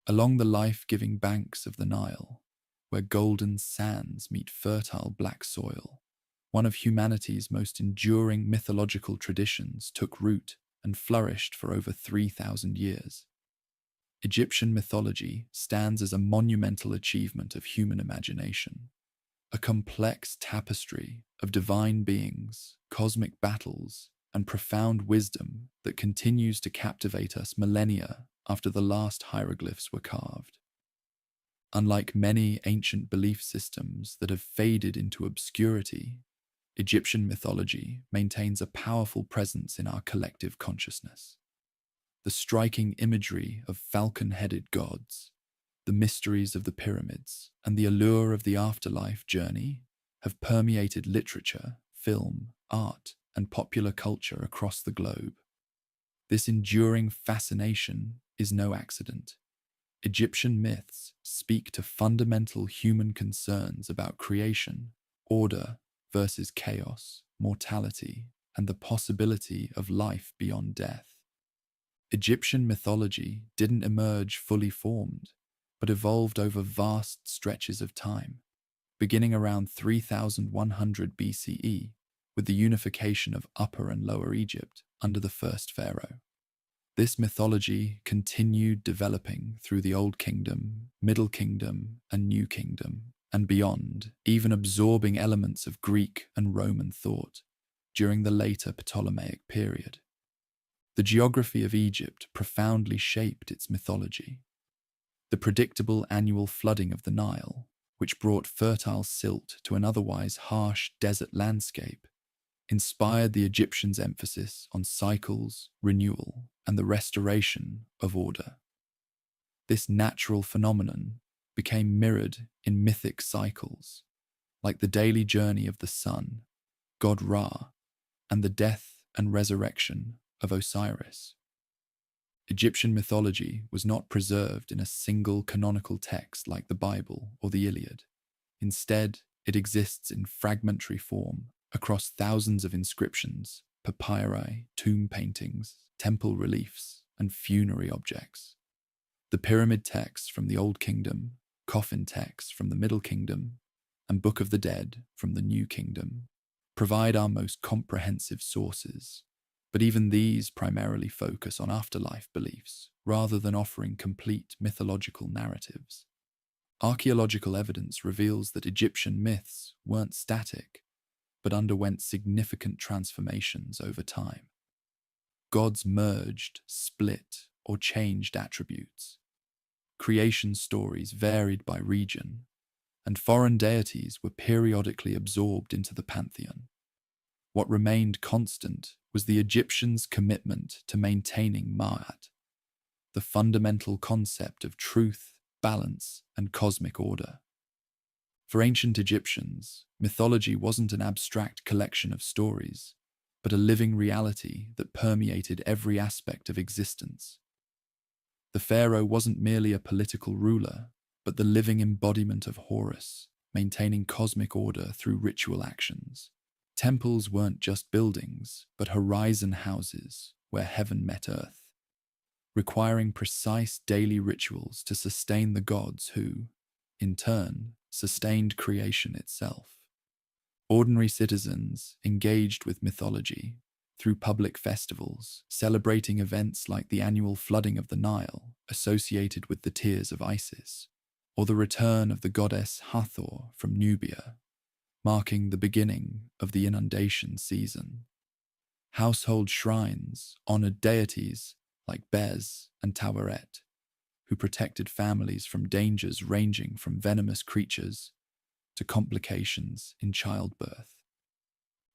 Along the life-giving banks of the Nile, where golden sands meet fertile black soil, one of humanity's most enduring mythological traditions took root and flourished for over 3,000 years. Egyptian mythology stands as a monumental achievement of human imagination, a complex tapestry of divine beings, cosmic battles, and profound wisdom that continues to captivate us millennia after the last hieroglyphs were carved. Unlike many ancient belief systems that have faded into obscurity, Egyptian mythology maintains a powerful presence in our collective consciousness. The striking imagery of falcon-headed gods, the mysteries of the pyramids, and the allure of the afterlife journey have permeated literature, film, art, and popular culture across the globe. This enduring fascination is no accident. Egyptian myths speak to fundamental human concerns about creation, order versus chaos, mortality, and the possibility of life beyond death. Egyptian mythology didn't emerge fully formed, but evolved over vast stretches of time, beginning around 3100 BCE with the unification of Upper and Lower Egypt under the first pharaoh. This mythology continued developing through the Old Kingdom, Middle Kingdom, and New Kingdom, and beyond, even absorbing elements of Greek and Roman thought during the later Ptolemaic period. The geography of Egypt profoundly shaped its mythology. The predictable annual flooding of the Nile, which brought fertile silt to an otherwise harsh desert landscape, inspired the Egyptians' emphasis on cycles, renewal, and the restoration of order. This natural phenomenon became mirrored in mythic cycles, like the daily journey of the sun, god Ra, and the death and resurrection of Osiris. Egyptian mythology was not preserved in a single canonical text like the Bible or the Iliad. Instead, it exists in fragmentary form across thousands of inscriptions, papyri, tomb paintings, temple reliefs, and funerary objects. The pyramid texts from the Old Kingdom, coffin texts from the Middle Kingdom, and Book of the Dead from the New Kingdom provide our most comprehensive sources, but even these primarily focus on afterlife beliefs rather than offering complete mythological narratives. Archaeological evidence reveals that Egyptian myths weren't static, but underwent significant transformations over time. Gods merged, split, or changed attributes. Creation stories varied by region, and foreign deities were periodically absorbed into the pantheon. What remained constant was the Egyptians' commitment to maintaining Ma'at, the fundamental concept of truth, balance, and cosmic order. For ancient Egyptians, mythology wasn't an abstract collection of stories, but a living reality that permeated every aspect of existence. The pharaoh wasn't merely a political ruler, but the living embodiment of Horus, maintaining cosmic order through ritual actions. Temples weren't just buildings, but horizon houses where heaven met earth, requiring precise daily rituals to sustain the gods who, in turn, sustained creation itself. Ordinary citizens engaged with mythology through public festivals, celebrating events like the annual flooding of the Nile associated with the tears of Isis, or the return of the goddess Hathor from Nubia, marking the beginning of the inundation season. Household shrines honored deities like Bez and Taweret, who protected families from dangers ranging from venomous creatures to complications in childbirth.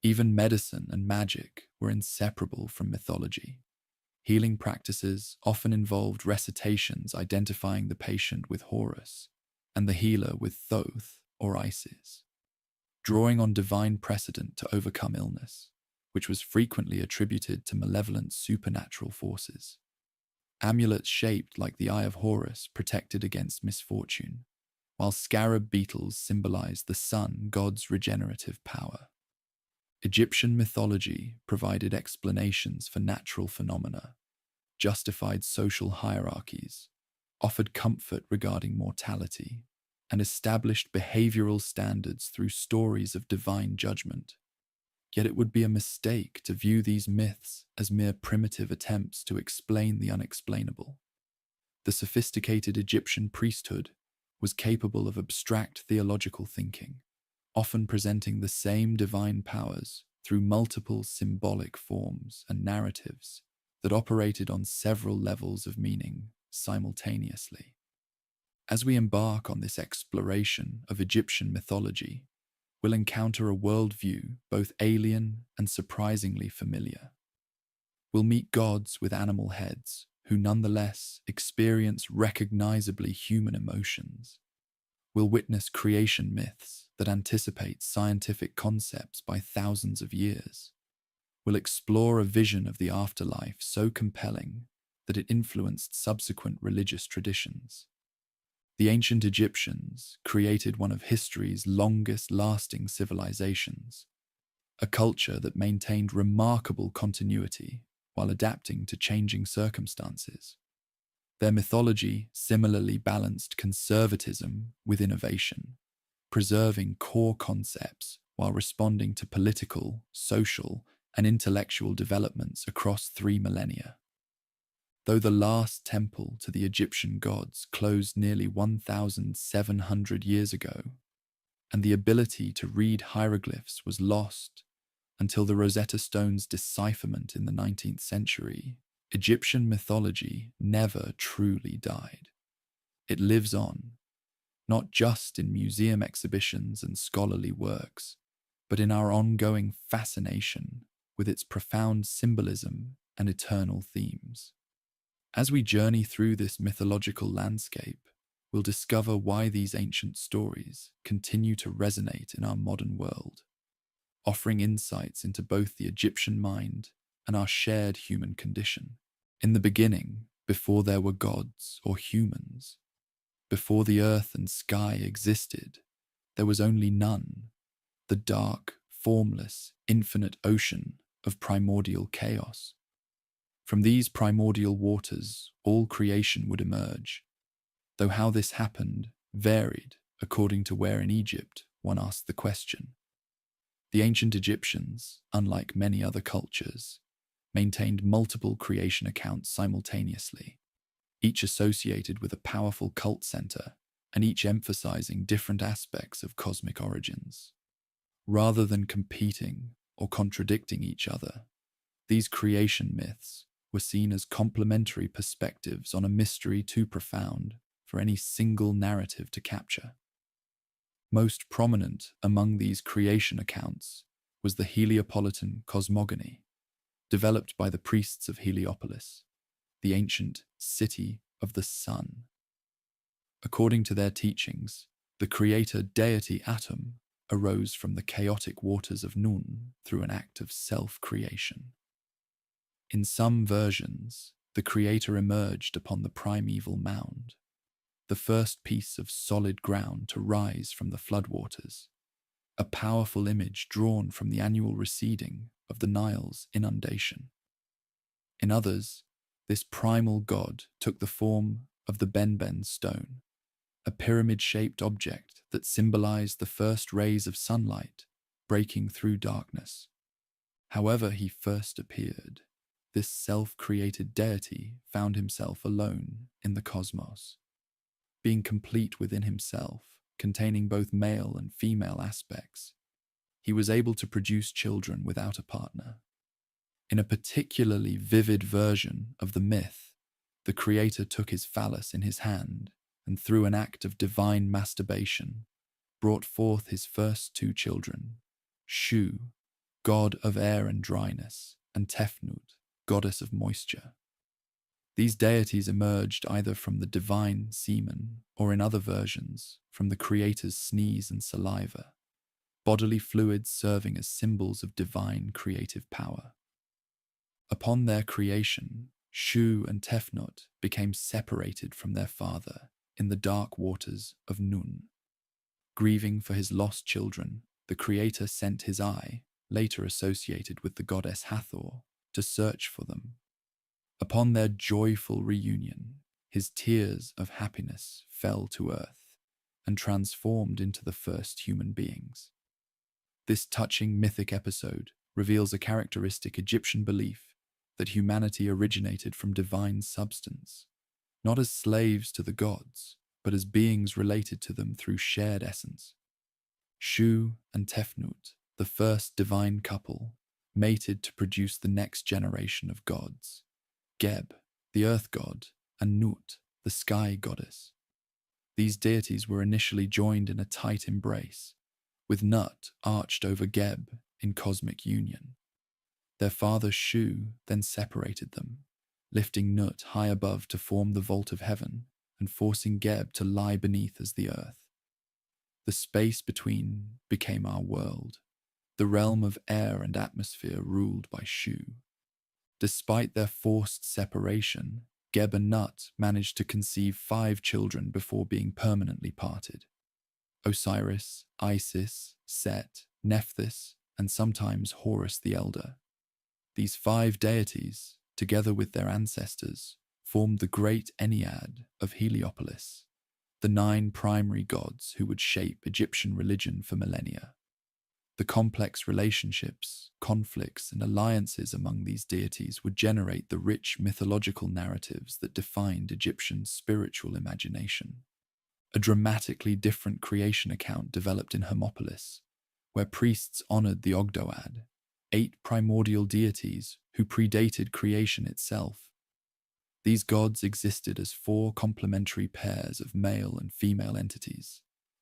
Even medicine and magic were inseparable from mythology. Healing practices often involved recitations identifying the patient with Horus and the healer with Thoth or Isis, drawing on divine precedent to overcome illness, which was frequently attributed to malevolent supernatural forces. Amulets shaped like the Eye of Horus protected against misfortune, while scarab beetles symbolized the sun god's regenerative power. Egyptian mythology provided explanations for natural phenomena, justified social hierarchies, offered comfort regarding mortality, and established behavioral standards through stories of divine judgment. Yet it would be a mistake to view these myths as mere primitive attempts to explain the unexplainable. The sophisticated Egyptian priesthood was capable of abstract theological thinking, often presenting the same divine powers through multiple symbolic forms and narratives that operated on several levels of meaning simultaneously. As we embark on this exploration of Egyptian mythology, we'll encounter a worldview both alien and surprisingly familiar. We'll meet gods with animal heads who nonetheless experience recognizably human emotions. We'll witness creation myths that anticipate scientific concepts by thousands of years. We'll explore a vision of the afterlife so compelling that it influenced subsequent religious traditions. The ancient Egyptians created one of history's longest-lasting civilizations, a culture that maintained remarkable continuity while adapting to changing circumstances. Their mythology similarly balanced conservatism with innovation, preserving core concepts while responding to political, social, and intellectual developments across 3 millennia. Though the last temple to the Egyptian gods closed nearly 1,700 years ago, and the ability to read hieroglyphs was lost until the Rosetta Stone's decipherment in the 19th century, Egyptian mythology never truly died. It lives on, not just in museum exhibitions and scholarly works, but in our ongoing fascination with its profound symbolism and eternal themes. As we journey through this mythological landscape, we'll discover why these ancient stories continue to resonate in our modern world, offering insights into both the Egyptian mind and our shared human condition. In the beginning, before there were gods or humans, before the earth and sky existed, there was only none, the dark, formless, infinite ocean of primordial chaos. From these primordial waters, all creation would emerge, though how this happened varied according to where in Egypt one asked the question. The ancient Egyptians, unlike many other cultures, maintained multiple creation accounts simultaneously, each associated with a powerful cult center and each emphasizing different aspects of cosmic origins. Rather than competing or contradicting each other, these creation myths were seen as complementary perspectives on a mystery too profound for any single narrative to capture. Most prominent among these creation accounts was the Heliopolitan cosmogony, developed by the priests of Heliopolis, the ancient city of the sun. According to their teachings, the creator deity Atum arose from the chaotic waters of Nun through an act of self-creation. In some versions, the creator emerged upon the primeval mound, the first piece of solid ground to rise from the floodwaters, a powerful image drawn from the annual receding of the Nile's inundation. In others, this primal god took the form of the Benben stone, a pyramid-shaped object that symbolized the first rays of sunlight breaking through darkness. However he first appeared, this self-created deity found himself alone in the cosmos. Being complete within himself, containing both male and female aspects, he was able to produce children without a partner. In a particularly vivid version of the myth, the creator took his phallus in his hand and through an act of divine masturbation, brought forth his first 2 children, Shu, god of air and dryness, and Tefnut, goddess of moisture. These deities emerged either from the divine semen or in other versions from the creator's sneeze and saliva, bodily fluids serving as symbols of divine creative power. Upon their creation, Shu and Tefnut became separated from their father in the dark waters of Nun. Grieving for his lost children, the creator sent his eye, later associated with the goddess Hathor, to search for them. Upon their joyful reunion, his tears of happiness fell to earth and transformed into the first human beings. This touching mythic episode reveals a characteristic Egyptian belief that humanity originated from divine substance, not as slaves to the gods, but as beings related to them through shared essence. Shu and Tefnut, the first divine couple, mated to produce the next generation of gods. Geb, the earth god, and Nut, the sky goddess. These deities were initially joined in a tight embrace, with Nut arched over Geb in cosmic union. Their father Shu then separated them, lifting Nut high above to form the vault of heaven and forcing Geb to lie beneath as the earth. The space between became our world, the realm of air and atmosphere ruled by Shu. Despite their forced separation, Geb and Nut managed to conceive 5 children before being permanently parted. Osiris, Isis, Set, Nephthys, and sometimes Horus the Elder. These 5 deities, together with their ancestors, formed the great Ennead of Heliopolis, the 9 primary gods who would shape Egyptian religion for millennia. The complex relationships, conflicts, and alliances among these deities would generate the rich mythological narratives that defined Egyptian spiritual imagination. A dramatically different creation account developed in Hermopolis, where priests honored the Ogdoad, 8 primordial deities who predated creation itself. These gods existed as 4 complementary pairs of male and female entities,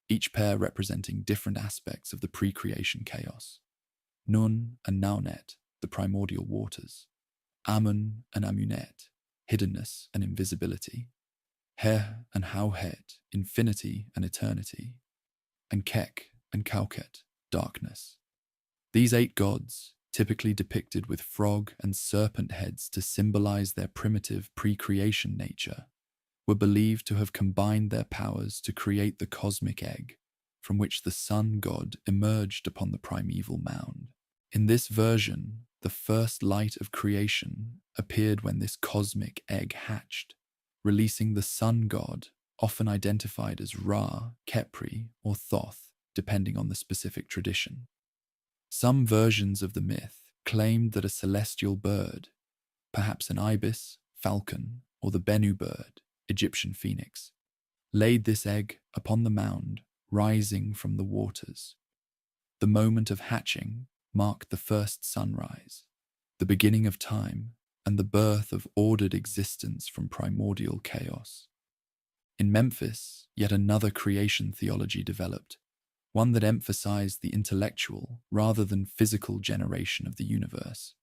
each pair representing different aspects of the pre-creation chaos. Nun and Naunet, the primordial waters. Amun and Amunet, hiddenness and invisibility. Her and Hauhet, infinity and eternity. And Kek and Kauket, darkness. These 8 gods, typically depicted with frog and serpent heads to symbolize their primitive pre-creation nature, were believed to have combined their powers to create the cosmic egg, from which the sun god emerged upon the primeval mound. In this version, the first light of creation appeared when this cosmic egg hatched, releasing the sun god, often identified as Ra, Khepri, or Thoth, depending on the specific tradition. Some versions of the myth claimed that a celestial bird, perhaps an ibis, falcon, or the Bennu bird, Egyptian phoenix, laid this egg upon the mound, rising from the waters. The moment of hatching marked the first sunrise, the beginning of time, and the birth of ordered existence from primordial chaos. In Memphis, yet another creation theology developed, one that emphasized the intellectual rather than physical generation of the universe.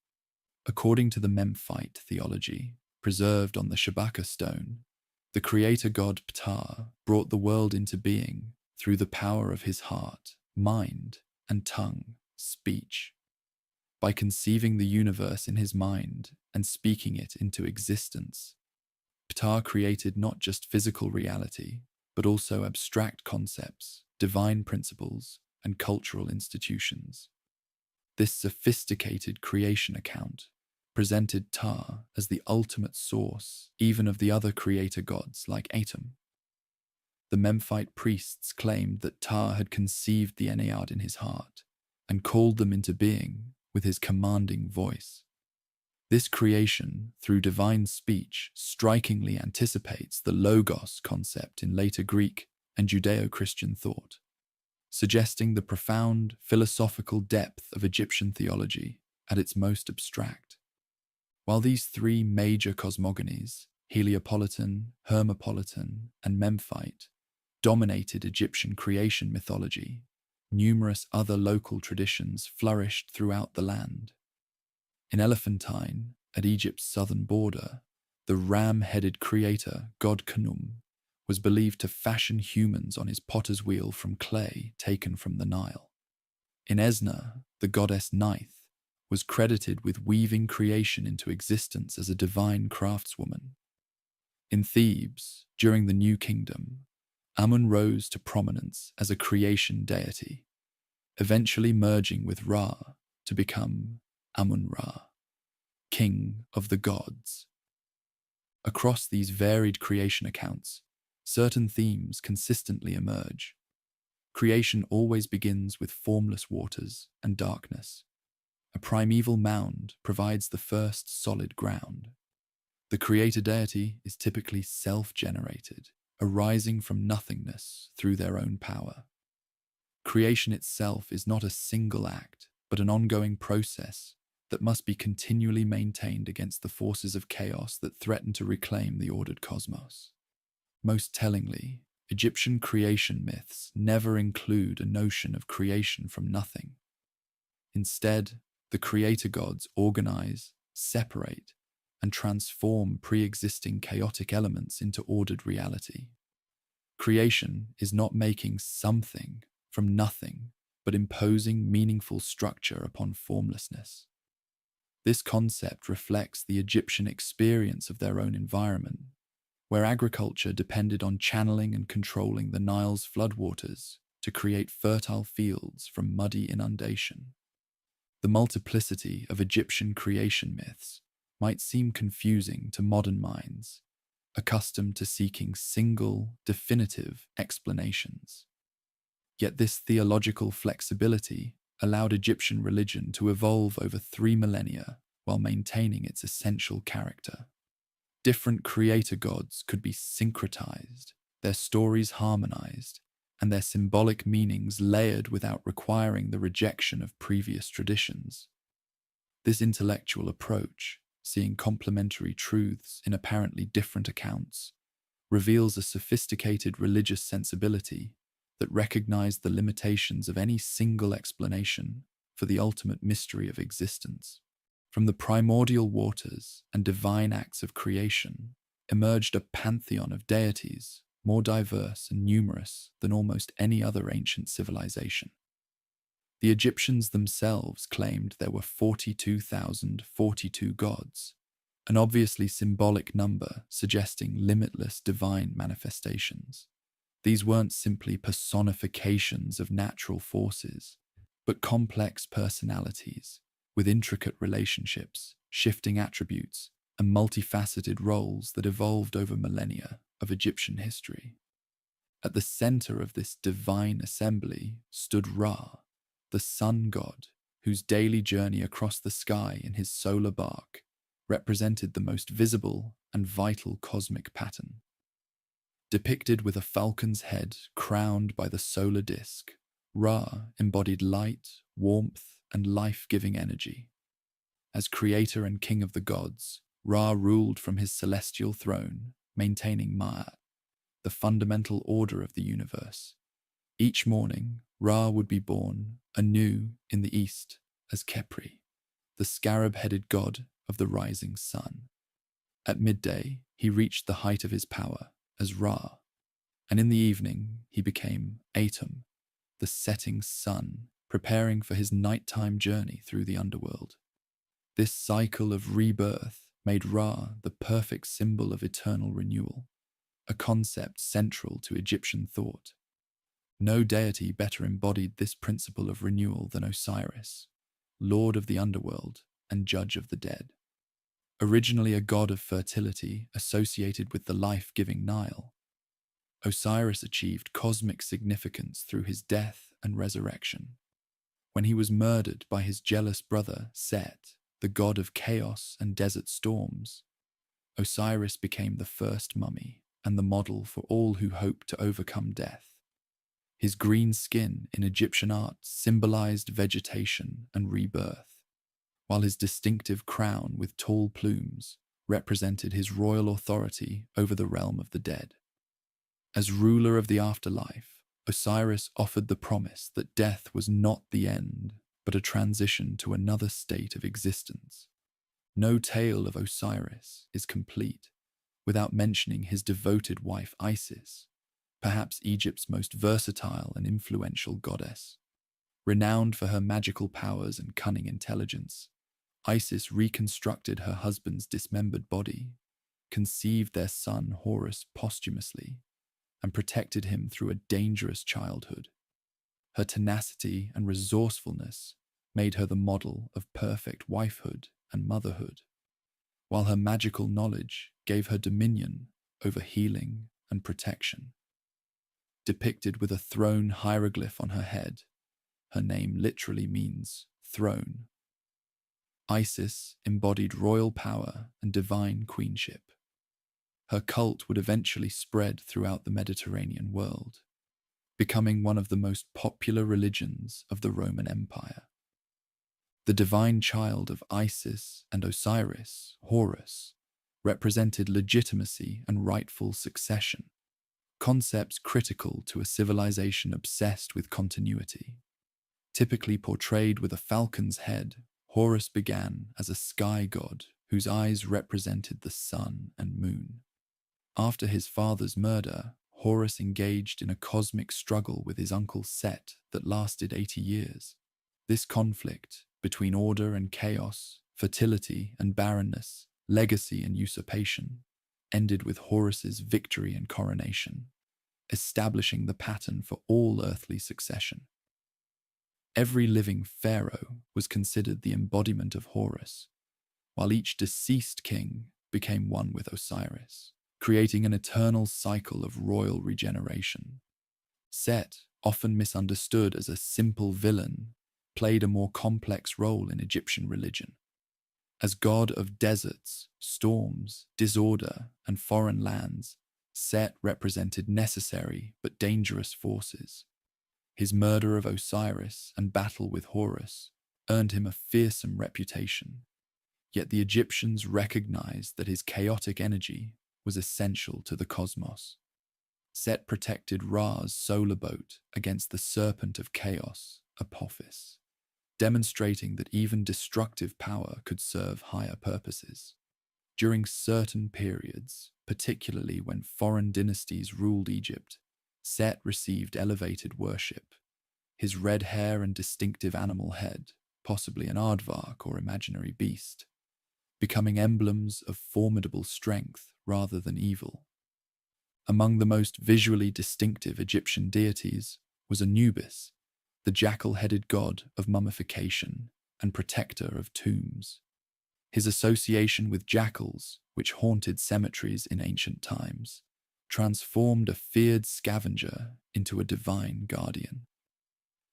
According to the Memphite theology, preserved on the Shabaka stone, the creator god Ptah brought the world into being through the power of his heart, mind, and tongue, speech. By conceiving the universe in his mind and speaking it into existence, Ptah created not just physical reality, but also abstract concepts, divine principles, and cultural institutions. This sophisticated creation account presented Ptah as the ultimate source even of the other creator gods like Atum. The Memphite priests claimed that Ptah had conceived the Ennead in his heart and called them into being with his commanding voice. This creation, through divine speech, strikingly anticipates the Logos concept in later Greek and Judeo-Christian thought, suggesting the profound philosophical depth of Egyptian theology at its most abstract. While these 3 major cosmogonies, Heliopolitan, Hermopolitan, and Memphite, dominated Egyptian creation mythology, numerous other local traditions flourished throughout the land. In Elephantine, at Egypt's southern border, the ram-headed creator, god Khnum, was believed to fashion humans on his potter's wheel from clay taken from the Nile. In Esna, the goddess Neith was credited with weaving creation into existence as a divine craftswoman. In Thebes, during the New Kingdom, Amun rose to prominence as a creation deity, eventually merging with Ra to become Amun-Ra, king of the gods. Across these varied creation accounts, certain themes consistently emerge. Creation always begins with formless waters and darkness. A primeval mound provides the first solid ground. The creator deity is typically self-generated, arising from nothingness through their own power. Creation itself is not a single act, but an ongoing process that must be continually maintained against the forces of chaos that threaten to reclaim the ordered cosmos. Most tellingly, Egyptian creation myths never include a notion of creation from nothing. Instead, the creator gods organize, separate, and transform pre-existing chaotic elements into ordered reality. Creation is not making something from nothing, but imposing meaningful structure upon formlessness. This concept reflects the Egyptian experience of their own environment, where agriculture depended on channeling and controlling the Nile's floodwaters to create fertile fields from muddy inundation. The multiplicity of Egyptian creation myths might seem confusing to modern minds, accustomed to seeking single, definitive explanations. Yet this theological flexibility allowed Egyptian religion to evolve over 3 millennia while maintaining its essential character. Different creator gods could be syncretized, their stories harmonized, and their symbolic meanings layered without requiring the rejection of previous traditions. This intellectual approach, seeing complementary truths in apparently different accounts, reveals a sophisticated religious sensibility that recognized the limitations of any single explanation for the ultimate mystery of existence. From the primordial waters and divine acts of creation emerged a pantheon of deities more diverse and numerous than almost any other ancient civilization. The Egyptians themselves claimed there were 42,042 gods, an obviously symbolic number suggesting limitless divine manifestations. These weren't simply personifications of natural forces, but complex personalities with intricate relationships, shifting attributes, and multifaceted roles that evolved over millennia of Egyptian history. At the center of this divine assembly stood Ra, the sun god, whose daily journey across the sky in his solar bark represented the most visible and vital cosmic pattern. Depicted with a falcon's head crowned by the solar disk, Ra embodied light, warmth, and life-giving energy. As creator and king of the gods, Ra ruled from his celestial throne, maintaining Ma'at, the fundamental order of the universe. Each morning, Ra would be born anew in the east as Khepri, the scarab-headed god of the rising sun. At midday, he reached the height of his power as Ra, and in the evening he became Atum, the setting sun, preparing for his nighttime journey through the underworld. This cycle of rebirth made Ra the perfect symbol of eternal renewal, a concept central to Egyptian thought. No deity better embodied this principle of renewal than Osiris, lord of the underworld and judge of the dead. Originally a god of fertility associated with the life-giving Nile, Osiris achieved cosmic significance through his death and resurrection. When he was murdered by his jealous brother Set, the god of chaos and desert storms, Osiris became the first mummy and the model for all who hope to overcome death. His green skin in Egyptian art symbolized vegetation and rebirth, while his distinctive crown with tall plumes represented his royal authority over the realm of the dead. As ruler of the afterlife, Osiris offered the promise that death was not the end, but a transition to another state of existence. No tale of Osiris is complete without mentioning his devoted wife Isis, perhaps Egypt's most versatile and influential goddess. Renowned for her magical powers and cunning intelligence, Isis reconstructed her husband's dismembered body, conceived their son Horus posthumously, and protected him through a dangerous childhood. Her tenacity and resourcefulness made her the model of perfect wifehood and motherhood. while her magical knowledge gave her dominion over healing and protection. Depicted with a throne hieroglyph on her head, her name literally means throne. Isis embodied royal power and divine queenship. Her cult would eventually spread throughout the Mediterranean world, becoming one of the most popular religions of the Roman Empire. The divine child of Isis and Osiris, Horus, represented legitimacy and rightful succession, concepts critical to a civilization obsessed with continuity. Typically portrayed with a falcon's head, Horus began as a sky god whose eyes represented the sun and moon. After his father's murder, Horus engaged in a cosmic struggle with his uncle Set that lasted 80 years. This conflict between order and chaos, fertility and barrenness, legacy and usurpation, ended with Horus's victory and coronation, establishing the pattern for all earthly succession. Every living pharaoh was considered the embodiment of Horus, while each deceased king became one with Osiris, creating an eternal cycle of royal regeneration. Set, often misunderstood as a simple villain, played a more complex role in Egyptian religion. As god of deserts, storms, disorder, and foreign lands, Set represented necessary but dangerous forces. His murder of Osiris and battle with Horus earned him a fearsome reputation, yet the Egyptians recognized that his chaotic energy was essential to the cosmos. Set protected Ra's solar boat against the serpent of chaos, Apophis, demonstrating that even destructive power could serve higher purposes. During certain periods, particularly when foreign dynasties ruled Egypt, Set received elevated worship. His red hair and distinctive animal head, possibly an aardvark or imaginary beast, becoming emblems of formidable strength rather than evil. Among the most visually distinctive Egyptian deities was Anubis, the jackal-headed god of mummification and protector of tombs. His association with jackals, which haunted cemeteries in ancient times, transformed a feared scavenger into a divine guardian.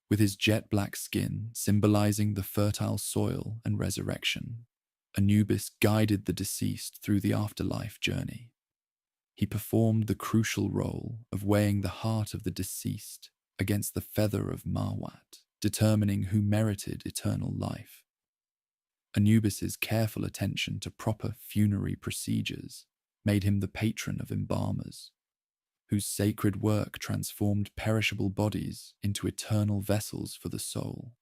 With his jet-black skin symbolizing the fertile soil and resurrection, Anubis guided the deceased through the afterlife journey. He performed the crucial role of weighing the heart of the deceased against the feather of Mawat, determining who merited eternal life. Anubis's careful attention to proper funerary procedures made him the patron of embalmers, whose sacred work transformed perishable bodies into eternal vessels for the soul.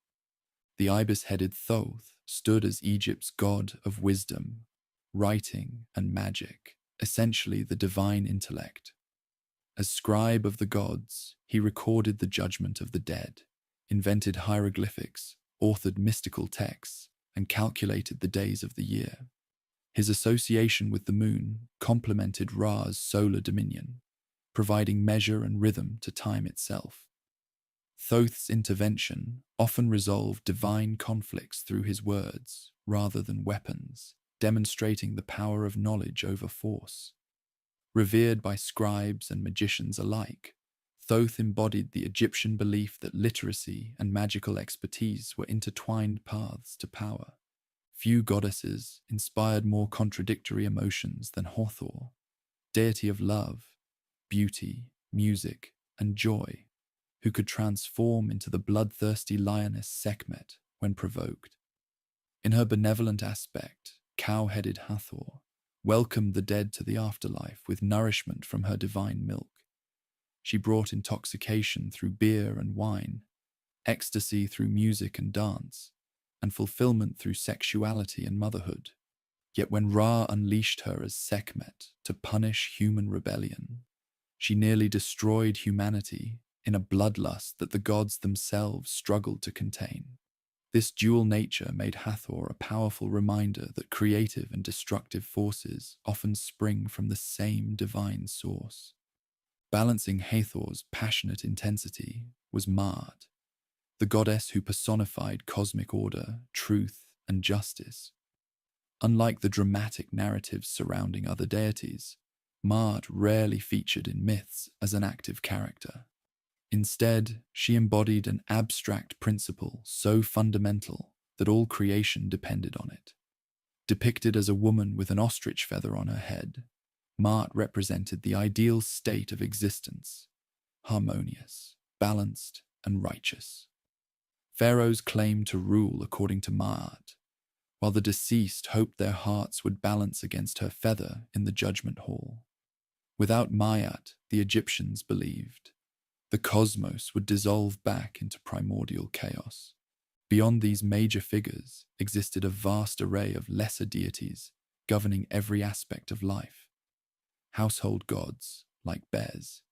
The ibis-headed Thoth stood as Egypt's god of wisdom, writing, and magic, essentially the divine intellect. As scribe of the gods, he recorded the judgment of the dead, invented hieroglyphics, authored mystical texts, and calculated the days of the year. His association with the moon complemented Ra's solar dominion, providing measure and rhythm to time itself. Thoth's intervention often resolved divine conflicts through his words rather than weapons, demonstrating the power of knowledge over force. Revered by scribes and magicians alike, Thoth embodied the Egyptian belief that literacy and magical expertise were intertwined paths to power. Few goddesses inspired more contradictory emotions than Hathor, deity of love, beauty, music, and joy, who could transform into the bloodthirsty lioness Sekhmet when provoked. In her benevolent aspect, cow-headed Hathor welcomed the dead to the afterlife with nourishment from her divine milk. She brought intoxication through beer and wine, ecstasy through music and dance, and fulfillment through sexuality and motherhood. Yet when Ra unleashed her as Sekhmet to punish human rebellion, she nearly destroyed humanity in a bloodlust that the gods themselves struggled to contain. This dual nature made Hathor a powerful reminder that creative and destructive forces often spring from the same divine source. Balancing Hathor's passionate intensity was Maat, the goddess who personified cosmic order, truth, and justice. Unlike the dramatic narratives surrounding other deities, Ma'at rarely featured in myths as an active character. Instead, she embodied an abstract principle so fundamental that all creation depended on it. Depicted as a woman with an ostrich feather on her head, Ma'at represented the ideal state of existence, harmonious, balanced, and righteous. Pharaohs claimed to rule according to Ma'at, while the deceased hoped their hearts would balance against her feather in the judgment hall. Without Ma'at, the Egyptians believed, the cosmos would dissolve back into primordial chaos. Beyond these major figures existed a vast array of lesser deities governing every aspect of life. Household gods, like Bez,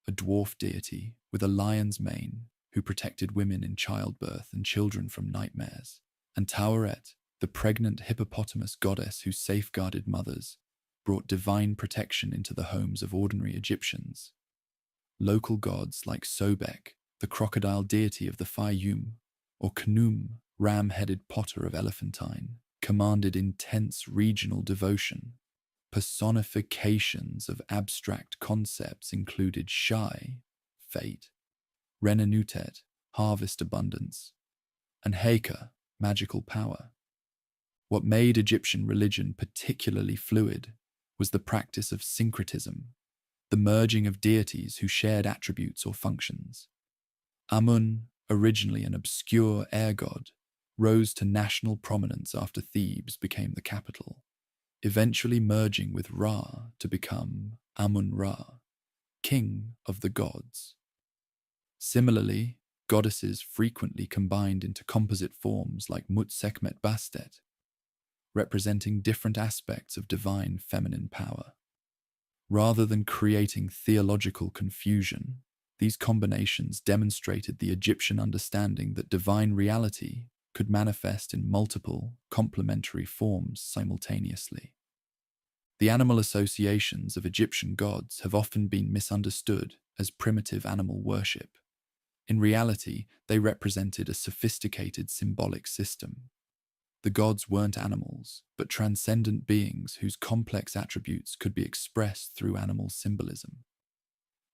a dwarf deity with a lion's mane who protected women in childbirth and children from nightmares, and Taweret, the pregnant hippopotamus goddess who safeguarded mothers, brought divine protection into the homes of ordinary Egyptians. Local gods like Sobek, the crocodile deity of the Fayum, or Khnum, ram-headed potter of Elephantine, commanded intense regional devotion. Personifications of abstract concepts included Shai, fate, Renenutet, harvest abundance, and Heka, magical power. What made Egyptian religion particularly fluid was the practice of syncretism, the merging of deities who shared attributes or functions. Amun, originally an obscure air god, rose to national prominence after Thebes became the capital, eventually merging with Ra to become Amun-Ra, king of the gods. Similarly, goddesses frequently combined into composite forms like Mut-Sekhmet Bastet, representing different aspects of divine feminine power. Rather than creating theological confusion, these combinations demonstrated the Egyptian understanding that divine reality could manifest in multiple, complementary forms simultaneously. The animal associations of Egyptian gods have often been misunderstood as primitive animal worship. In reality, they represented a sophisticated symbolic system. The gods weren't animals, but transcendent beings whose complex attributes could be expressed through animal symbolism.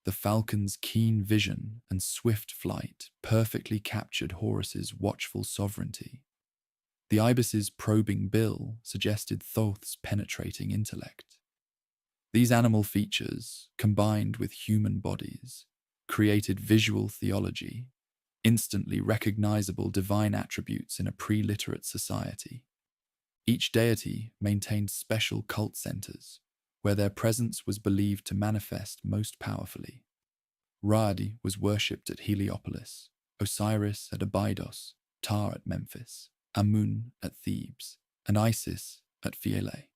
The falcon's keen vision and swift flight perfectly captured Horus's watchful sovereignty. The ibis's probing bill suggested Thoth's penetrating intellect. These animal features, combined with human bodies, created visual theology, instantly recognizable divine attributes in a pre-literate society. Each deity maintained special cult centers, where their presence was believed to manifest most powerfully. Ra-Adi was worshipped at Heliopolis, Osiris at Abydos, Ptah at Memphis, Amun at Thebes, and Isis at Philae.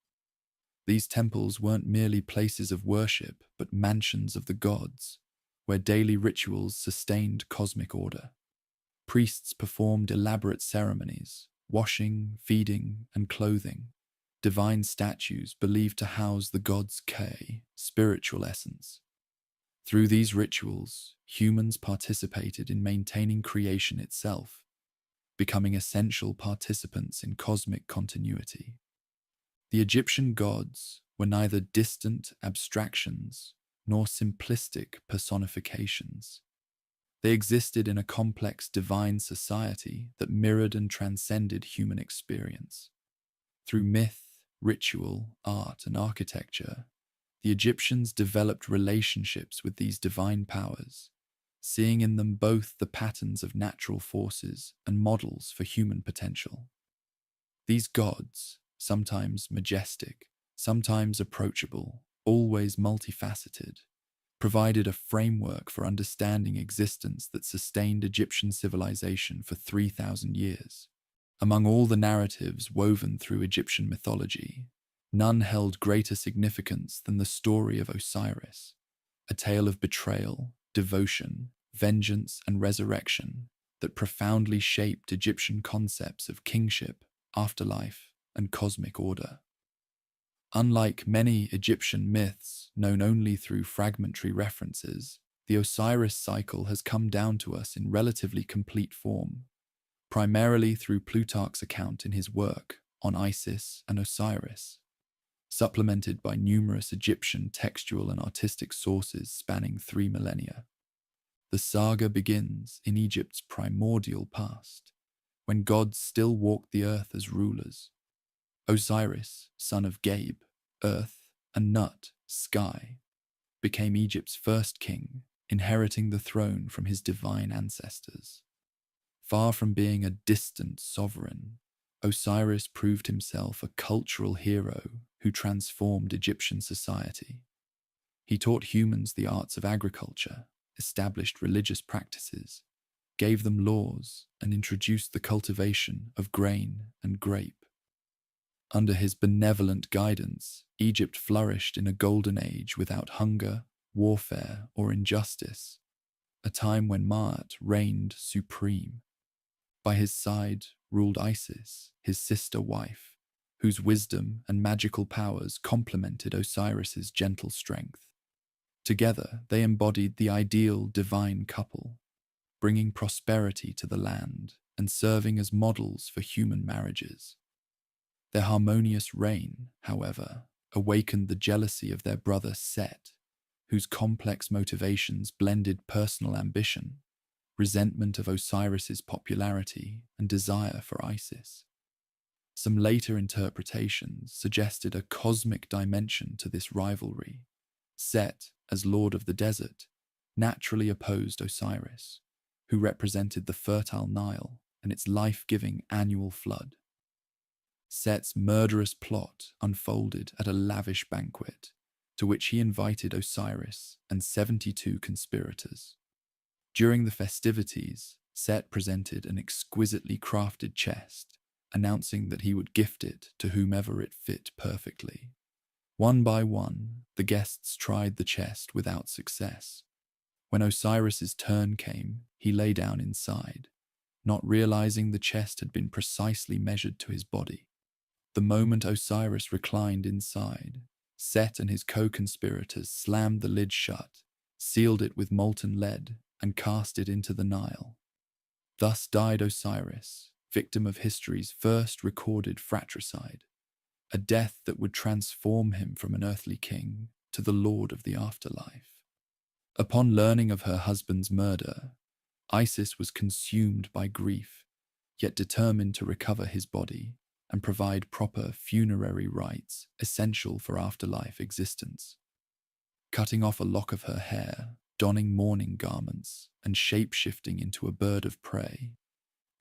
These temples weren't merely places of worship, but mansions of the gods, where daily rituals sustained cosmic order. Priests performed elaborate ceremonies, washing, feeding, and clothing. Divine statues believed to house the god's K, spiritual essence. Through these rituals, humans participated in maintaining creation itself, becoming essential participants in cosmic continuity. The Egyptian gods were neither distant abstractions nor simplistic personifications. They existed in a complex divine society that mirrored and transcended human experience. Through myth, ritual, art, and architecture, the Egyptians developed relationships with these divine powers, seeing in them both the patterns of natural forces and models for human potential. These gods, sometimes majestic, sometimes approachable, always multifaceted, provided a framework for understanding existence that sustained Egyptian civilization for 3,000 years. Among all the narratives woven through Egyptian mythology, none held greater significance than the story of Osiris, a tale of betrayal, devotion, vengeance, and resurrection that profoundly shaped Egyptian concepts of kingship, afterlife, and cosmic order. Unlike many Egyptian myths known only through fragmentary references, the Osiris cycle has come down to us in relatively complete form, primarily through Plutarch's account in his work on Isis and Osiris, supplemented by numerous Egyptian textual and artistic sources spanning 3 millennia. The saga begins in Egypt's primordial past, when gods still walked the earth as rulers. Osiris, son of Gabe, earth, and Nut, sky, became Egypt's first king, inheriting the throne from his divine ancestors. Far from being a distant sovereign, Osiris proved himself a cultural hero who transformed Egyptian society. He taught humans the arts of agriculture, established religious practices, gave them laws, and introduced the cultivation of grain and grape. Under his benevolent guidance, Egypt flourished in a golden age without hunger, warfare, or injustice, a time when Ma'at reigned supreme. By his side ruled Isis, his sister wife, whose wisdom and magical powers complemented Osiris's gentle strength. Together, they embodied the ideal divine couple, bringing prosperity to the land and serving as models for human marriages. Their harmonious reign, however, awakened the jealousy of their brother Set, whose complex motivations blended personal ambition, resentment of Osiris's popularity, and desire for Isis. Some later interpretations suggested a cosmic dimension to this rivalry. Set, as Lord of the Desert, naturally opposed Osiris, who represented the fertile Nile and its life-giving annual flood. Set's murderous plot unfolded at a lavish banquet, to which he invited Osiris and 72 conspirators. During the festivities, Set presented an exquisitely crafted chest, announcing that he would gift it to whomever it fit perfectly. One by one, the guests tried the chest without success. When Osiris's turn came, he lay down inside, not realizing the chest had been precisely measured to his body. The moment Osiris reclined inside, Set and his co-conspirators slammed the lid shut, sealed it with molten lead, and cast it into the Nile. Thus died Osiris, victim of history's first recorded fratricide, a death that would transform him from an earthly king to the lord of the afterlife. Upon learning of her husband's murder, Isis was consumed by grief, yet determined to recover his body and provide proper funerary rites essential for afterlife existence. Cutting off a lock of her hair, donning mourning garments, and shape-shifting into a bird of prey,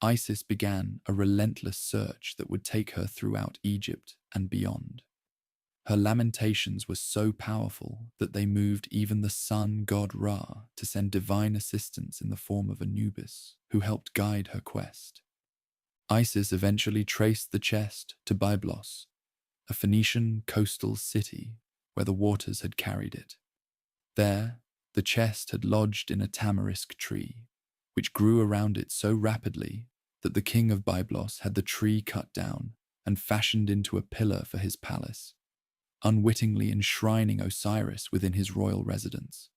Isis began a relentless search that would take her throughout Egypt and beyond. Her lamentations were so powerful that they moved even the sun god Ra to send divine assistance in the form of Anubis, who helped guide her quest. Isis eventually traced the chest to Byblos, a Phoenician coastal city where the waters had carried it. There, the chest had lodged in a tamarisk tree, which grew around it so rapidly that the king of Byblos had the tree cut down and fashioned into a pillar for his palace, unwittingly enshrining Osiris within his royal residence.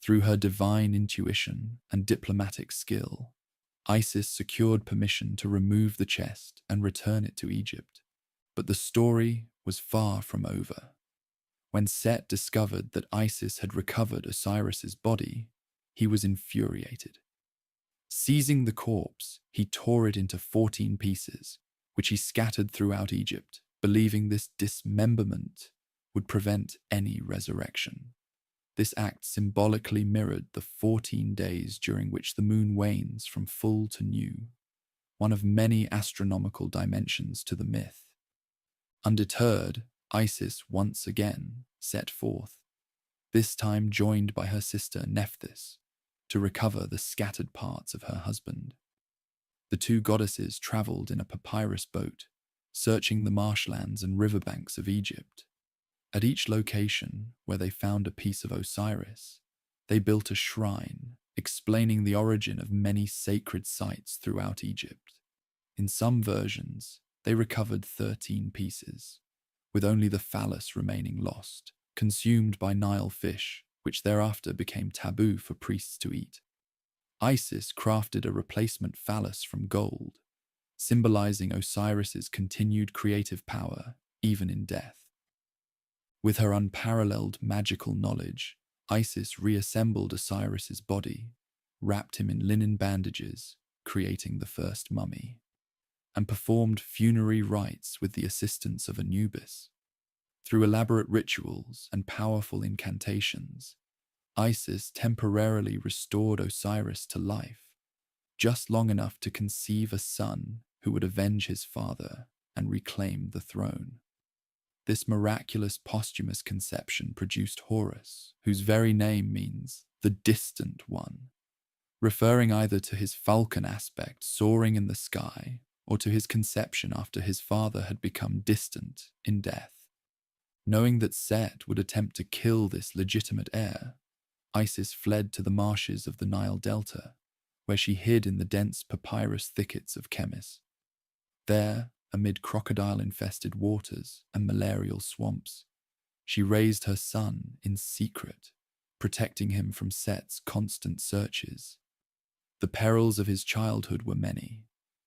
Through her divine intuition and diplomatic skill, Isis secured permission to remove the chest and return it to Egypt. But the story was far from over. When Set discovered that Isis had recovered Osiris's body, he was infuriated. Seizing the corpse, he tore it into 14 pieces, which he scattered throughout Egypt, believing this dismemberment would prevent any resurrection. This act symbolically mirrored the 14 days during which the moon wanes from full to new, one of many astronomical dimensions to the myth. Undeterred, Isis once again set forth, this time joined by her sister Nephthys, to recover the scattered parts of her husband. The two goddesses travelled in a papyrus boat, searching the marshlands and riverbanks of Egypt. At each location where they found a piece of Osiris, they built a shrine, explaining the origin of many sacred sites throughout Egypt. In some versions, they recovered 13 pieces, with only the phallus remaining lost, consumed by Nile fish, which thereafter became taboo for priests to eat. Isis crafted a replacement phallus from gold, symbolizing Osiris's continued creative power even in death. With her unparalleled magical knowledge, Isis reassembled Osiris's body, wrapped him in linen bandages, creating the first mummy, and performed funerary rites with the assistance of Anubis. Through elaborate rituals and powerful incantations, Isis temporarily restored Osiris to life, just long enough to conceive a son who would avenge his father and reclaim the throne. This miraculous posthumous conception produced Horus, whose very name means the distant one, referring either to his falcon aspect soaring in the sky or to his conception after his father had become distant in death. Knowing that Set would attempt to kill this legitimate heir, Isis fled to the marshes of the Nile Delta, where she hid in the dense papyrus thickets of Chemis. There, amid crocodile-infested waters and malarial swamps, she raised her son in secret, protecting him from Set's constant searches. The perils of his childhood were many.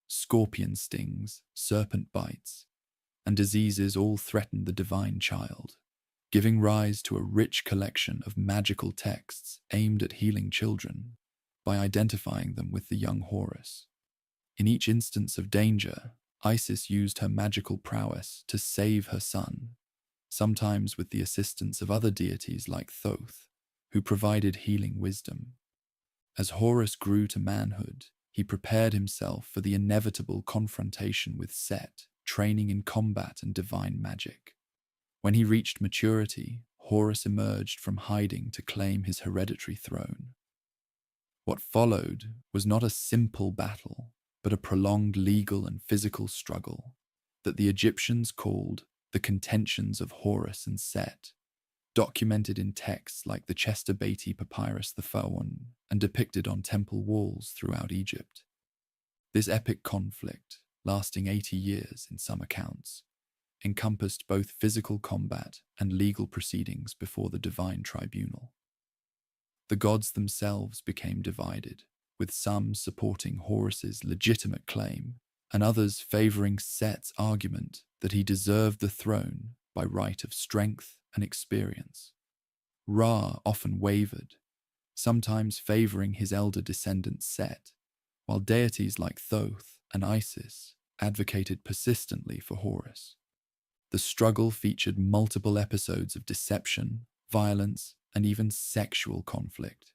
Scorpion stings, serpent bites, and diseases all threatened the divine child, giving rise to a rich collection of magical texts aimed at healing children by identifying them with the young Horus. In each instance of danger, Isis used her magical prowess to save her son, sometimes with the assistance of other deities like Thoth, who provided healing wisdom. As Horus grew to manhood, he prepared himself for the inevitable confrontation with Set, training in combat and divine magic. When he reached maturity, Horus emerged from hiding to claim his hereditary throne. What followed was not a simple battle, but a prolonged legal and physical struggle that the Egyptians called the contentions of Horus and Set, documented in texts like the Chester Beatty Papyrus the Pharaon and depicted on temple walls throughout Egypt. This epic conflict, lasting 80 years in some accounts, encompassed both physical combat and legal proceedings before the divine tribunal. The gods themselves became divided, with some supporting Horus's legitimate claim and others favoring Set's argument that he deserved the throne by right of strength and experience. Ra often wavered, sometimes favoring his elder descendant Set, while deities like Thoth and Isis advocated persistently for Horus. The struggle featured multiple episodes of deception, violence, and even sexual conflict.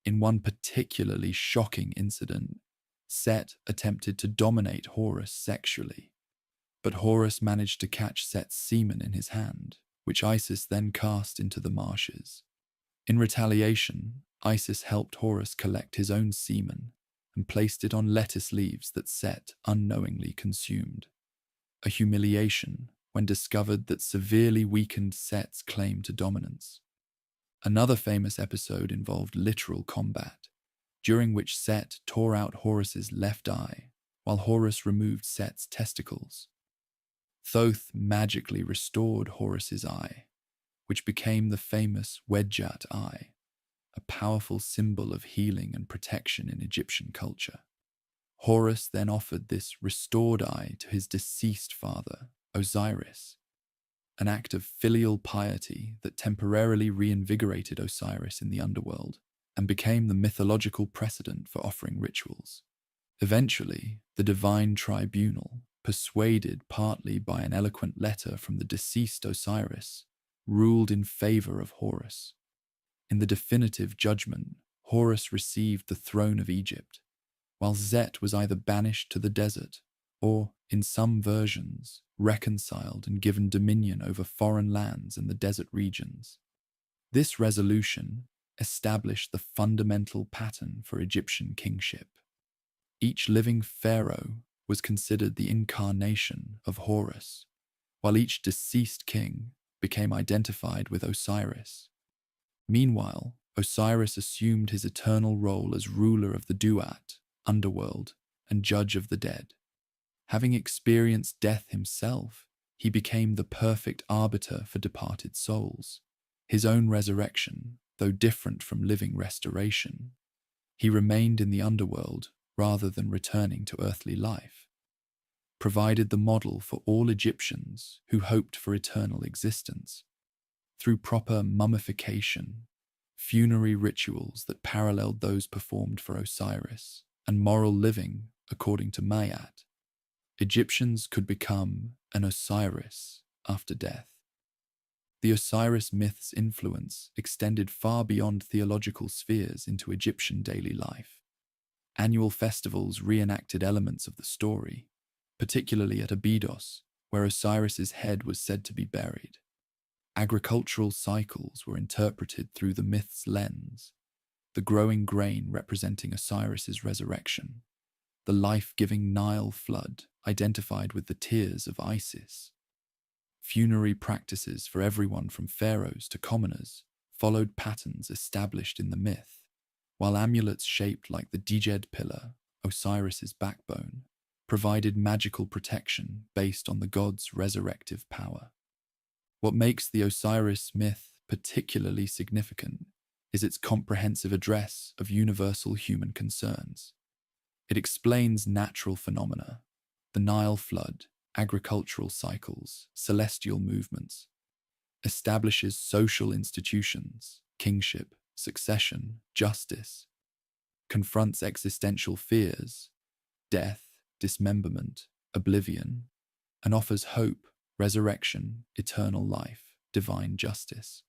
In one particularly shocking incident, Set attempted to dominate Horus sexually, but Horus managed to catch Set's semen in his hand, which Isis then cast into the marshes. In retaliation, Isis helped Horus collect his own semen and placed it on lettuce leaves that Set unknowingly consumed. A humiliation when discovered that severely weakened Set's claim to dominance. Another famous episode involved literal combat, during which Set tore out Horus's left eye, while Horus removed Set's testicles. Thoth magically restored Horus's eye, which became the famous Wedjat eye, a powerful symbol of healing and protection in Egyptian culture. Horus then offered this restored eye to his deceased father, Osiris, an act of filial piety that temporarily reinvigorated Osiris in the underworld and became the mythological precedent for offering rituals. Eventually, the divine tribunal, persuaded partly by an eloquent letter from the deceased Osiris, ruled in favor of Horus. In the definitive judgment, Horus received the throne of Egypt, while Set was either banished to the desert or, in some versions, reconciled and given dominion over foreign lands and the desert regions. This resolution established the fundamental pattern for Egyptian kingship. Each living pharaoh was considered the incarnation of Horus, while each deceased king became identified with Osiris. Meanwhile, Osiris assumed his eternal role as ruler of the Duat, underworld, and judge of the dead. Having experienced death himself, he became the perfect arbiter for departed souls. His own resurrection, though different from living restoration, he remained in the underworld rather than returning to earthly life. provided the model for all Egyptians who hoped for eternal existence. Through proper mummification, funerary rituals that paralleled those performed for Osiris, and moral living according to Mayat, Egyptians could become an Osiris after death. The Osiris myth's influence extended far beyond theological spheres into Egyptian daily life. Annual festivals reenacted elements of the story, particularly at Abydos, where Osiris's head was said to be buried. Agricultural cycles were interpreted through the myth's lens, the growing grain representing Osiris's resurrection, the life-giving Nile flood identified with the tears of Isis. Funerary practices for everyone from pharaohs to commoners followed patterns established in the myth, while amulets shaped like the Djed pillar, Osiris's backbone, provided magical protection based on the god's resurrective power. What makes the Osiris myth particularly significant is its comprehensive address of universal human concerns. It explains natural phenomena, the Nile flood, agricultural cycles, celestial movements, establishes social institutions, kingship, succession, justice, confronts existential fears, death, dismemberment, oblivion, and offers hope, resurrection, eternal life, divine justice.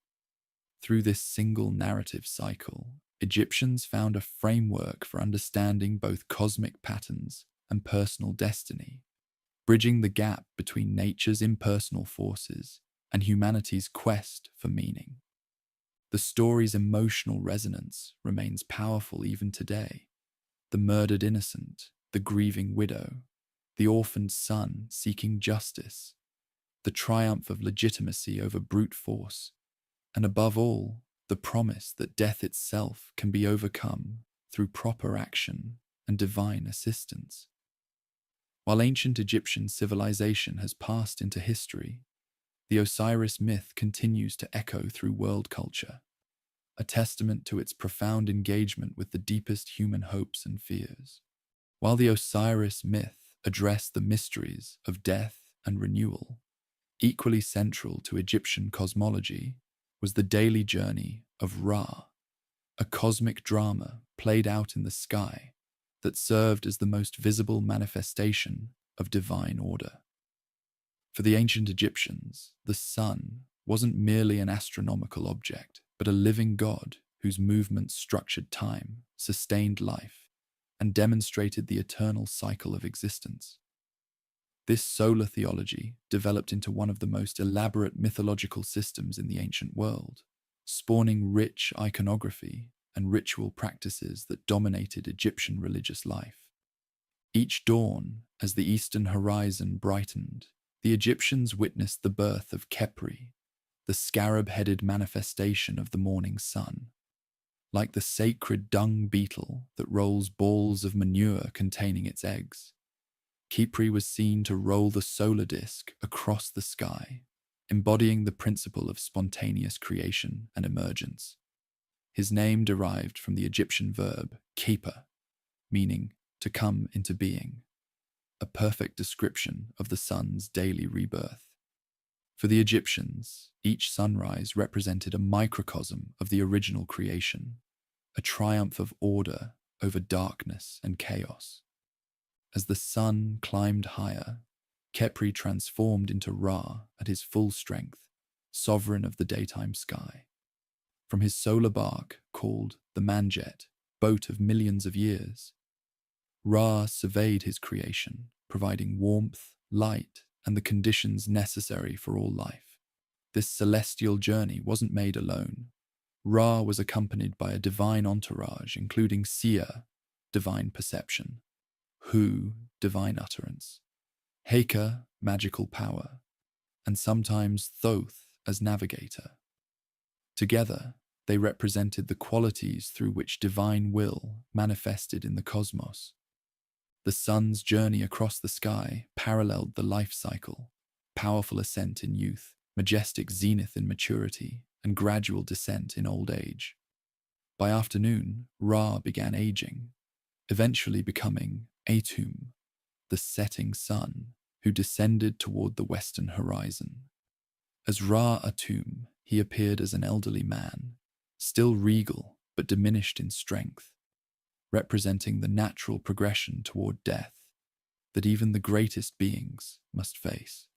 Through this single narrative cycle, Egyptians found a framework for understanding both cosmic patterns and personal destiny, bridging the gap between nature's impersonal forces and humanity's quest for meaning. The story's emotional resonance remains powerful even today. The murdered innocent, the grieving widow, the orphaned son seeking justice, the triumph of legitimacy over brute force, and above all, the promise that death itself can be overcome through proper action and divine assistance. While ancient Egyptian civilization has passed into history, the Osiris myth continues to echo through world culture, a testament to its profound engagement with the deepest human hopes and fears. While the Osiris myth addressed the mysteries of death and renewal, equally central to Egyptian cosmology was the daily journey of Ra, a cosmic drama played out in the sky that served as the most visible manifestation of divine order. For the ancient Egyptians, the sun wasn't merely an astronomical object, but a living god whose movements structured time, sustained life, and demonstrated the eternal cycle of existence. This solar theology developed into one of the most elaborate mythological systems in the ancient world, spawning rich iconography and ritual practices that dominated Egyptian religious life. Each dawn, as the eastern horizon brightened, the Egyptians witnessed the birth of Khepri, the scarab-headed manifestation of the morning sun. Like the sacred dung beetle that rolls balls of manure containing its eggs, Khepri was seen to roll the solar disk across the sky, embodying the principle of spontaneous creation and emergence. His name derived from the Egyptian verb khipa, meaning to come into being, a perfect description of the sun's daily rebirth. For the Egyptians, each sunrise represented a microcosm of the original creation, a triumph of order over darkness and chaos. As the sun climbed higher, Khepri transformed into Ra at his full strength, sovereign of the daytime sky. From his solar bark, called the Manjet, boat of millions of years, Ra surveyed his creation, providing warmth, light, and the conditions necessary for all life. This celestial journey wasn't made alone. Ra was accompanied by a divine entourage, including Sia, divine perception, Hu, divine utterance, Heka, magical power, and sometimes Thoth as navigator. Together, they represented the qualities through which divine will manifested in the cosmos. The sun's journey across the sky paralleled the life cycle, powerful ascent in youth, majestic zenith in maturity, and gradual descent in old age. By afternoon, Ra began aging, eventually becoming Atum, the setting sun, who descended toward the western horizon. As Ra-Atum, he appeared as an elderly man, still regal but diminished in strength, representing the natural progression toward death that even the greatest beings must face.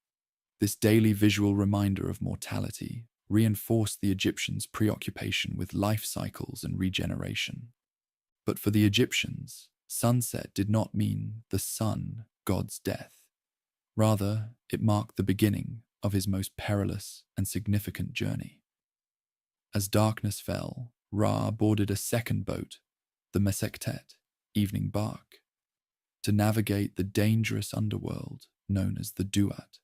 This daily visual reminder of mortality reinforced the Egyptians' preoccupation with life cycles and regeneration. But for the Egyptians, sunset did not mean the sun god's death. Rather, it marked the beginning of his most perilous and significant journey. As darkness fell, Ra boarded a second boat, the Mesektet, evening bark, to navigate the dangerous underworld known as the Duat.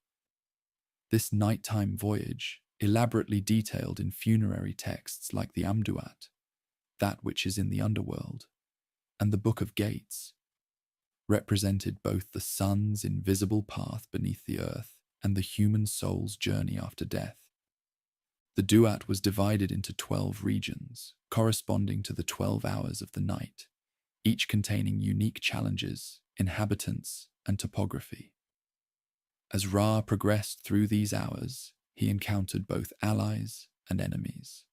This nighttime voyage, elaborately detailed in funerary texts like the Amduat, that which is in the underworld, and the Book of Gates, represented both the sun's invisible path beneath the earth and the human soul's journey after death. The Duat was divided into 12 regions, corresponding to the 12 hours of the night, each containing unique challenges, inhabitants, and topography. As Ra progressed through these hours, he encountered both allies and enemies.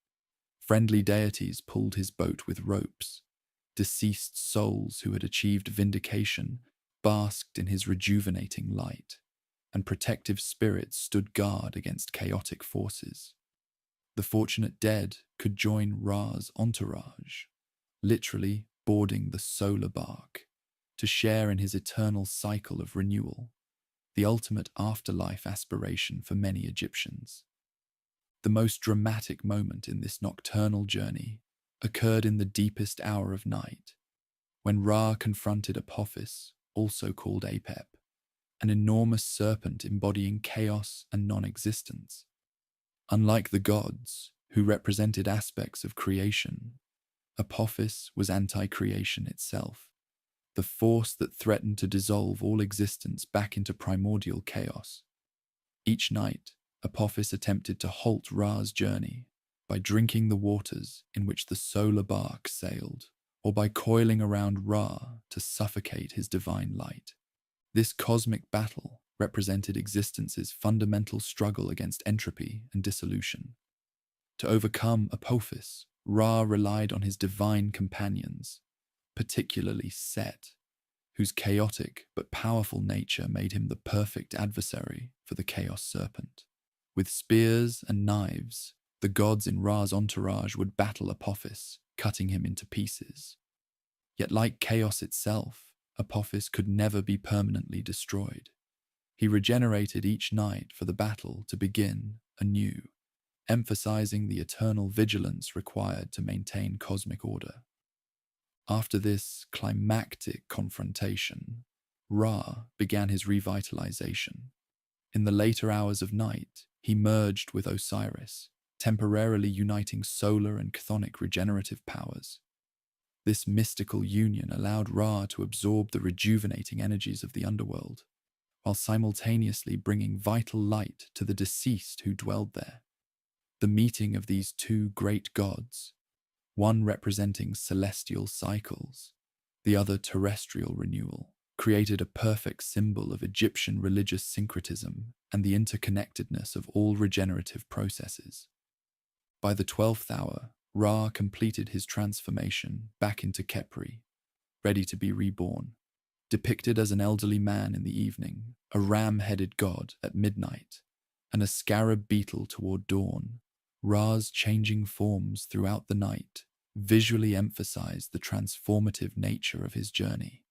Friendly deities pulled his boat with ropes. Deceased souls who had achieved vindication basked in his rejuvenating light, and protective spirits stood guard against chaotic forces. The fortunate dead could join Ra's entourage, literally boarding the solar bark, to share in his eternal cycle of renewal, the ultimate afterlife aspiration for many Egyptians. The most dramatic moment in this nocturnal journey occurred in the deepest hour of night, when Ra confronted Apophis, also called Apep, an enormous serpent embodying chaos and non-existence. Unlike the gods, who represented aspects of creation, Apophis was anti-creation itself, the force that threatened to dissolve all existence back into primordial chaos. Each night, Apophis attempted to halt Ra's journey by drinking the waters in which the solar bark sailed, or by coiling around Ra to suffocate his divine light. This cosmic battle represented existence's fundamental struggle against entropy and dissolution. To overcome Apophis, Ra relied on his divine companions, particularly Set, whose chaotic but powerful nature made him the perfect adversary for the Chaos Serpent. With spears and knives, the gods in Ra's entourage would battle Apophis, cutting him into pieces. Yet like chaos itself, Apophis could never be permanently destroyed. He regenerated each night for the battle to begin anew, emphasizing the eternal vigilance required to maintain cosmic order. After this climactic confrontation, Ra began his revitalization. In the later hours of night, he merged with Osiris, temporarily uniting solar and chthonic regenerative powers. This mystical union allowed Ra to absorb the rejuvenating energies of the underworld, while simultaneously bringing vital light to the deceased who dwelled there. The meeting of these two great gods, one representing celestial cycles, the other terrestrial renewal, created a perfect symbol of Egyptian religious syncretism and the interconnectedness of all regenerative processes. By the 12th hour, Ra completed his transformation back into Khepri, ready to be reborn. Depicted as an elderly man in the evening, a ram-headed god at midnight, and a scarab beetle toward dawn, Ra's changing forms throughout the night visually emphasized the transformative nature of his journey.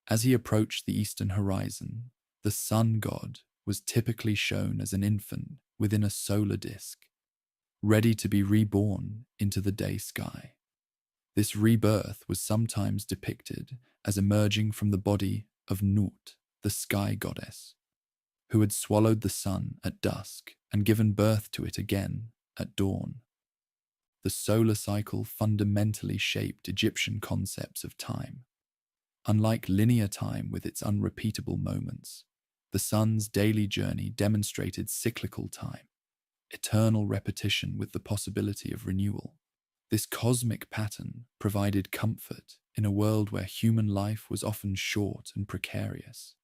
As he approached the eastern horizon, the sun god was typically shown as an infant within a solar disk, ready to be reborn into the day sky. This rebirth was sometimes depicted as emerging from the body of Nut, the sky goddess, who had swallowed the sun at dusk and given birth to it again at dawn. The solar cycle fundamentally shaped Egyptian concepts of time. Unlike linear time with its unrepeatable moments, the sun's daily journey demonstrated cyclical time, eternal repetition with the possibility of renewal. This cosmic pattern provided comfort in a world where human life was often short and precarious.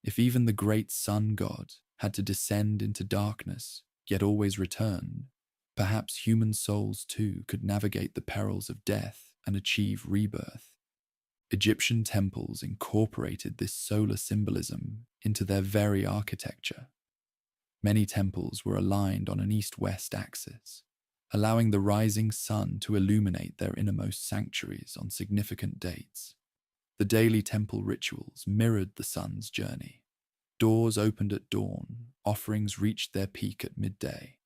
If even the great sun god had to descend into darkness, yet always return, perhaps human souls too could navigate the perils of death and achieve rebirth. Egyptian temples incorporated this solar symbolism into their very architecture. Many temples were aligned on an east-west axis, allowing the rising sun to illuminate their innermost sanctuaries on significant dates. The daily temple rituals mirrored the sun's journey. Doors opened at dawn, offerings reached their peak at midday,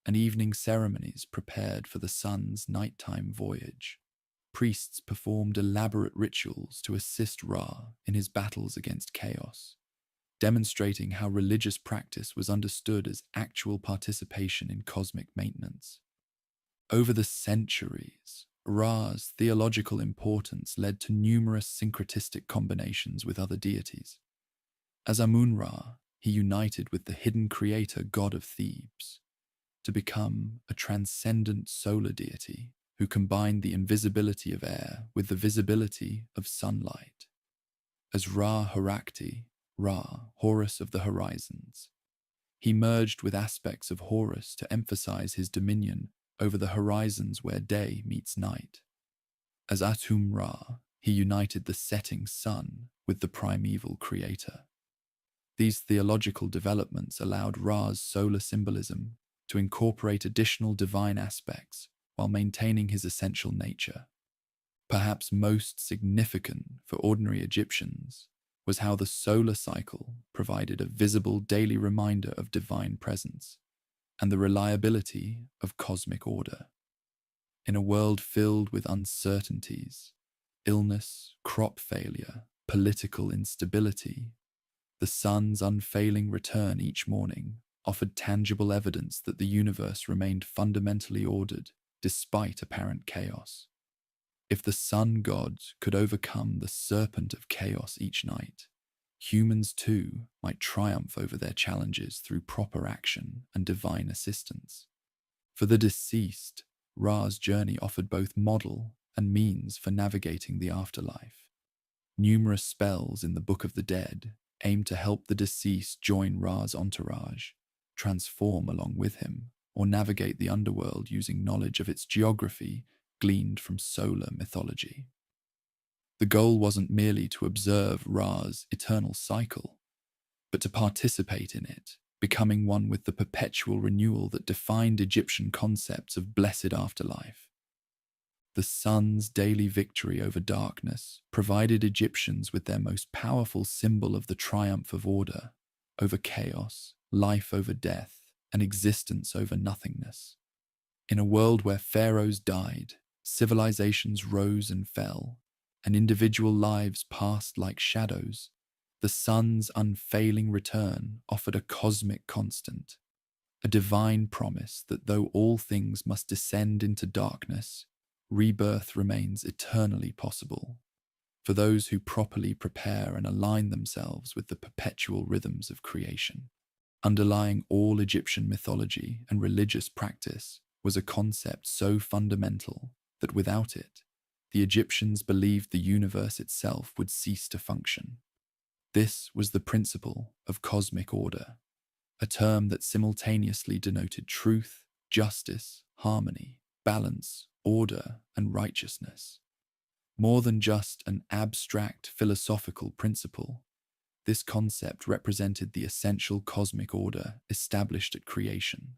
and evening ceremonies prepared for the sun's nighttime voyage. Priests performed elaborate rituals to assist Ra in his battles against chaos, demonstrating how religious practice was understood as actual participation in cosmic maintenance. Over the centuries, Ra's theological importance led to numerous syncretistic combinations with other deities. As Amun-Ra, he united with the hidden creator god of Thebes to become a transcendent solar deity who combined the invisibility of air with the visibility of sunlight. As Ra-Horakti, Ra, Horus of the horizons, he merged with aspects of Horus to emphasize his dominion over the horizons where day meets night. As Atum-Ra, he united the setting sun with the primeval creator. These theological developments allowed Ra's solar symbolism to incorporate additional divine aspects while maintaining his essential nature. Perhaps most significant for ordinary Egyptians was how the solar cycle provided a visible daily reminder of divine presence and the reliability of cosmic order. In a world filled with uncertainties, illness, crop failure, political instability, the sun's unfailing return each morning offered tangible evidence that the universe remained fundamentally ordered despite apparent chaos. If the sun god could overcome the serpent of chaos each night, humans too might triumph over their challenges through proper action and divine assistance. For the deceased, Ra's journey offered both model and means for navigating the afterlife. Numerous spells in the Book of the Dead aim to help the deceased join Ra's entourage, transform along with him, or navigate the underworld using knowledge of its geography gleaned from solar mythology. The goal wasn't merely to observe Ra's eternal cycle, but to participate in it, becoming one with the perpetual renewal that defined Egyptian concepts of blessed afterlife. The sun's daily victory over darkness provided Egyptians with their most powerful symbol of the triumph of order over chaos, life over death, and existence over nothingness. In a world where pharaohs died, civilizations rose and fell, and individual lives passed like shadows, the sun's unfailing return offered a cosmic constant, a divine promise that though all things must descend into darkness, rebirth remains eternally possible for those who properly prepare and align themselves with the perpetual rhythms of creation. Underlying all Egyptian mythology and religious practice was a concept so fundamental that without it, the Egyptians believed the universe itself would cease to function. This was the principle of cosmic order, a term that simultaneously denoted truth, justice, harmony, balance, order, and righteousness. More than just an abstract philosophical principle, this concept represented the essential cosmic order established at creation,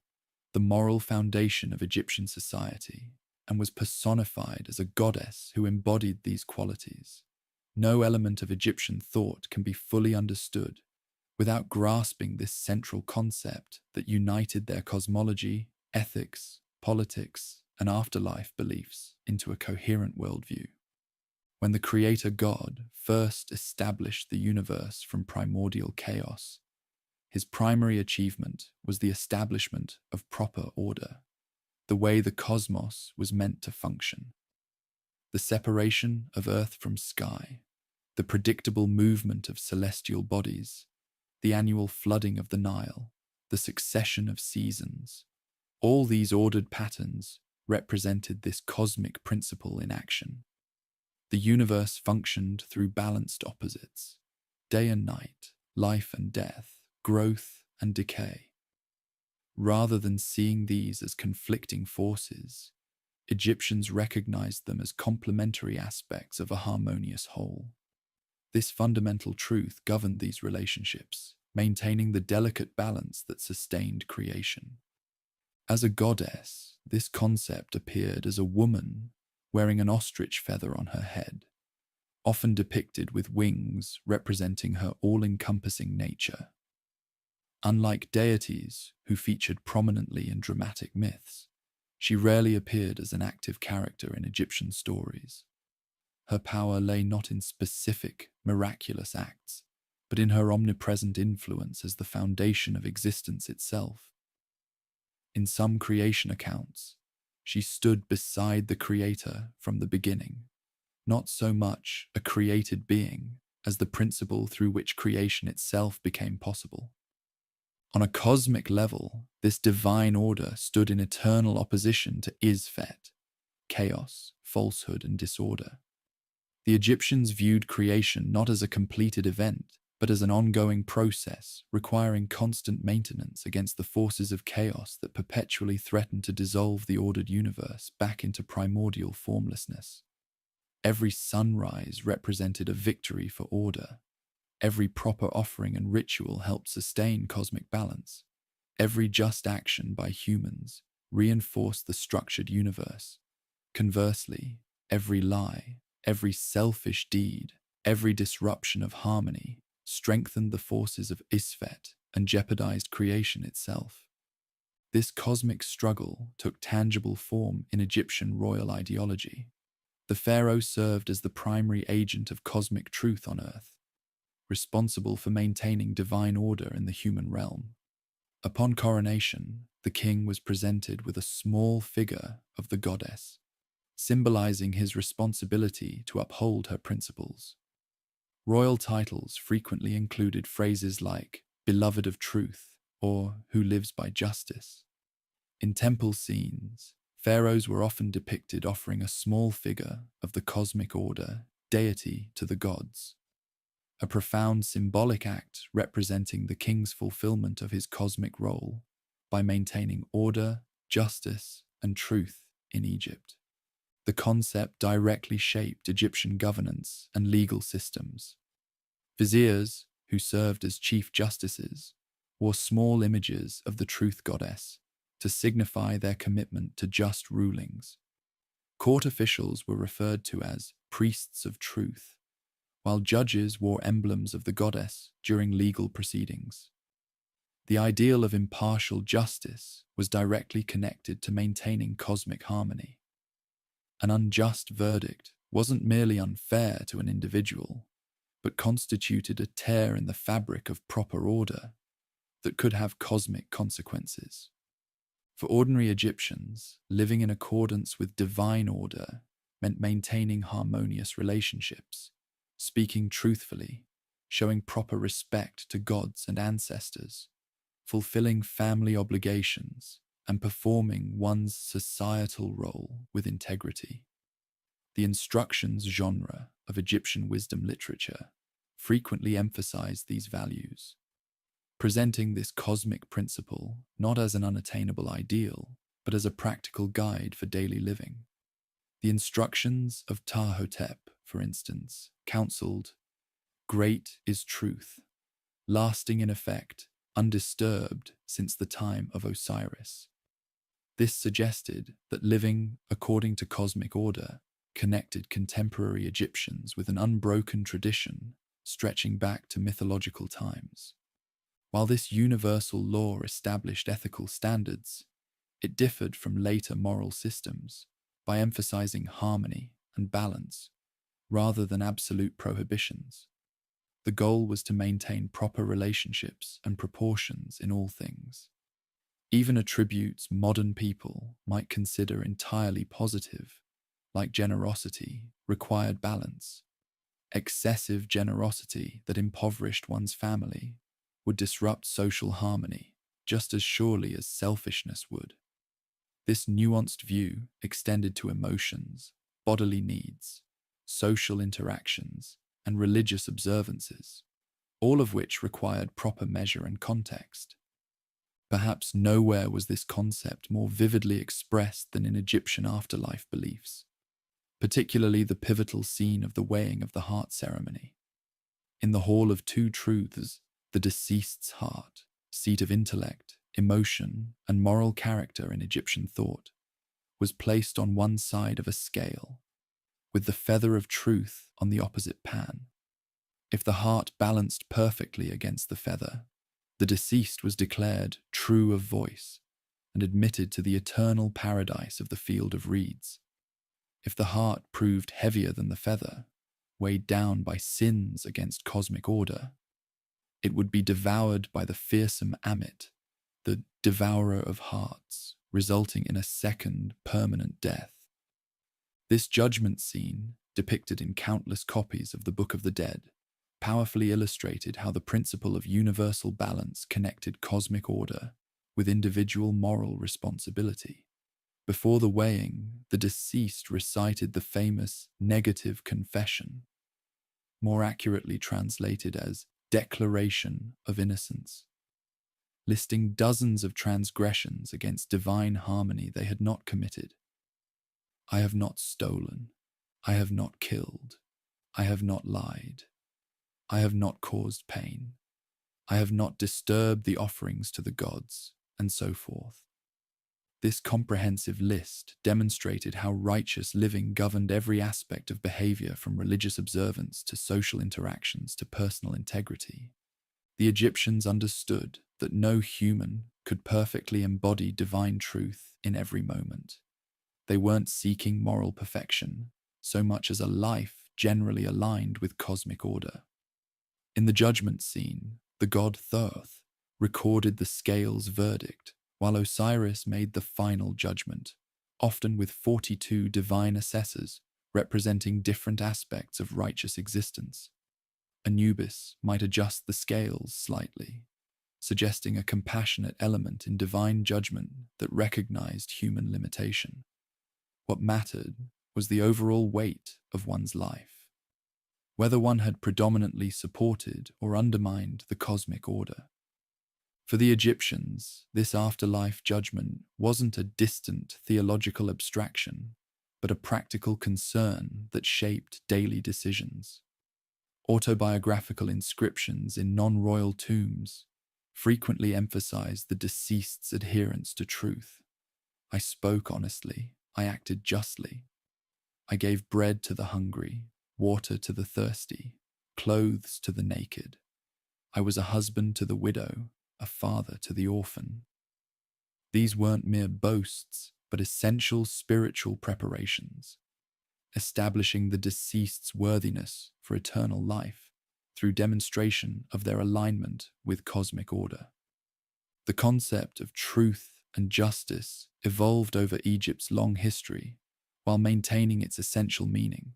the moral foundation of Egyptian society, and was personified as a goddess who embodied these qualities. No element of Egyptian thought can be fully understood without grasping this central concept that united their cosmology, ethics, politics, and afterlife beliefs into a coherent worldview. When the creator God first established the universe from primordial chaos, his primary achievement was the establishment of proper order, the way the cosmos was meant to function. The separation of earth from sky, the predictable movement of celestial bodies, the annual flooding of the Nile, the succession of seasons, all these ordered patterns represented this cosmic principle in action. The universe functioned through balanced opposites, day and night, life and death, growth and decay. Rather than seeing these as conflicting forces, Egyptians recognized them as complementary aspects of a harmonious whole. This fundamental truth governed these relationships, maintaining the delicate balance that sustained creation. As a goddess, this concept appeared as a woman wearing an ostrich feather on her head, often depicted with wings representing her all-encompassing nature. Unlike deities who featured prominently in dramatic myths, she rarely appeared as an active character in Egyptian stories. Her power lay not in specific, miraculous acts, but in her omnipresent influence as the foundation of existence itself. In some creation accounts, she stood beside the Creator from the beginning, not so much a created being as the principle through which creation itself became possible. On a cosmic level, this divine order stood in eternal opposition to Isfet, chaos, falsehood, and disorder. The Egyptians viewed creation not as a completed event, but as an ongoing process requiring constant maintenance against the forces of chaos that perpetually threatened to dissolve the ordered universe back into primordial formlessness. Every sunrise represented a victory for order. Every proper offering and ritual helped sustain cosmic balance. Every just action by humans reinforced the structured universe. Conversely, every lie, every selfish deed, every disruption of harmony strengthened the forces of Isfet and jeopardized creation itself. This cosmic struggle took tangible form in Egyptian royal ideology. The pharaoh served as the primary agent of cosmic truth on earth, responsible for maintaining divine order in the human realm. Upon coronation, the king was presented with a small figure of the goddess, symbolizing his responsibility to uphold her principles. Royal titles frequently included phrases like "beloved of truth" or "who lives by justice." In temple scenes, pharaohs were often depicted offering a small figure of the cosmic order, deity, to the gods, a profound symbolic act representing the king's fulfillment of his cosmic role by maintaining order, justice, and truth in Egypt. The concept directly shaped Egyptian governance and legal systems. Viziers, who served as chief justices, wore small images of the truth goddess to signify their commitment to just rulings. Court officials were referred to as priests of truth, while judges wore emblems of the goddess during legal proceedings. The ideal of impartial justice was directly connected to maintaining cosmic harmony. An unjust verdict wasn't merely unfair to an individual, but constituted a tear in the fabric of proper order that could have cosmic consequences. For ordinary Egyptians, living in accordance with divine order meant maintaining harmonious relationships, speaking truthfully, showing proper respect to gods and ancestors, fulfilling family obligations, and performing one's societal role with integrity. The instructions genre of Egyptian wisdom literature frequently emphasized these values, presenting this cosmic principle not as an unattainable ideal, but as a practical guide for daily living. The instructions of Ptah-hotep, for instance, counseled, "Great is truth, lasting in effect, undisturbed since the time of Osiris." This suggested that living according to cosmic order connected contemporary Egyptians with an unbroken tradition stretching back to mythological times. While this universal law established ethical standards, it differed from later moral systems by emphasizing harmony and balance rather than absolute prohibitions. The goal was to maintain proper relationships and proportions in all things. Even attributes modern people might consider entirely positive, like generosity, required balance. Excessive generosity that impoverished one's family would disrupt social harmony just as surely as selfishness would. This nuanced view extended to emotions, bodily needs, social interactions, and religious observances, all of which required proper measure and context. Perhaps nowhere was this concept more vividly expressed than in Egyptian afterlife beliefs, particularly the pivotal scene of the weighing of the heart ceremony. In the Hall of Two Truths, the deceased's heart, seat of intellect, emotion, and moral character in Egyptian thought, was placed on one side of a scale, with the feather of truth on the opposite pan. If the heart balanced perfectly against the feather, the deceased was declared true of voice and admitted to the eternal paradise of the field of reeds. If the heart proved heavier than the feather, weighed down by sins against cosmic order, it would be devoured by the fearsome Amit, the devourer of hearts, resulting in a second permanent death. This judgment scene, depicted in countless copies of the Book of the Dead, powerfully illustrated how the principle of universal balance connected cosmic order with individual moral responsibility. Before the weighing, the deceased recited the famous negative confession, more accurately translated as Declaration of Innocence, listing dozens of transgressions against divine harmony they had not committed. I have not stolen. I have not killed. I have not lied. I have not caused pain. I have not disturbed the offerings to the gods, and so forth. This comprehensive list demonstrated how righteous living governed every aspect of behavior, from religious observance to social interactions to personal integrity. The Egyptians understood that no human could perfectly embody divine truth in every moment. They weren't seeking moral perfection so much as a life generally aligned with cosmic order. In the judgment scene, the god Thoth recorded the scale's verdict, while Osiris made the final judgment, often with 42 divine assessors representing different aspects of righteous existence. Anubis might adjust the scales slightly, suggesting a compassionate element in divine judgment that recognized human limitation. What mattered was the overall weight of one's life, whether one had predominantly supported or undermined the cosmic order. For the Egyptians, this afterlife judgment wasn't a distant theological abstraction, but a practical concern that shaped daily decisions. Autobiographical inscriptions in non-royal tombs frequently emphasized the deceased's adherence to truth. I spoke honestly, I acted justly. I gave bread to the hungry, water to the thirsty, clothes to the naked. I was a husband to the widow, a father to the orphan. These weren't mere boasts, but essential spiritual preparations, establishing the deceased's worthiness for eternal life through demonstration of their alignment with cosmic order. The concept of truth and justice evolved over Egypt's long history while maintaining its essential meaning.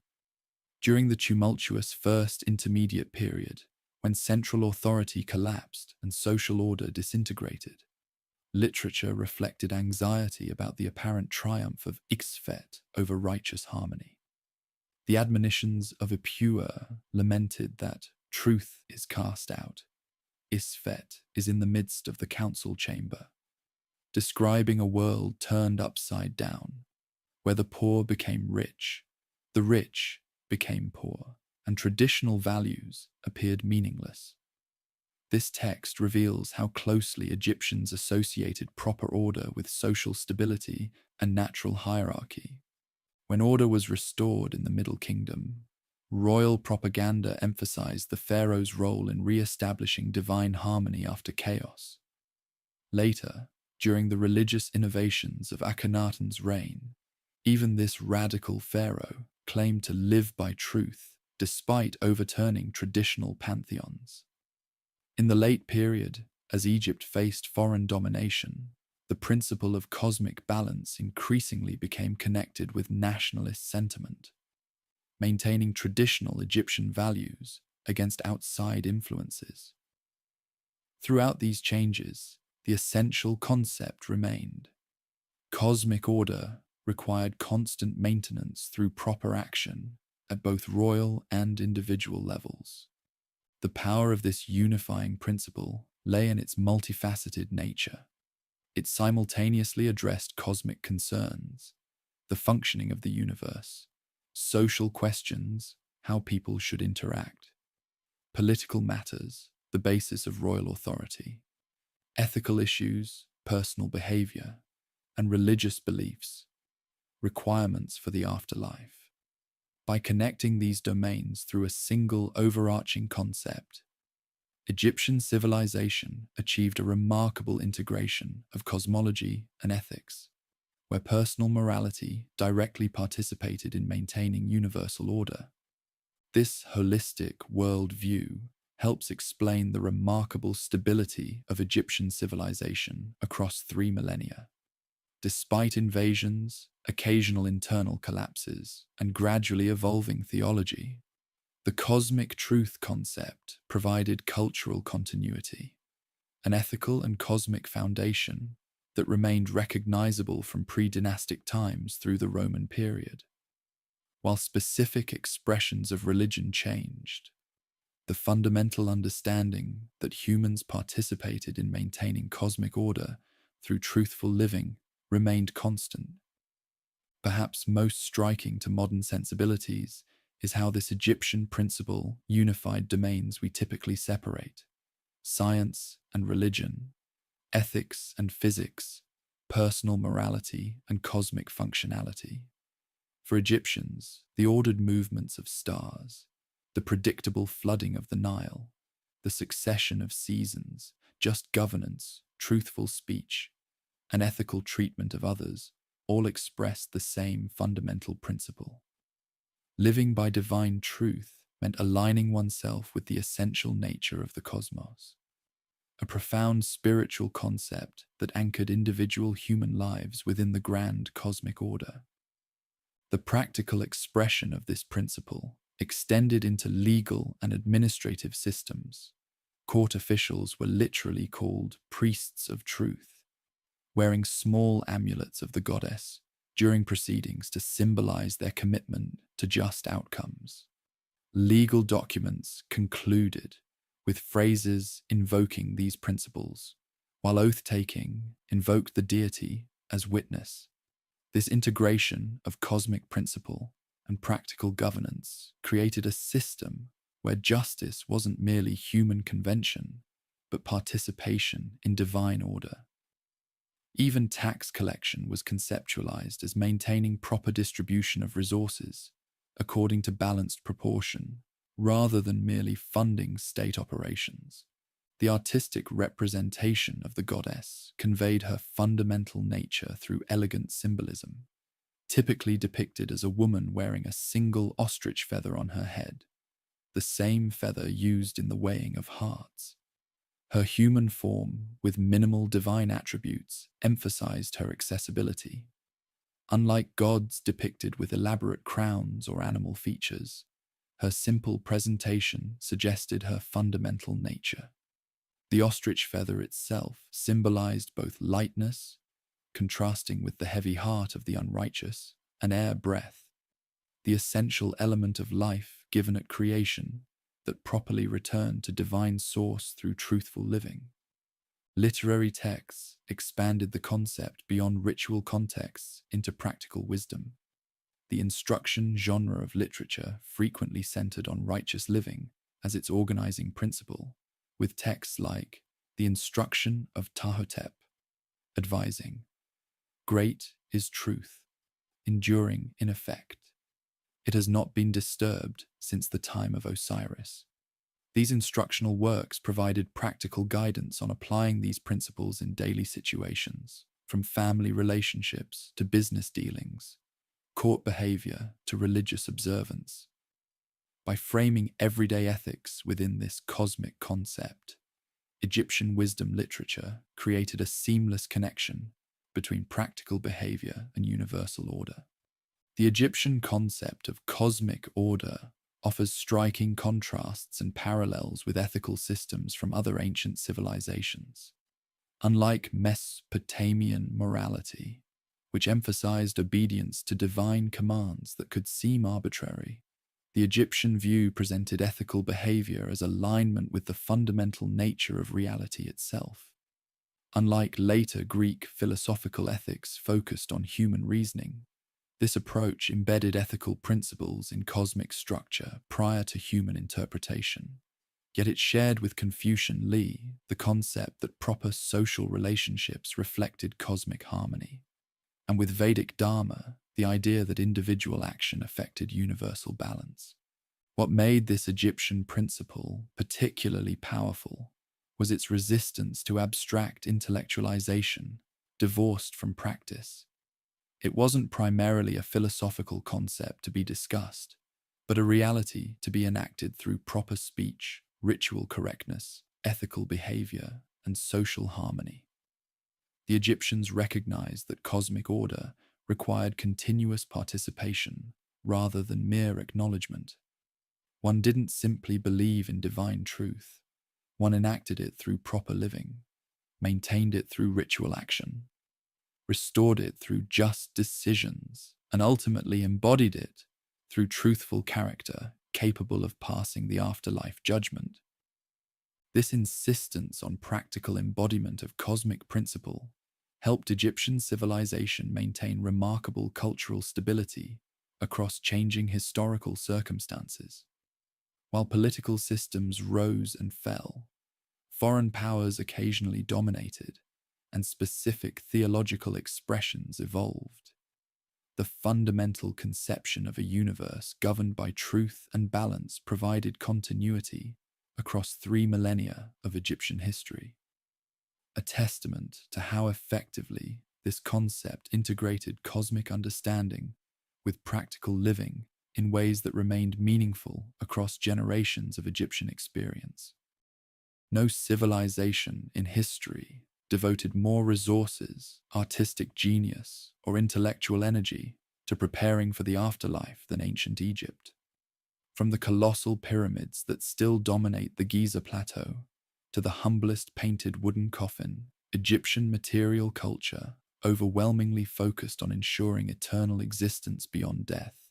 During the tumultuous First Intermediate Period, when central authority collapsed and social order disintegrated, literature reflected anxiety about the apparent triumph of Ixfet over righteous harmony. The admonitions of Epua lamented that truth is cast out, Isfet is in the midst of the council chamber, describing a world turned upside down, where the poor became rich, the rich became poor, and traditional values appeared meaningless. This text reveals how closely Egyptians associated proper order with social stability and natural hierarchy. When order was restored in the Middle Kingdom, royal propaganda emphasized the pharaoh's role in re-establishing divine harmony after chaos. Later, during the religious innovations of Akhenaten's reign, even this radical pharaoh claimed to live by truth despite overturning traditional pantheons. In the late period, as Egypt faced foreign domination, the principle of cosmic balance increasingly became connected with nationalist sentiment, maintaining traditional Egyptian values against outside influences. Throughout these changes, the essential concept remained. Cosmic order required constant maintenance through proper action at both royal and individual levels. The power of this unifying principle lay in its multifaceted nature. It simultaneously addressed cosmic concerns, the functioning of the universe, social questions, how people should interact, political matters, the basis of royal authority, ethical issues, personal behavior, and religious beliefs, requirements for the afterlife. By connecting these domains through a single overarching concept, Egyptian civilization achieved a remarkable integration of cosmology and ethics, where personal morality directly participated in maintaining universal order. This holistic worldview helps explain the remarkable stability of Egyptian civilization across 3 millennia. Despite invasions, occasional internal collapses, and gradually evolving theology, the cosmic truth concept provided cultural continuity, an ethical and cosmic foundation that remained recognizable from pre-dynastic times through the Roman period. While specific expressions of religion changed, the fundamental understanding that humans participated in maintaining cosmic order through truthful living remained constant. Perhaps most striking to modern sensibilities is how this Egyptian principle unified domains we typically separate: science and religion, ethics and physics, personal morality and cosmic functionality. For Egyptians, the ordered movements of stars, the predictable flooding of the Nile, the succession of seasons, just governance, truthful speech, and ethical treatment of others all expressed the same fundamental principle. Living by divine truth meant aligning oneself with the essential nature of the cosmos, a profound spiritual concept that anchored individual human lives within the grand cosmic order. The practical expression of this principle extended into legal and administrative systems. Court officials were literally called priests of truth, wearing small amulets of the goddess during proceedings to symbolize their commitment to just outcomes. Legal documents concluded with phrases invoking these principles, while oath-taking invoked the deity as witness. This integration of cosmic principle and practical governance created a system where justice wasn't merely human convention, but participation in divine order. Even tax collection was conceptualized as maintaining proper distribution of resources according to balanced proportion, rather than merely funding state operations. The artistic representation of the goddess conveyed her fundamental nature through elegant symbolism, typically depicted as a woman wearing a single ostrich feather on her head, the same feather used in the weighing of hearts. Her human form, with minimal divine attributes, emphasized her accessibility. Unlike gods depicted with elaborate crowns or animal features, her simple presentation suggested her fundamental nature. The ostrich feather itself symbolized both lightness, contrasting with the heavy heart of the unrighteous, and air breath, the essential element of life given at creation that properly returned to divine source through truthful living. Literary texts expanded the concept beyond ritual contexts into practical wisdom. The instruction genre of literature frequently centered on righteous living as its organizing principle, with texts like The Instruction of Tahotep, advising, "Great is truth, enduring in effect. It has not been disturbed since the time of Osiris." These instructional works provided practical guidance on applying these principles in daily situations, from family relationships to business dealings, court behavior to religious observance. By framing everyday ethics within this cosmic concept, Egyptian wisdom literature created a seamless connection between practical behavior and universal order. The Egyptian concept of cosmic order offers striking contrasts and parallels with ethical systems from other ancient civilizations. Unlike Mesopotamian morality, which emphasized obedience to divine commands that could seem arbitrary, The Egyptian view presented ethical behavior as alignment with the fundamental nature of reality itself. Unlike later Greek philosophical ethics focused on human reasoning, this approach embedded ethical principles in cosmic structure prior to human interpretation. Yet it shared with Confucian Li the concept that proper social relationships reflected cosmic harmony, and with Vedic Dharma, the idea that individual action affected universal balance. What made this Egyptian principle particularly powerful was its resistance to abstract intellectualization, divorced from practice. It wasn't primarily a philosophical concept to be discussed, but a reality to be enacted through proper speech, ritual correctness, ethical behavior, and social harmony. The Egyptians recognized that cosmic order required continuous participation rather than mere acknowledgement. One didn't simply believe in divine truth. One enacted it through proper living, maintained it through ritual action, restored it through just decisions, and ultimately embodied it through truthful character capable of passing the afterlife judgment. This insistence on practical embodiment of cosmic principle helped Egyptian civilization maintain remarkable cultural stability across changing historical circumstances. While political systems rose and fell, foreign powers occasionally dominated, and specific theological expressions evolved. The fundamental conception of a universe governed by truth and balance provided continuity across 3 millennia of Egyptian history, a testament to how effectively this concept integrated cosmic understanding with practical living in ways that remained meaningful across generations of Egyptian experience. No civilization in history devoted more resources, artistic genius, or intellectual energy to preparing for the afterlife than ancient Egypt. From the colossal pyramids that still dominate the Giza Plateau to the humblest painted wooden coffin, Egyptian material culture overwhelmingly focused on ensuring eternal existence beyond death.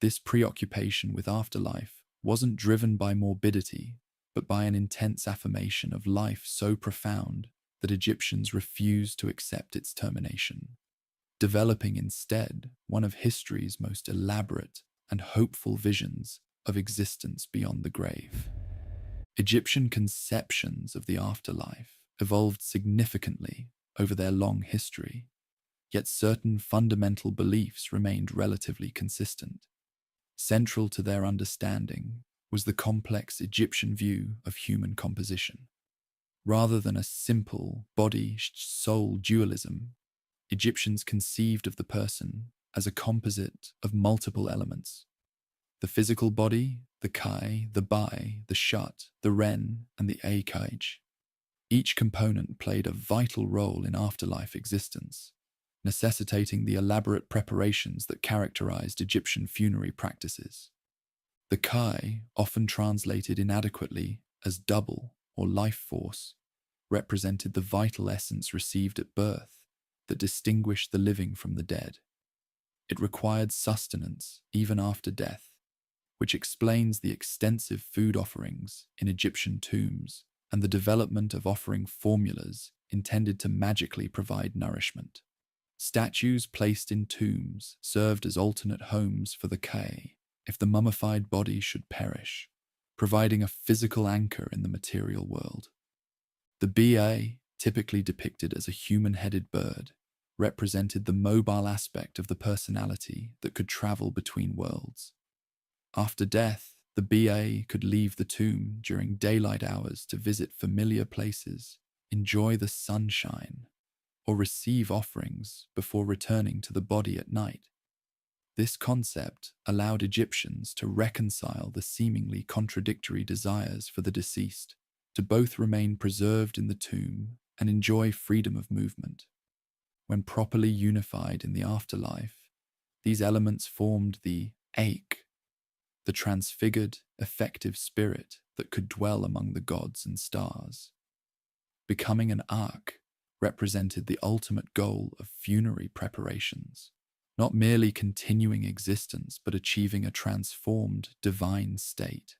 This preoccupation with afterlife wasn't driven by morbidity, but by an intense affirmation of life so profound that Egyptians refused to accept its termination, developing instead one of history's most elaborate and hopeful visions of existence beyond the grave. Egyptian conceptions of the afterlife evolved significantly over their long history, yet certain fundamental beliefs remained relatively consistent. Central to their understanding was the complex Egyptian view of human composition. Rather than a simple body-soul dualism, Egyptians conceived of the person as a composite of multiple elements. The physical body, the Kai, the Bai, the Shut, the Ren, and the Akaj. Each component played a vital role in afterlife existence, necessitating the elaborate preparations that characterized Egyptian funerary practices. The Kai, often translated inadequately as double or life force, represented the vital essence received at birth that distinguished the living from the dead. It required sustenance even after death, which explains the extensive food offerings in Egyptian tombs and the development of offering formulas intended to magically provide nourishment. Statues placed in tombs served as alternate homes for the Kai if the mummified body should perish, providing a physical anchor in the material world. The Ba, typically depicted as a human-headed bird, represented the mobile aspect of the personality that could travel between worlds. After death, the Ba could leave the tomb during daylight hours to visit familiar places, enjoy the sunshine, or receive offerings before returning to the body at night. This concept allowed Egyptians to reconcile the seemingly contradictory desires for the deceased to both remain preserved in the tomb and enjoy freedom of movement. When properly unified in the afterlife, these elements formed the Ache, the transfigured, effective spirit that could dwell among the gods and stars. Becoming an Ark represented the ultimate goal of funerary preparations, not merely continuing existence but achieving a transformed divine state.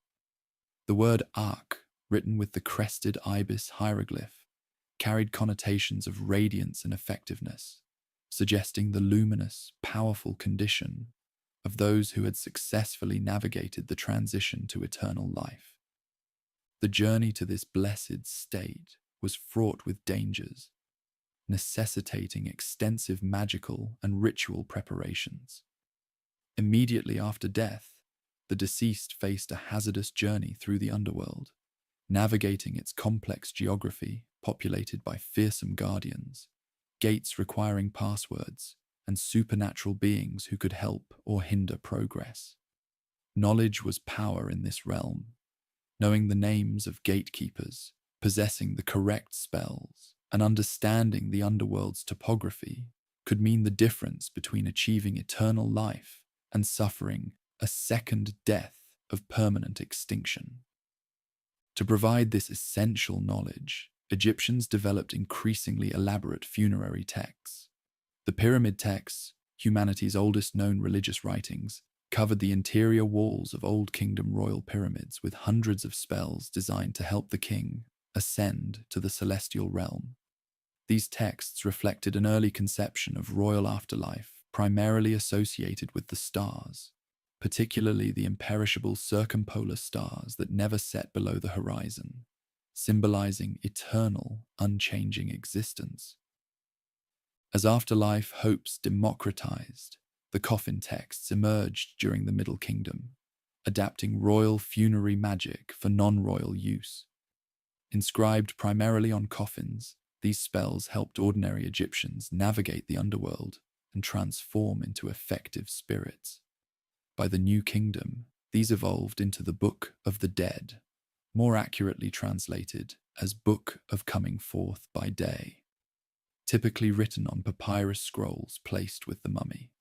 The word Ark, written with the crested ibis hieroglyph, carried connotations of radiance and effectiveness, suggesting the luminous, powerful condition of those who had successfully navigated the transition to eternal life. The journey to this blessed state was fraught with dangers, necessitating extensive magical and ritual preparations. Immediately after death, the deceased faced a hazardous journey through the underworld, navigating its complex geography populated by fearsome guardians, gates requiring passwords, and supernatural beings who could help or hinder progress. Knowledge was power in this realm. Knowing the names of gatekeepers, possessing the correct spells, and understanding the underworld's topography could mean the difference between achieving eternal life and suffering a second death of permanent extinction. To provide this essential knowledge, Egyptians developed increasingly elaborate funerary texts. The pyramid texts, humanity's oldest known religious writings, covered the interior walls of Old Kingdom royal pyramids with hundreds of spells designed to help the king ascend to the celestial realm. These texts reflected an early conception of royal afterlife, primarily associated with the stars, particularly the imperishable circumpolar stars that never set below the horizon, symbolizing eternal, unchanging existence. As afterlife hopes democratized, the coffin texts emerged during the Middle Kingdom, adapting royal funerary magic for non-royal use. Inscribed primarily on coffins, these spells helped ordinary Egyptians navigate the underworld and transform into effective spirits. By the New Kingdom, these evolved into the Book of the Dead, more accurately translated as Book of Coming Forth by Day, typically written on papyrus scrolls placed with the mummy.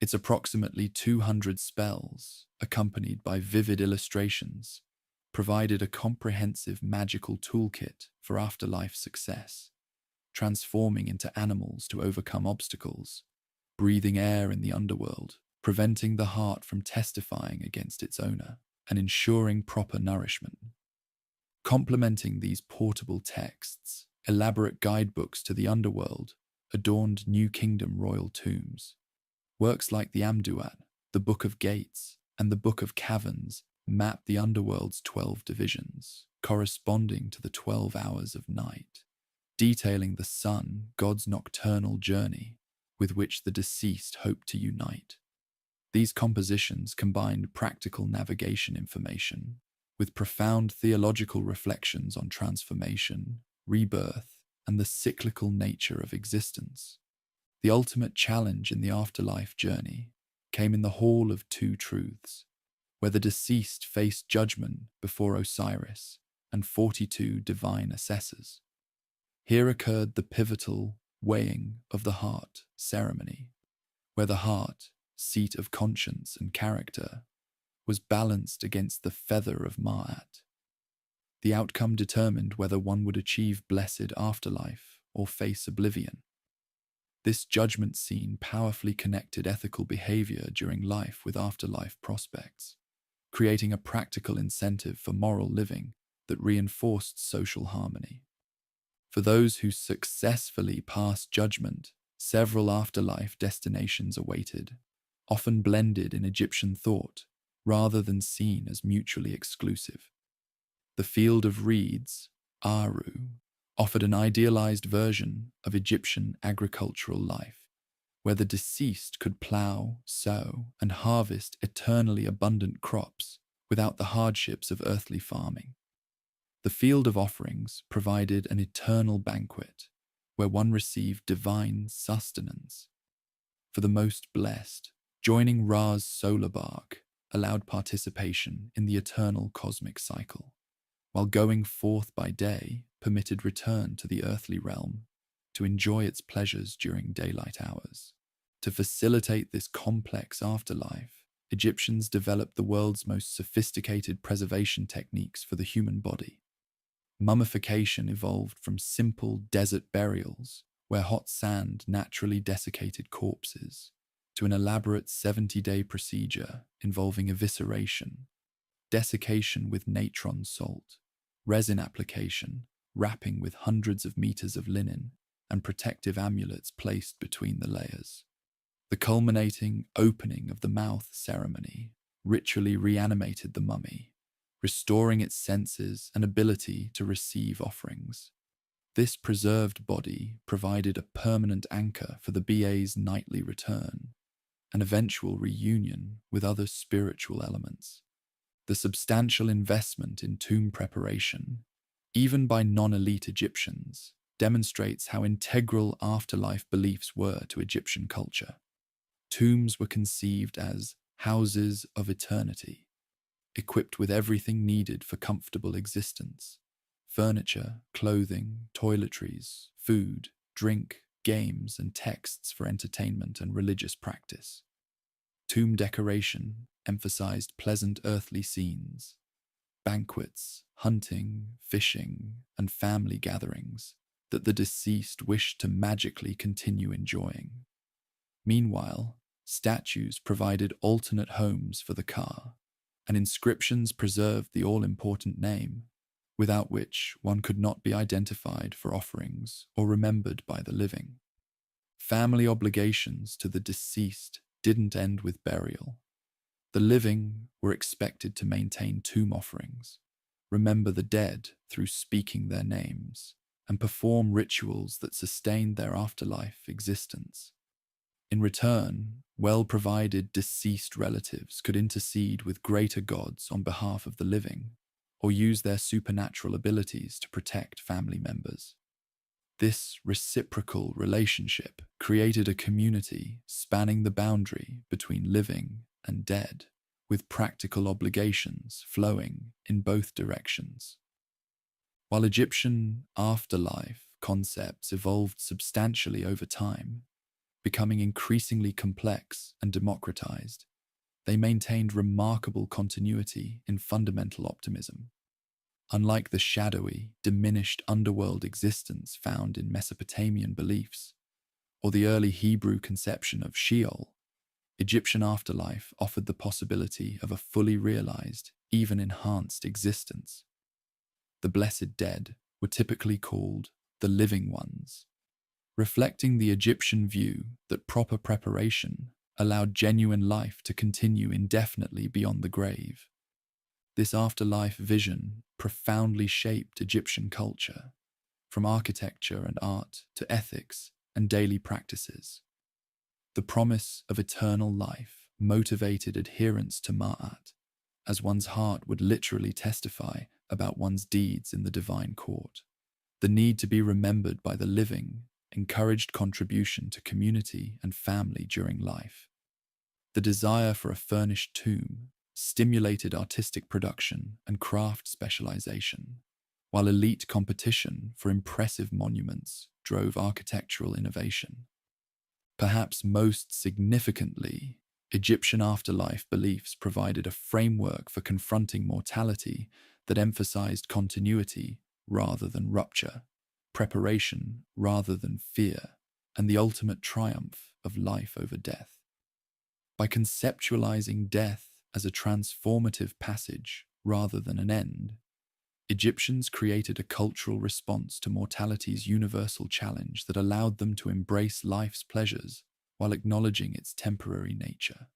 Its approximately 200 spells, accompanied by vivid illustrations, provided a comprehensive magical toolkit for afterlife success, transforming into animals to overcome obstacles, breathing air in the underworld, preventing the heart from testifying against its owner, and ensuring proper nourishment. Complementing these portable texts, elaborate guidebooks to the underworld adorned New Kingdom royal tombs. Works like the Amduat, the Book of Gates, and the Book of Caverns map the underworld's 12 divisions, corresponding to the 12 hours of night, detailing the sun, God's nocturnal journey, with which the deceased hope to unite. These compositions combined practical navigation information with profound theological reflections on transformation, rebirth, and the cyclical nature of existence. The ultimate challenge in the afterlife journey came in the Hall of Two Truths, where the deceased faced judgment before Osiris and 42 divine assessors. Here occurred the pivotal weighing of the heart ceremony, where the heart, seat of conscience and character, was balanced against the feather of Ma'at. The outcome determined whether one would achieve blessed afterlife or face oblivion. This judgment scene powerfully connected ethical behavior during life with afterlife prospects, creating a practical incentive for moral living that reinforced social harmony. For those who successfully passed judgment, several afterlife destinations awaited, often blended in Egyptian thought rather than seen as mutually exclusive. The field of reeds, Aru, offered an idealized version of Egyptian agricultural life, where the deceased could plow, sow, and harvest eternally abundant crops without the hardships of earthly farming. The field of offerings provided an eternal banquet, where one received divine sustenance. For the most blessed, joining Ra's solar bark allowed participation in the eternal cosmic cycle, while going forth by day permitted return to the earthly realm to enjoy its pleasures during daylight hours. To facilitate this complex afterlife, Egyptians developed the world's most sophisticated preservation techniques for the human body. Mummification evolved from simple desert burials, where hot sand naturally desiccated corpses, to an elaborate 70-day procedure involving evisceration, desiccation with natron salt, resin application, wrapping with hundreds of meters of linen, and protective amulets placed between the layers. The culminating opening of the mouth ceremony ritually reanimated the mummy, restoring its senses and ability to receive offerings. This preserved body provided a permanent anchor for the BA's nightly return, an eventual reunion with other spiritual elements. The substantial investment in tomb preparation, even by non-elite Egyptians, demonstrates how integral afterlife beliefs were to Egyptian culture. Tombs were conceived as houses of eternity, equipped with everything needed for comfortable existence: furniture, clothing, toiletries, food, drink, games, and texts for entertainment and religious practice. Tomb decoration emphasized pleasant earthly scenes, banquets, hunting, fishing, and family gatherings that the deceased wished to magically continue enjoying. Meanwhile, statues provided alternate homes for the Ka, and inscriptions preserved the all-important name, without which one could not be identified for offerings or remembered by the living. Family obligations to the deceased didn't end with burial. The living were expected to maintain tomb offerings, remember the dead through speaking their names, and perform rituals that sustained their afterlife existence. In return, well-provided deceased relatives could intercede with greater gods on behalf of the living, or use their supernatural abilities to protect family members. This reciprocal relationship created a community spanning the boundary between living and dead, with practical obligations flowing in both directions. While Egyptian afterlife concepts evolved substantially over time, becoming increasingly complex and democratized, they maintained remarkable continuity in fundamental optimism. Unlike the shadowy, diminished underworld existence found in Mesopotamian beliefs, or the early Hebrew conception of Sheol, Egyptian afterlife offered the possibility of a fully realized, even enhanced existence. The blessed dead were typically called the living ones, reflecting the Egyptian view that proper preparation allowed genuine life to continue indefinitely beyond the grave. This afterlife vision profoundly shaped Egyptian culture, from architecture and art to ethics and daily practices. The promise of eternal life motivated adherence to Ma'at, as one's heart would literally testify about one's deeds in the divine court. The need to be remembered by the living encouraged contribution to community and family during life. The desire for a furnished tomb stimulated artistic production and craft specialization, while elite competition for impressive monuments drove architectural innovation. Perhaps most significantly, Egyptian afterlife beliefs provided a framework for confronting mortality that emphasized continuity rather than rupture, preparation rather than fear, and the ultimate triumph of life over death. By conceptualizing death as a transformative passage rather than an end, Egyptians created a cultural response to mortality's universal challenge that allowed them to embrace life's pleasures while acknowledging its temporary nature.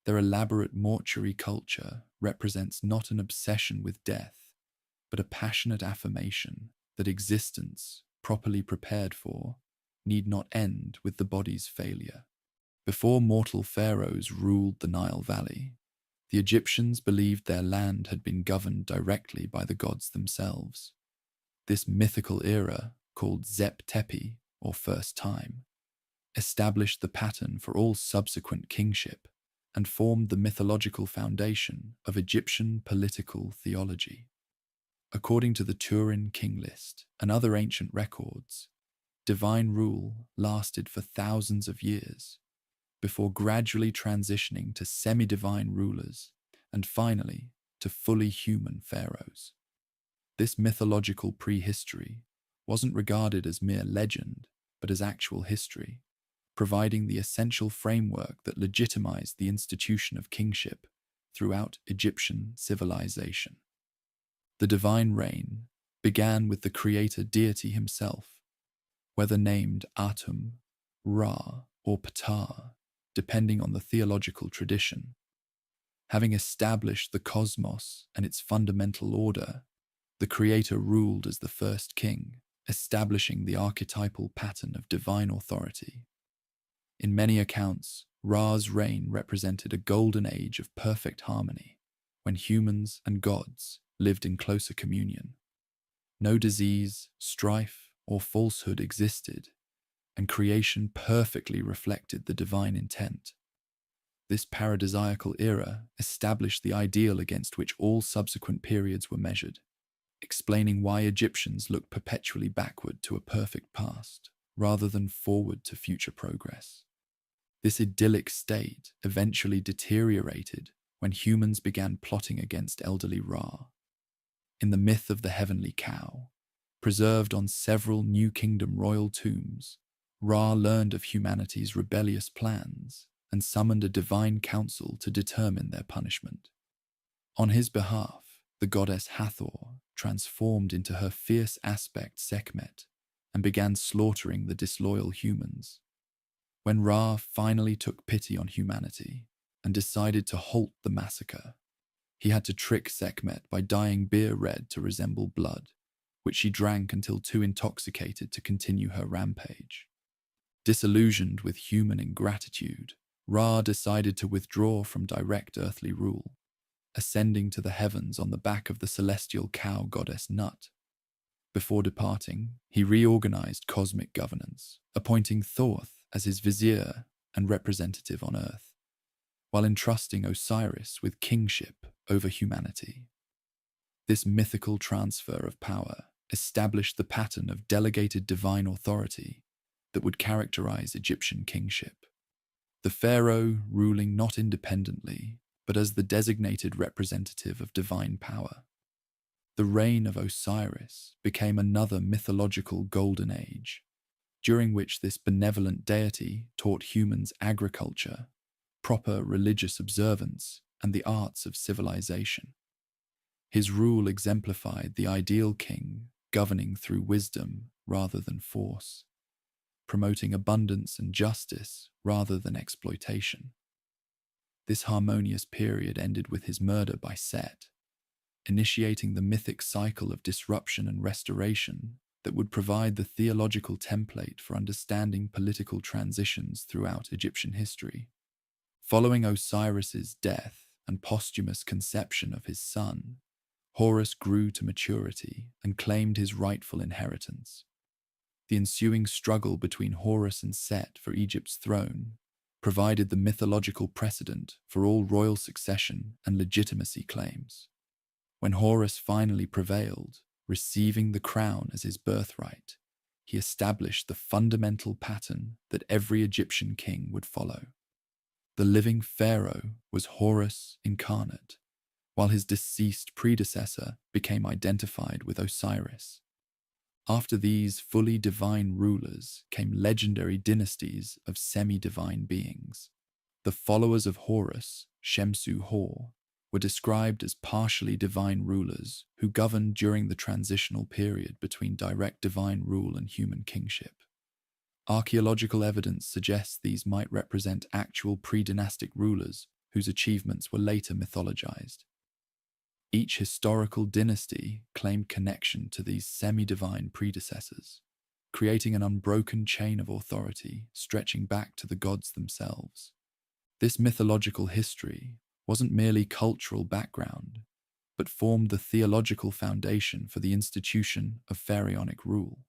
Their elaborate mortuary culture represents not an obsession with death, but a passionate affirmation that existence, properly prepared for, need not end with the body's failure. Before mortal pharaohs ruled the Nile Valley, the Egyptians believed their land had been governed directly by the gods themselves. This mythical era, called Zep Tepi, or First Time, established the pattern for all subsequent kingship and formed the mythological foundation of Egyptian political theology. According to the Turin King List and other ancient records, divine rule lasted for thousands of years, before gradually transitioning to semi-divine rulers and finally to fully human pharaohs. This mythological prehistory wasn't regarded as mere legend, but as actual history, providing the essential framework that legitimized the institution of kingship throughout Egyptian civilization. The divine reign began with the creator deity himself, whether named Atum, Ra, or Ptah, depending on the theological tradition. Having established the cosmos and its fundamental order, the creator ruled as the first king, establishing the archetypal pattern of divine authority. In many accounts, Ra's reign represented a golden age of perfect harmony, when humans and gods lived in closer communion. No disease, strife, or falsehood existed, and creation perfectly reflected the divine intent. This paradisiacal era established the ideal against which all subsequent periods were measured, explaining why Egyptians looked perpetually backward to a perfect past, rather than forward to future progress. This idyllic state eventually deteriorated when humans began plotting against elderly Ra. In the myth of the heavenly cow, preserved on several New Kingdom royal tombs, Ra learned of humanity's rebellious plans and summoned a divine council to determine their punishment. On his behalf, the goddess Hathor transformed into her fierce aspect Sekhmet and began slaughtering the disloyal humans. When Ra finally took pity on humanity and decided to halt the massacre, he had to trick Sekhmet by dyeing beer red to resemble blood, which she drank until too intoxicated to continue her rampage. Disillusioned with human ingratitude, Ra decided to withdraw from direct earthly rule, ascending to the heavens on the back of the celestial cow goddess Nut. Before departing, he reorganized cosmic governance, appointing Thoth as his vizier and representative on earth, while entrusting Osiris with kingship over humanity. This mythical transfer of power established the pattern of delegated divine authority that would characterize Egyptian kingship. The pharaoh ruling not independently, but as the designated representative of divine power. The reign of Osiris became another mythological golden age, during which this benevolent deity taught humans agriculture, proper religious observance, and the arts of civilization. His rule exemplified the ideal king governing through wisdom rather than force, promoting abundance and justice rather than exploitation. This harmonious period ended with his murder by Set, initiating the mythic cycle of disruption and restoration that would provide the theological template for understanding political transitions throughout Egyptian history. Following Osiris's death and posthumous conception of his son, Horus grew to maturity and claimed his rightful inheritance. The ensuing struggle between Horus and Set for Egypt's throne provided the mythological precedent for all royal succession and legitimacy claims. When Horus finally prevailed, receiving the crown as his birthright, he established the fundamental pattern that every Egyptian king would follow. The living pharaoh was Horus incarnate, while his deceased predecessor became identified with Osiris. After these fully divine rulers came legendary dynasties of semi-divine beings. The followers of Horus, Shemsu-Hor, were described as partially divine rulers who governed during the transitional period between direct divine rule and human kingship. Archaeological evidence suggests these might represent actual pre-dynastic rulers whose achievements were later mythologized. Each historical dynasty claimed connection to these semi-divine predecessors, creating an unbroken chain of authority stretching back to the gods themselves. This mythological history wasn't merely cultural background, but formed the theological foundation for the institution of pharaonic rule.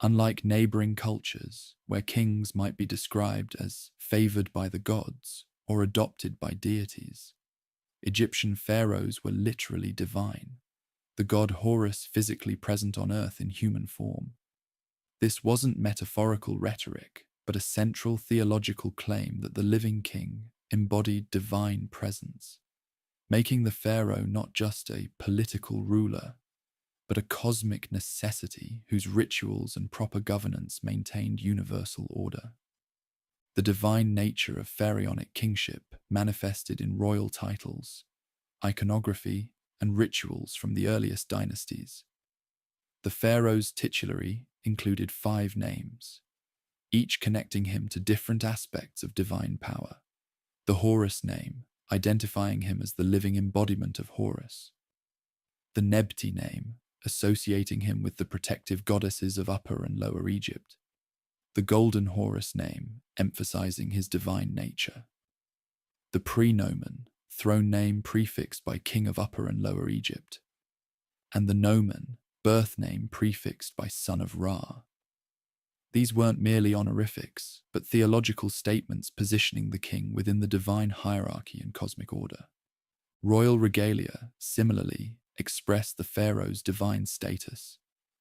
Unlike neighboring cultures, where kings might be described as favored by the gods or adopted by deities, Egyptian pharaohs were literally divine, the god Horus physically present on earth in human form. This wasn't metaphorical rhetoric, but a central theological claim that the living king embodied divine presence, making the pharaoh not just a political ruler, but a cosmic necessity whose rituals and proper governance maintained universal order. The divine nature of pharaonic kingship manifested in royal titles, iconography, and rituals from the earliest dynasties. The pharaoh's titulary included 5 names, each connecting him to different aspects of divine power. The Horus name, identifying him as the living embodiment of Horus. The Nebti name, associating him with the protective goddesses of Upper and Lower Egypt. The Golden Horus name, emphasizing his divine nature. The Prenomen, throne name prefixed by King of Upper and Lower Egypt. And the Nomen, birth name prefixed by Son of Ra. These weren't merely honorifics, but theological statements positioning the king within the divine hierarchy and cosmic order. Royal regalia, similarly, expressed the pharaoh's divine status.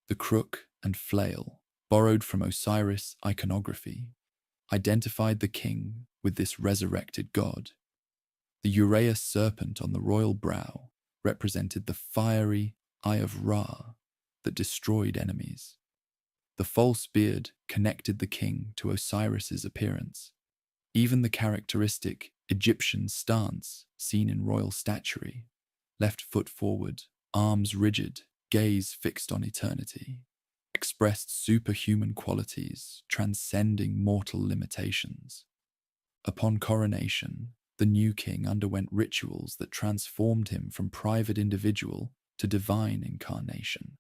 The crook and flail, borrowed from Osiris iconography, identified the king with this resurrected god. The uraeus serpent on the royal brow represented the fiery eye of Ra that destroyed enemies. The false beard connected the king to Osiris's appearance. Even the characteristic Egyptian stance, seen in royal statuary, left foot forward, arms rigid, gaze fixed on eternity, expressed superhuman qualities transcending mortal limitations. Upon coronation, the new king underwent rituals that transformed him from private individual to divine incarnation.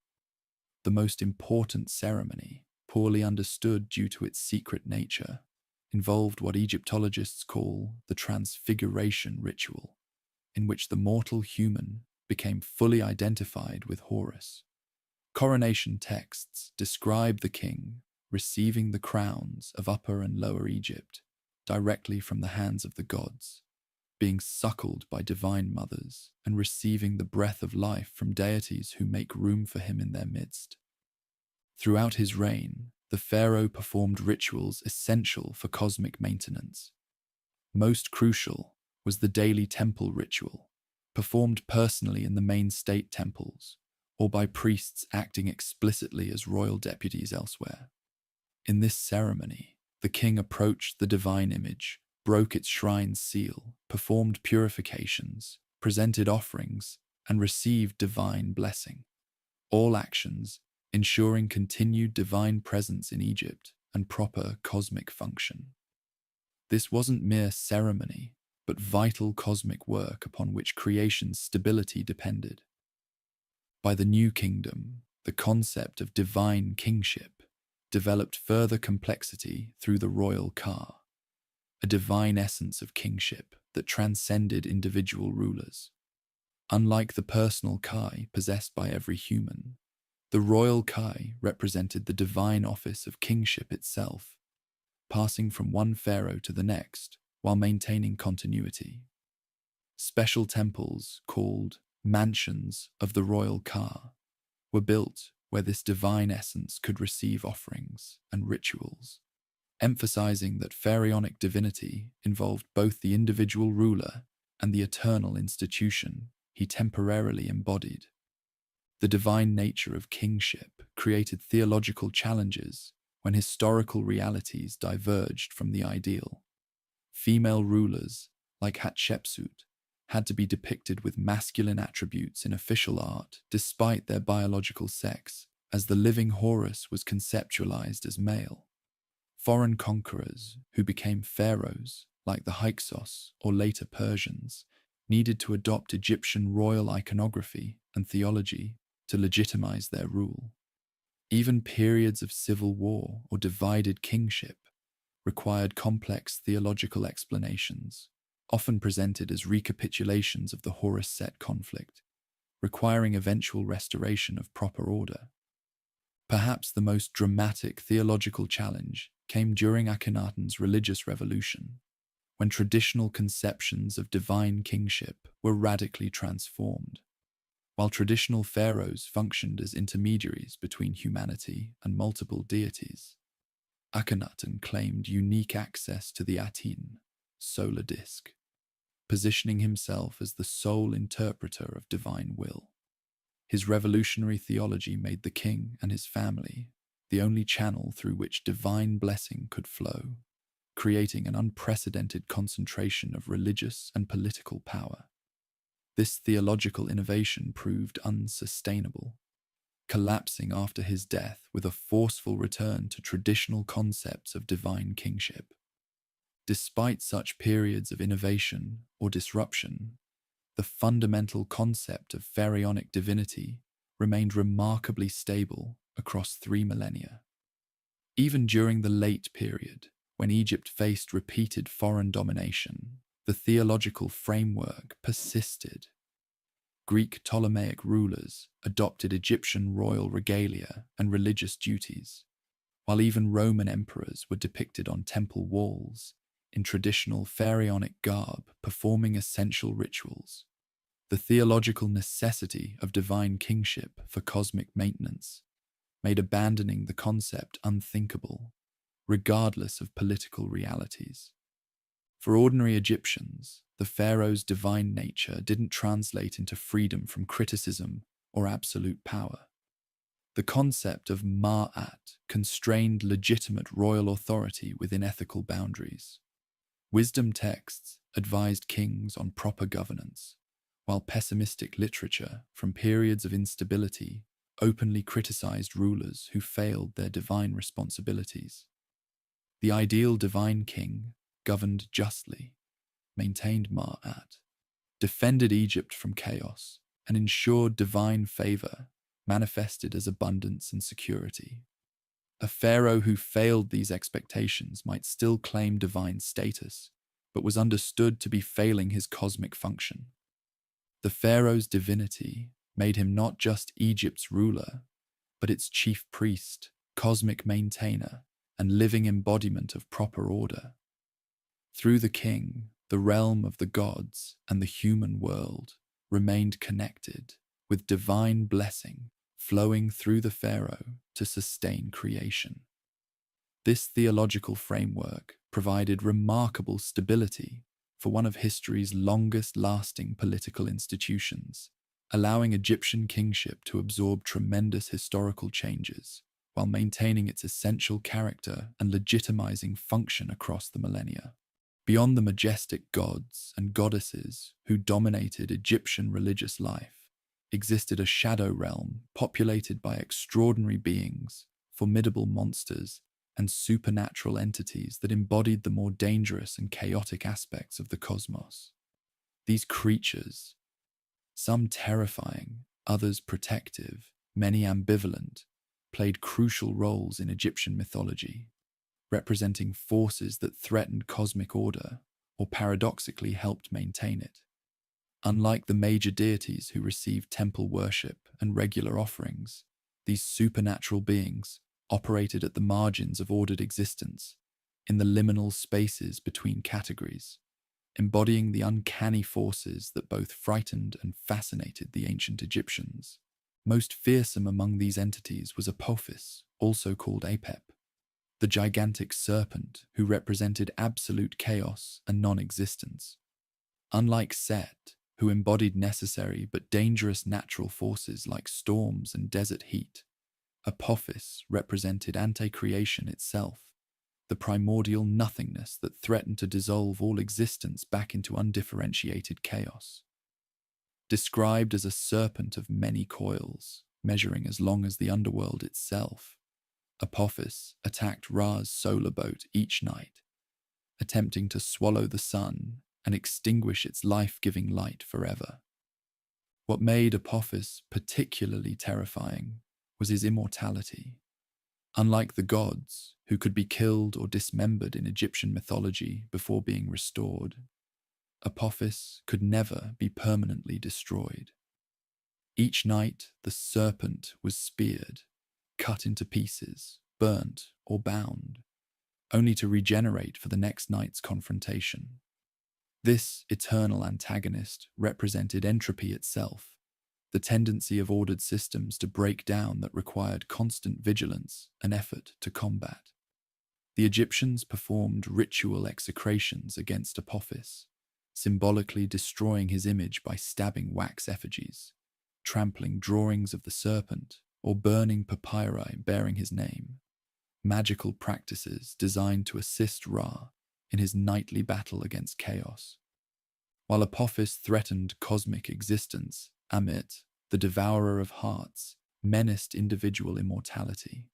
The most important ceremony, poorly understood due to its secret nature, involved what Egyptologists call the transfiguration ritual, in which the mortal human became fully identified with Horus. Coronation texts describe the king receiving the crowns of Upper and Lower Egypt directly from the hands of the gods, being suckled by divine mothers and receiving the breath of life from deities who make room for him in their midst. Throughout his reign, the pharaoh performed rituals essential for cosmic maintenance. Most crucial was the daily temple ritual, performed personally in the main state temples, or by priests acting explicitly as royal deputies elsewhere. In this ceremony, the king approached the divine image, broke its shrine's seal, performed purifications, presented offerings, and received divine blessing. All actions ensuring continued divine presence in Egypt and proper cosmic function. This wasn't mere ceremony, but vital cosmic work upon which creation's stability depended. By the New Kingdom, the concept of divine kingship developed further complexity through the royal Ka, a divine essence of kingship that transcended individual rulers. Unlike the personal Kai possessed by every human, the royal Kai represented the divine office of kingship itself, passing from one pharaoh to the next while maintaining continuity. Special temples, called mansions of the royal Ka, were built where this divine essence could receive offerings and rituals, emphasizing that pharaonic divinity involved both the individual ruler and the eternal institution he temporarily embodied. The divine nature of kingship created theological challenges when historical realities diverged from the ideal. Female rulers, like Hatshepsut, had to be depicted with masculine attributes in official art despite their biological sex, as the living Horus was conceptualized as male. Foreign conquerors, who became pharaohs, like the Hyksos or later Persians, needed to adopt Egyptian royal iconography and theology to legitimize their rule. Even periods of civil war or divided kingship required complex theological explanations, often presented as recapitulations of the Horus-Set conflict, requiring eventual restoration of proper order. Perhaps the most dramatic theological challenge came during Akhenaten's religious revolution, when traditional conceptions of divine kingship were radically transformed. While traditional pharaohs functioned as intermediaries between humanity and multiple deities, Akhenaten claimed unique access to the Aten, solar disk, positioning himself as the sole interpreter of divine will. His revolutionary theology made the king and his family the only channel through which divine blessing could flow, creating an unprecedented concentration of religious and political power. This theological innovation proved unsustainable, collapsing after his death with a forceful return to traditional concepts of divine kingship. Despite such periods of innovation or disruption, the fundamental concept of pharaonic divinity remained remarkably stable across 3 millennia. Even during the late period, when Egypt faced repeated foreign domination, the theological framework persisted. Greek Ptolemaic rulers adopted Egyptian royal regalia and religious duties, while even Roman emperors were depicted on temple walls in traditional pharaonic garb performing essential rituals. The theological necessity of divine kingship for cosmic maintenance made abandoning the concept unthinkable, regardless of political realities. For ordinary Egyptians, the pharaoh's divine nature didn't translate into freedom from criticism or absolute power. The concept of Ma'at constrained legitimate royal authority within ethical boundaries. Wisdom texts advised kings on proper governance, while pessimistic literature from periods of instability openly criticized rulers who failed their divine responsibilities. The ideal divine king governed justly, maintained Ma'at, defended Egypt from chaos, and ensured divine favor manifested as abundance and security. A pharaoh who failed these expectations might still claim divine status, but was understood to be failing his cosmic function. The pharaoh's divinity made him not just Egypt's ruler, but its chief priest, cosmic maintainer, and living embodiment of proper order. Through the king, the realm of the gods and the human world remained connected, with divine blessing flowing through the pharaoh to sustain creation. This theological framework provided remarkable stability for one of history's longest-lasting political institutions, allowing Egyptian kingship to absorb tremendous historical changes while maintaining its essential character and legitimizing function across the millennia. Beyond the majestic gods and goddesses who dominated Egyptian religious life, existed a shadow realm populated by extraordinary beings, formidable monsters, and supernatural entities that embodied the more dangerous and chaotic aspects of the cosmos. These creatures, some terrifying, others protective, many ambivalent, played crucial roles in Egyptian mythology, representing forces that threatened cosmic order or paradoxically helped maintain it. Unlike the major deities who received temple worship and regular offerings, these supernatural beings operated at the margins of ordered existence, in the liminal spaces between categories, embodying the uncanny forces that both frightened and fascinated the ancient Egyptians. Most fearsome among these entities was Apophis, also called Apep, the gigantic serpent who represented absolute chaos and non-existence. Unlike Set, who embodied necessary but dangerous natural forces like storms and desert heat, Apophis represented ante-creation itself, the primordial nothingness that threatened to dissolve all existence back into undifferentiated chaos. Described as a serpent of many coils, measuring as long as the underworld itself, Apophis attacked Ra's solar boat each night, attempting to swallow the sun and extinguish its life-giving light forever. What made Apophis particularly terrifying was his immortality. Unlike the gods, who could be killed or dismembered in Egyptian mythology before being restored, Apophis could never be permanently destroyed. Each night, the serpent was speared, cut into pieces, burnt, or bound, only to regenerate for the next night's confrontation. This eternal antagonist represented entropy itself, the tendency of ordered systems to break down that required constant vigilance and effort to combat. The Egyptians performed ritual execrations against Apophis, symbolically destroying his image by stabbing wax effigies, trampling drawings of the serpent, or burning papyri bearing his name. Magical practices designed to assist Ra in his nightly battle against chaos. While Apophis threatened cosmic existence, Amit, the devourer of hearts, menaced individual immortality.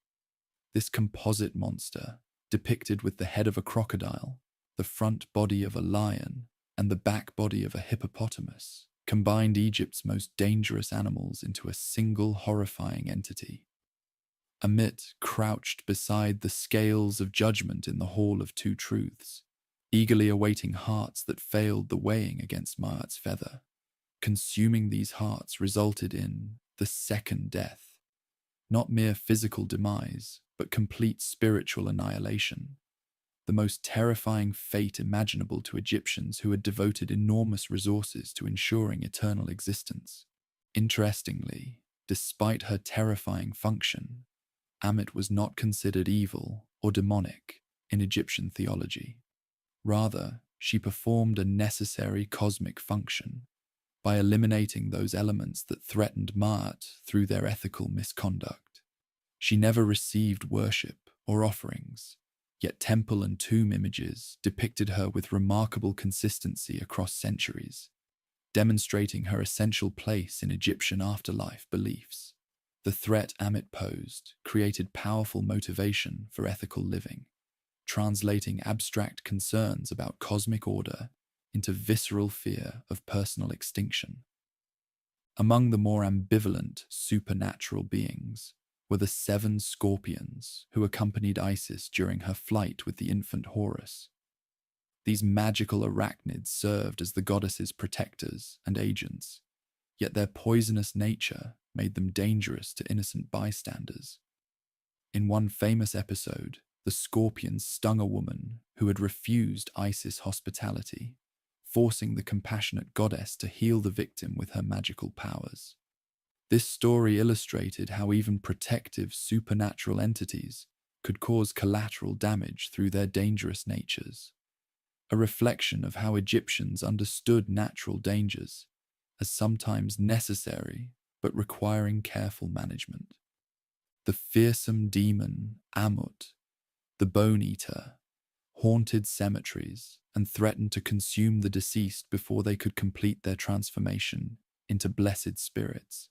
This composite monster, depicted with the head of a crocodile, the front body of a lion, and the back body of a hippopotamus, combined Egypt's most dangerous animals into a single horrifying entity. Amit crouched beside the scales of judgment in the Hall of Two Truths, eagerly awaiting hearts that failed the weighing against Ma'at's feather. Consuming these hearts resulted in the second death, not mere physical demise, but complete spiritual annihilation, the most terrifying fate imaginable to Egyptians who had devoted enormous resources to ensuring eternal existence. Interestingly, despite her terrifying function, Amit was not considered evil or demonic in Egyptian theology. Rather, she performed a necessary cosmic function by eliminating those elements that threatened Ma'at through their ethical misconduct. She never received worship or offerings, yet temple and tomb images depicted her with remarkable consistency across centuries, demonstrating her essential place in Egyptian afterlife beliefs. The threat Amit posed created powerful motivation for ethical living, translating abstract concerns about cosmic order into visceral fear of personal extinction. Among the more ambivalent supernatural beings were the 7 scorpions who accompanied Isis during her flight with the infant Horus. These magical arachnids served as the goddess's protectors and agents, yet their poisonous nature made them dangerous to innocent bystanders. In one famous episode, the scorpions stung a woman who had refused Isis hospitality, forcing the compassionate goddess to heal the victim with her magical powers. This story illustrated how even protective supernatural entities could cause collateral damage through their dangerous natures, a reflection of how Egyptians understood natural dangers as sometimes necessary but requiring careful management. The fearsome demon Amut, the Bone Eater, haunted cemeteries and threatened to consume the deceased before they could complete their transformation into blessed spirits.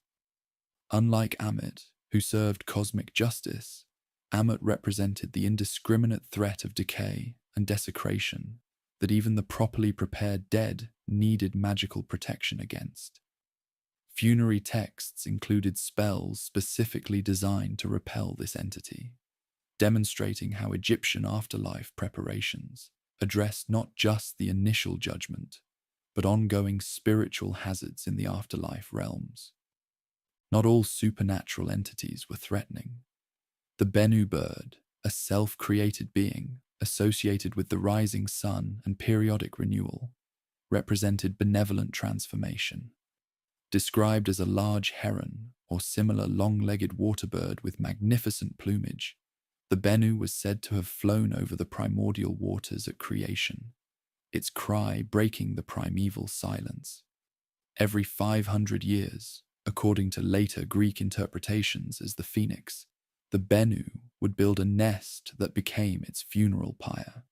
Unlike Amit, who served cosmic justice, Amut represented the indiscriminate threat of decay and desecration that even the properly prepared dead needed magical protection against. Funerary texts included spells specifically designed to repel this entity, demonstrating how Egyptian afterlife preparations addressed not just the initial judgment, but ongoing spiritual hazards in the afterlife realms. Not all supernatural entities were threatening. The Bennu bird, a self-created being associated with the rising sun and periodic renewal, represented benevolent transformation. Described as a large heron or similar long-legged water bird with magnificent plumage, the Bennu was said to have flown over the primordial waters at creation, its cry breaking the primeval silence. Every 500 years, according to later Greek interpretations as the phoenix, the Bennu would build a nest that became its funeral pyre,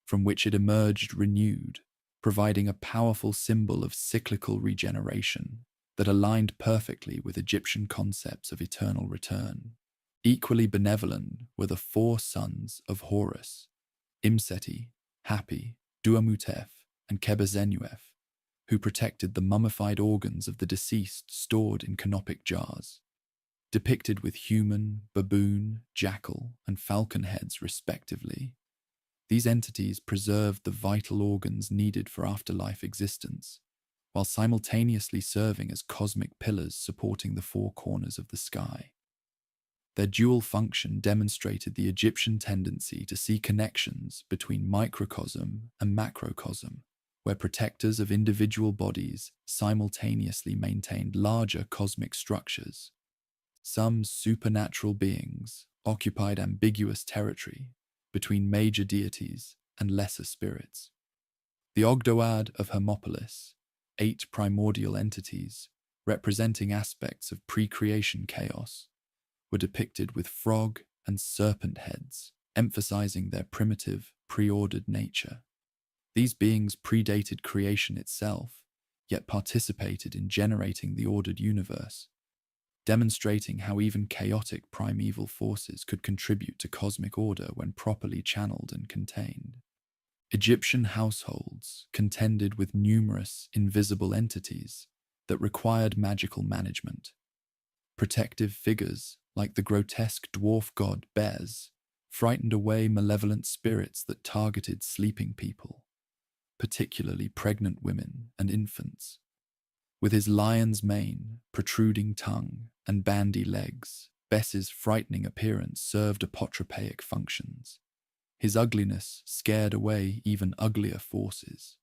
from which it emerged renewed, providing a powerful symbol of cyclical regeneration that aligned perfectly with Egyptian concepts of eternal return. Equally benevolent were the 4 sons of Horus, Imseti, Hapi, Duamutef, and Kebezenuef, who protected the mummified organs of the deceased stored in canopic jars. Depicted with human, baboon, jackal, and falcon heads respectively, these entities preserved the vital organs needed for afterlife existence, while simultaneously serving as cosmic pillars supporting the 4 corners of the sky. Their dual function demonstrated the Egyptian tendency to see connections between microcosm and macrocosm, where protectors of individual bodies simultaneously maintained larger cosmic structures. Some supernatural beings occupied ambiguous territory between major deities and lesser spirits. The Ogdoad of Hermopolis, 8 primordial entities representing aspects of pre-creation chaos, were depicted with frog and serpent heads, emphasizing their primitive, preordered nature. These beings predated creation itself, yet participated in generating the ordered universe, demonstrating how even chaotic primeval forces could contribute to cosmic order when properly channeled and contained. Egyptian households contended with numerous invisible entities that required magical management. Protective figures, like the grotesque dwarf god Bez, frightened away malevolent spirits that targeted sleeping people, particularly pregnant women and infants. With his lion's mane, protruding tongue, and bandy legs, Bess's frightening appearance served apotropaic functions. His ugliness scared away even uglier forces.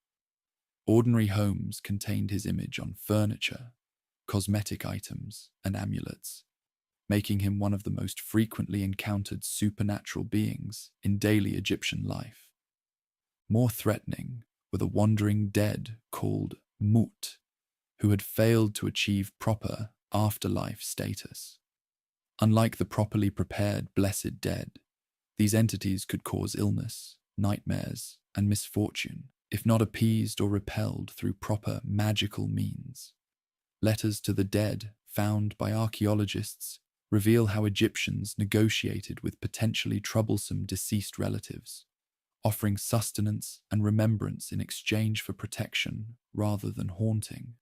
Ordinary homes contained his image on furniture, cosmetic items, and amulets, making him one of the most frequently encountered supernatural beings in daily Egyptian life. More threatening were the wandering dead called Mut, who had failed to achieve proper afterlife status. Unlike the properly prepared blessed dead, these entities could cause illness, nightmares, and misfortune if not appeased or repelled through proper magical means. Letters to the dead, found by archaeologists, reveal how Egyptians negotiated with potentially troublesome deceased relatives, offering sustenance and remembrance in exchange for protection rather than haunting,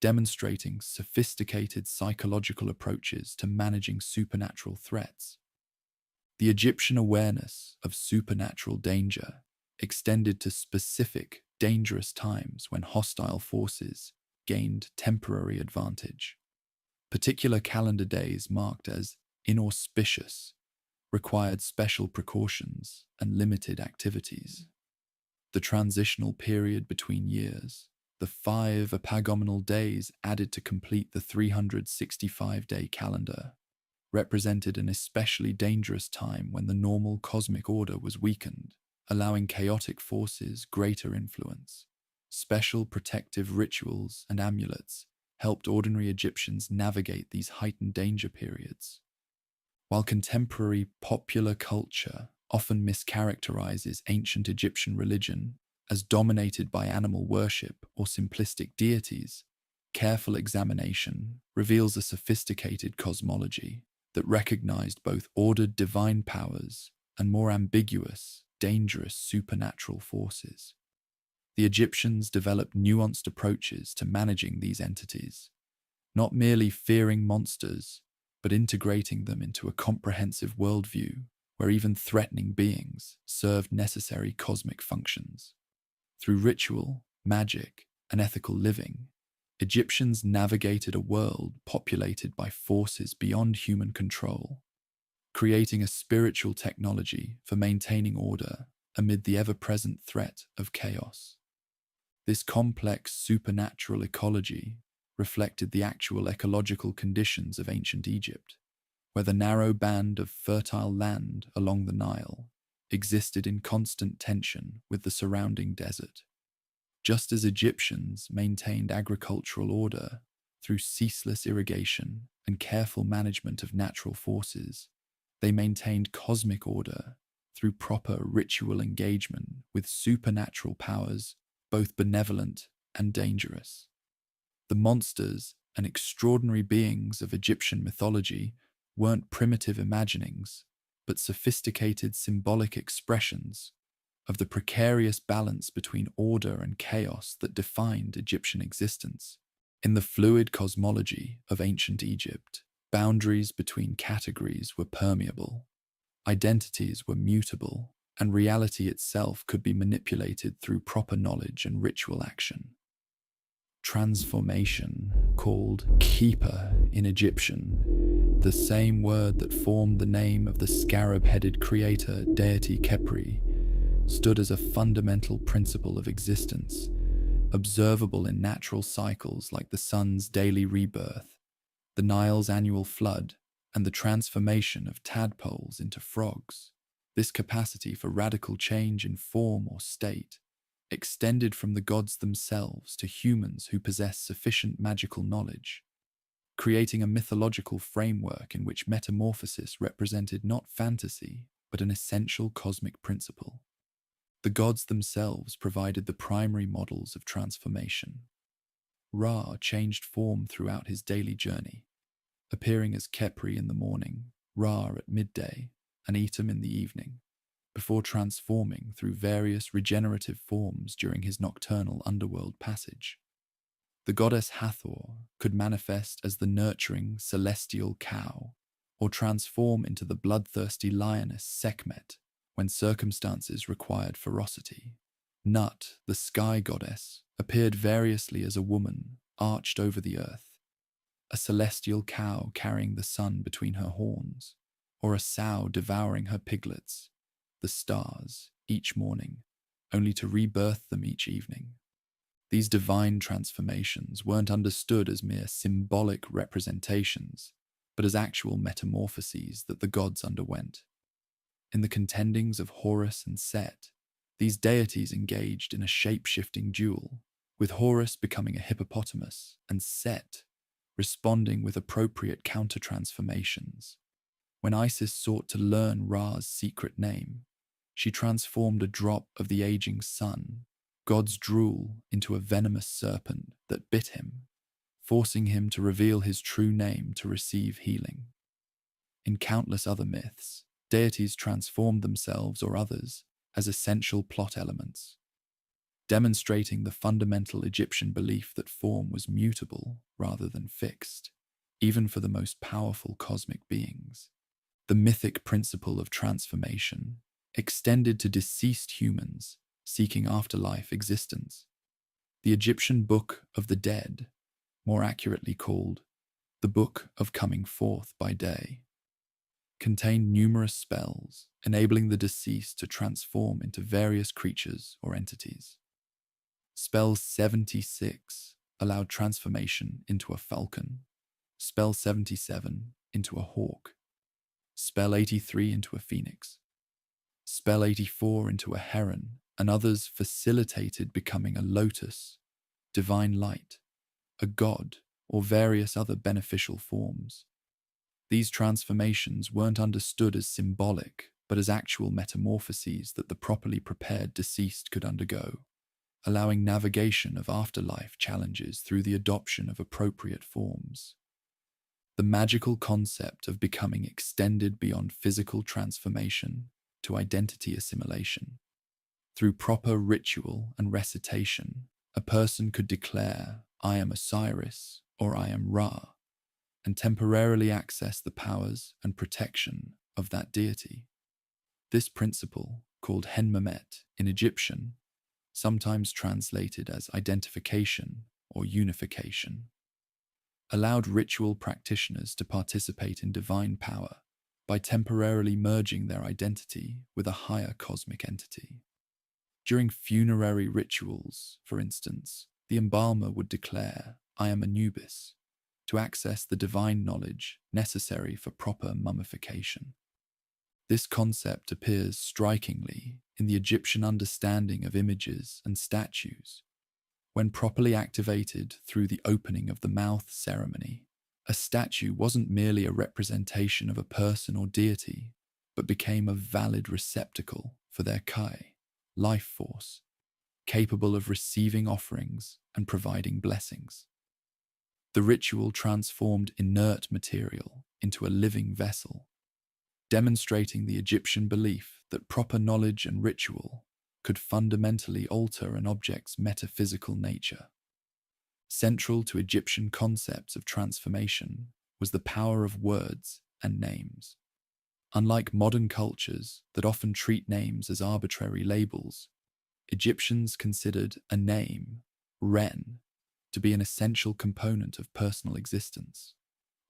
demonstrating sophisticated psychological approaches to managing supernatural threats. The Egyptian awareness of supernatural danger extended to specific, dangerous times when hostile forces gained temporary advantage. Particular calendar days marked as inauspicious required special precautions and limited activities. The transitional period between years, the 5 epagomenal days added to complete the 365-day calendar, represented an especially dangerous time when the normal cosmic order was weakened, allowing chaotic forces greater influence. Special protective rituals and amulets helped ordinary Egyptians navigate these heightened danger periods. While contemporary popular culture often mischaracterizes ancient Egyptian religion as dominated by animal worship or simplistic deities, careful examination reveals a sophisticated cosmology that recognized both ordered divine powers and more ambiguous, dangerous supernatural forces. The Egyptians developed nuanced approaches to managing these entities, not merely fearing monsters, but integrating them into a comprehensive worldview where even threatening beings served necessary cosmic functions. Through ritual, magic, and ethical living, Egyptians navigated a world populated by forces beyond human control, creating a spiritual technology for maintaining order amid the ever-present threat of chaos. This complex supernatural ecology reflected the actual ecological conditions of ancient Egypt, where the narrow band of fertile land along the Nile existed in constant tension with the surrounding desert. Just as Egyptians maintained agricultural order through ceaseless irrigation and careful management of natural forces, they maintained cosmic order through proper ritual engagement with supernatural powers, both benevolent and dangerous. The monsters and extraordinary beings of Egyptian mythology weren't primitive imaginings, but sophisticated symbolic expressions of the precarious balance between order and chaos that defined Egyptian existence. In the fluid cosmology of ancient Egypt, boundaries between categories were permeable, identities were mutable, and reality itself could be manipulated through proper knowledge and ritual action. Transformation, called keeper in Egyptian, the same word that formed the name of the scarab-headed creator deity Khepri, stood as a fundamental principle of existence, observable in natural cycles like the sun's daily rebirth, the Nile's annual flood, and the transformation of tadpoles into frogs. This capacity for radical change in form or state extended from the gods themselves to humans who possess sufficient magical knowledge, creating a mythological framework in which metamorphosis represented not fantasy, but an essential cosmic principle. The gods themselves provided the primary models of transformation. Ra changed form throughout his daily journey, appearing as Khepri in the morning, Ra at midday, and Etam in the evening, before transforming through various regenerative forms during his nocturnal underworld passage. The goddess Hathor could manifest as the nurturing celestial cow, or transform into the bloodthirsty lioness Sekhmet when circumstances required ferocity. Nut, the sky goddess, appeared variously as a woman arched over the earth, a celestial cow carrying the sun between her horns, or a sow devouring her piglets, the stars, each morning, only to rebirth them each evening. These divine transformations weren't understood as mere symbolic representations, but as actual metamorphoses that the gods underwent. In the contendings of Horus and Set, these deities engaged in a shape-shifting duel, with Horus becoming a hippopotamus and Set responding with appropriate counter-transformations. When Isis sought to learn Ra's secret name, she transformed a drop of the aging sun, God's drool, into a venomous serpent that bit him, forcing him to reveal his true name to receive healing. In countless other myths, deities transformed themselves or others as essential plot elements, demonstrating the fundamental Egyptian belief that form was mutable rather than fixed, even for the most powerful cosmic beings. The mythic principle of transformation extended to deceased humans seeking afterlife existence. The Egyptian Book of the Dead, more accurately called the Book of Coming Forth by Day, contained numerous spells enabling the deceased to transform into various creatures or entities. Spell 76 allowed transformation into a falcon, Spell 77 into a hawk, Spell 83 into a phoenix, Spell 84 into a heron, and others facilitated becoming a lotus, divine light, a god, or various other beneficial forms. These transformations weren't understood as symbolic, but as actual metamorphoses that the properly prepared deceased could undergo, allowing navigation of afterlife challenges through the adoption of appropriate forms. The magical concept of becoming extended beyond physical transformation to identity assimilation. Through proper ritual and recitation, a person could declare, "I am Osiris," or "I am Ra," and temporarily access the powers and protection of that deity. This principle, called Henmamet in Egyptian, sometimes translated as identification or unification, allowed ritual practitioners to participate in divine power by temporarily merging their identity with a higher cosmic entity. During funerary rituals, for instance, the embalmer would declare, "I am Anubis," to access the divine knowledge necessary for proper mummification. This concept appears strikingly in the Egyptian understanding of images and statues. When properly activated through the opening of the mouth ceremony, a statue wasn't merely a representation of a person or deity, but became a valid receptacle for their kai, life force, capable of receiving offerings and providing blessings. The ritual transformed inert material into a living vessel, demonstrating the Egyptian belief that proper knowledge and ritual could fundamentally alter an object's metaphysical nature. Central to Egyptian concepts of transformation was the power of words and names. Unlike modern cultures that often treat names as arbitrary labels, Egyptians considered a name, Ren, to be an essential component of personal existence.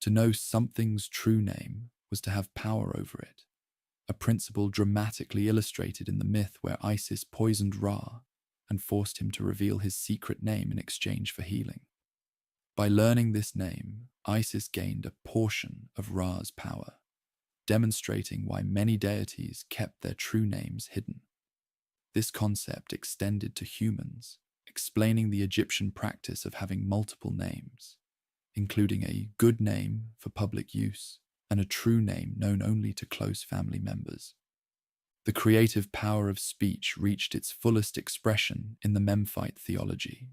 To know something's true name was to have power over it, a principle dramatically illustrated in the myth where Isis poisoned Ra and forced him to reveal his secret name in exchange for healing. By learning this name, Isis gained a portion of Ra's power, demonstrating why many deities kept their true names hidden. This concept extended to humans, explaining the Egyptian practice of having multiple names, including a good name for public use and a true name known only to close family members. The creative power of speech reached its fullest expression in the Memphite theology,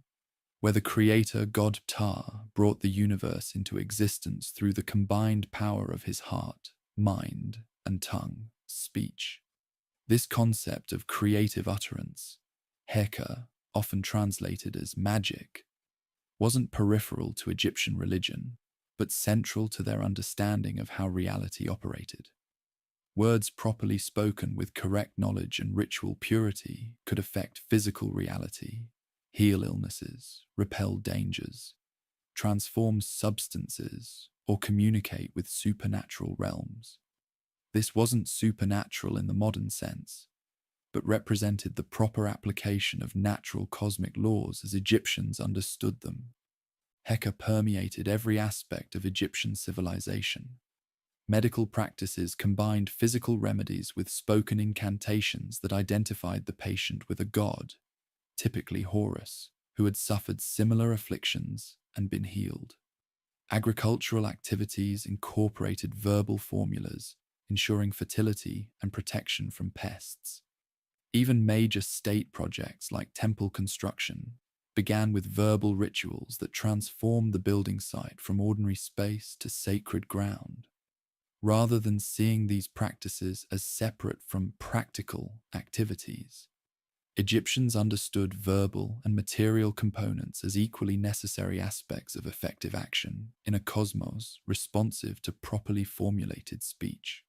where the creator god Ptah brought the universe into existence through the combined power of his heart, mind, and tongue, speech. This concept of creative utterance, Heka, often translated as magic, wasn't peripheral to Egyptian religion, but central to their understanding of how reality operated. Words properly spoken with correct knowledge and ritual purity could affect physical reality, heal illnesses, repel dangers, transform substances, or communicate with supernatural realms. This wasn't supernatural in the modern sense, but represented the proper application of natural cosmic laws as Egyptians understood them. Heka permeated every aspect of Egyptian civilization. Medical practices combined physical remedies with spoken incantations that identified the patient with a god, typically Horus, who had suffered similar afflictions and been healed. Agricultural activities incorporated verbal formulas, ensuring fertility and protection from pests. Even major state projects like temple construction began with verbal rituals that transformed the building site from ordinary space to sacred ground. Rather than seeing these practices as separate from practical activities, Egyptians understood verbal and material components as equally necessary aspects of effective action in a cosmos responsive to properly formulated speech.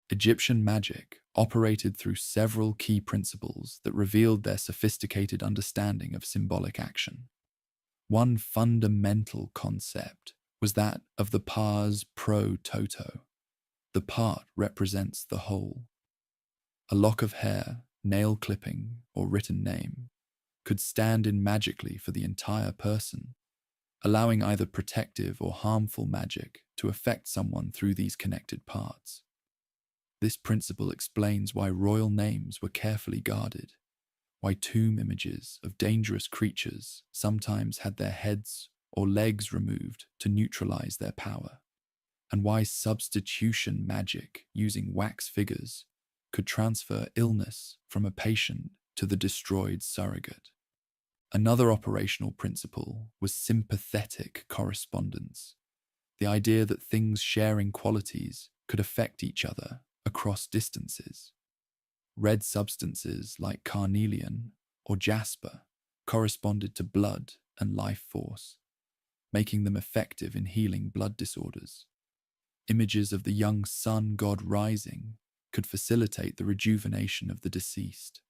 Egyptian magic operated through several key principles that revealed their sophisticated understanding of symbolic action. One fundamental concept was that of the pars pro toto. The part represents the whole. A lock of hair, nail clipping, or written name could stand in magically for the entire person, allowing either protective or harmful magic to affect someone through these connected parts. This principle explains why royal names were carefully guarded, why tomb images of dangerous creatures sometimes had their heads or legs removed to neutralize their power, and why substitution magic using wax figures could transfer illness from a patient to the destroyed surrogate. Another operational principle was sympathetic correspondence, the idea that things sharing qualities could affect each other across distances. Red substances like carnelian or jasper corresponded to blood and life force, making them effective in healing blood disorders. Images of the young sun god rising could facilitate the rejuvenation of the deceased.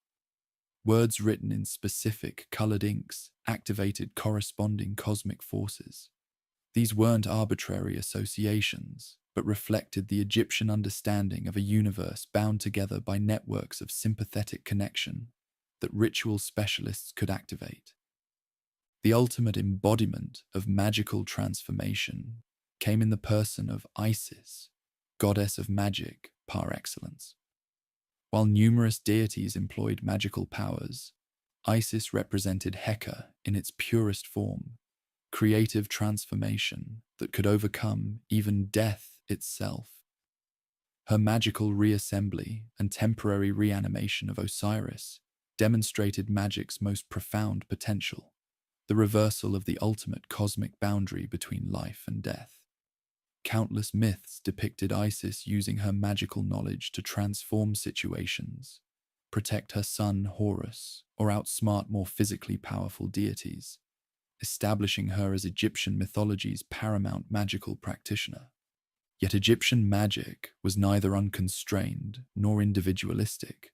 Words written in specific colored inks activated corresponding cosmic forces. These weren't arbitrary associations, but reflected the Egyptian understanding of a universe bound together by networks of sympathetic connection that ritual specialists could activate. The ultimate embodiment of magical transformation came in the person of Isis, goddess of magic par excellence. While numerous deities employed magical powers, Isis represented Heka in its purest form, creative transformation that could overcome even death itself. Her magical reassembly and temporary reanimation of Osiris demonstrated magic's most profound potential, the reversal of the ultimate cosmic boundary between life and death. Countless myths depicted Isis using her magical knowledge to transform situations, protect her son Horus, or outsmart more physically powerful deities, establishing her as Egyptian mythology's paramount magical practitioner. Yet Egyptian magic was neither unconstrained nor individualistic.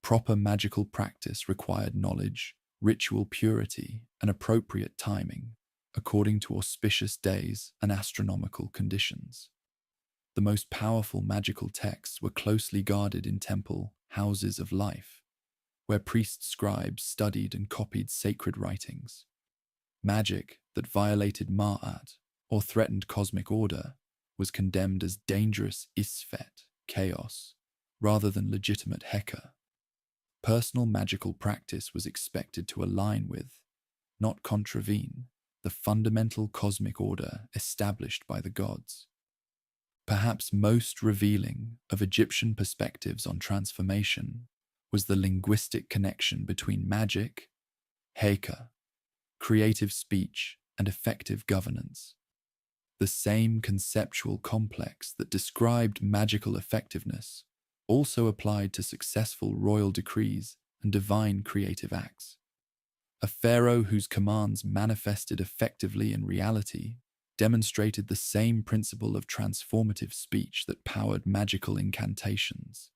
Proper magical practice required knowledge, ritual purity, and appropriate timing, according to auspicious days and astronomical conditions. The most powerful magical texts were closely guarded in temple houses of life, where priest scribes studied and copied sacred writings. Magic that violated Ma'at or threatened cosmic order was condemned as dangerous Isfet, chaos, rather than legitimate Heka. Personal magical practice was expected to align with, not contravene, the fundamental cosmic order established by the gods. Perhaps most revealing of Egyptian perspectives on transformation was the linguistic connection between magic, Heka, creative speech, and effective governance. The same conceptual complex that described magical effectiveness also applied to successful royal decrees and divine creative acts. A pharaoh whose commands manifested effectively in reality demonstrated the same principle of transformative speech that powered magical incantations.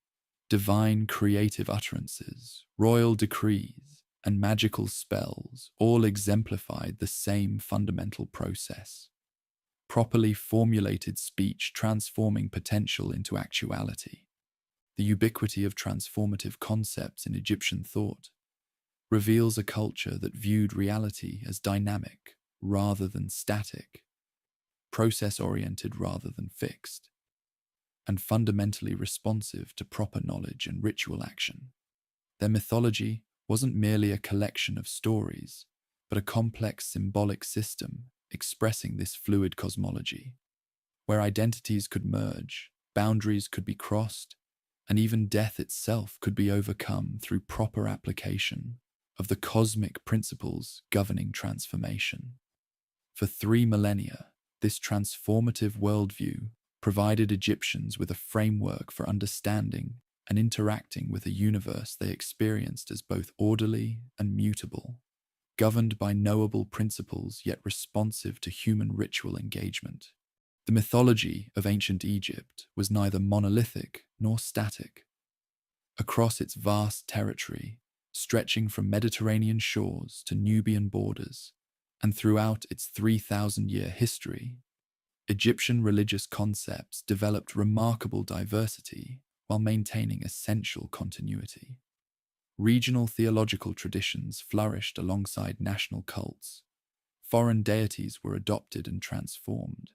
Divine creative utterances, royal decrees, and magical spells all exemplified the same fundamental process. Properly formulated speech transforming potential into actuality. The ubiquity of transformative concepts in Egyptian thought reveals a culture that viewed reality as dynamic rather than static, process-oriented rather than fixed, and fundamentally responsive to proper knowledge and ritual action. Their mythology wasn't merely a collection of stories, but a complex symbolic system expressing this fluid cosmology, where identities could merge, boundaries could be crossed, and even death itself could be overcome through proper application of the cosmic principles governing transformation. For 3 millennia, this transformative worldview provided Egyptians with a framework for understanding and interacting with a universe they experienced as both orderly and mutable, governed by knowable principles yet responsive to human ritual engagement. The mythology of ancient Egypt was neither monolithic nor static. Across its vast territory, stretching from Mediterranean shores to Nubian borders, and throughout its 3,000-year history, Egyptian religious concepts developed remarkable diversity while maintaining essential continuity. Regional theological traditions flourished alongside national cults, foreign deities were adopted and transformed,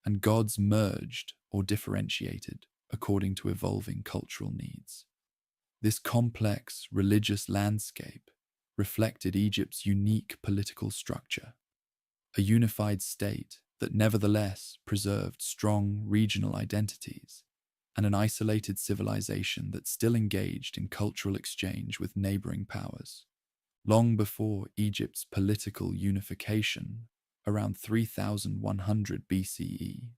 and gods merged or differentiated according to evolving cultural needs. This complex religious landscape reflected Egypt's unique political structure, a unified state that nevertheless preserved strong regional identities, and an isolated civilization that still engaged in cultural exchange with neighboring powers. Long before Egypt's political unification, around 3100 BCE,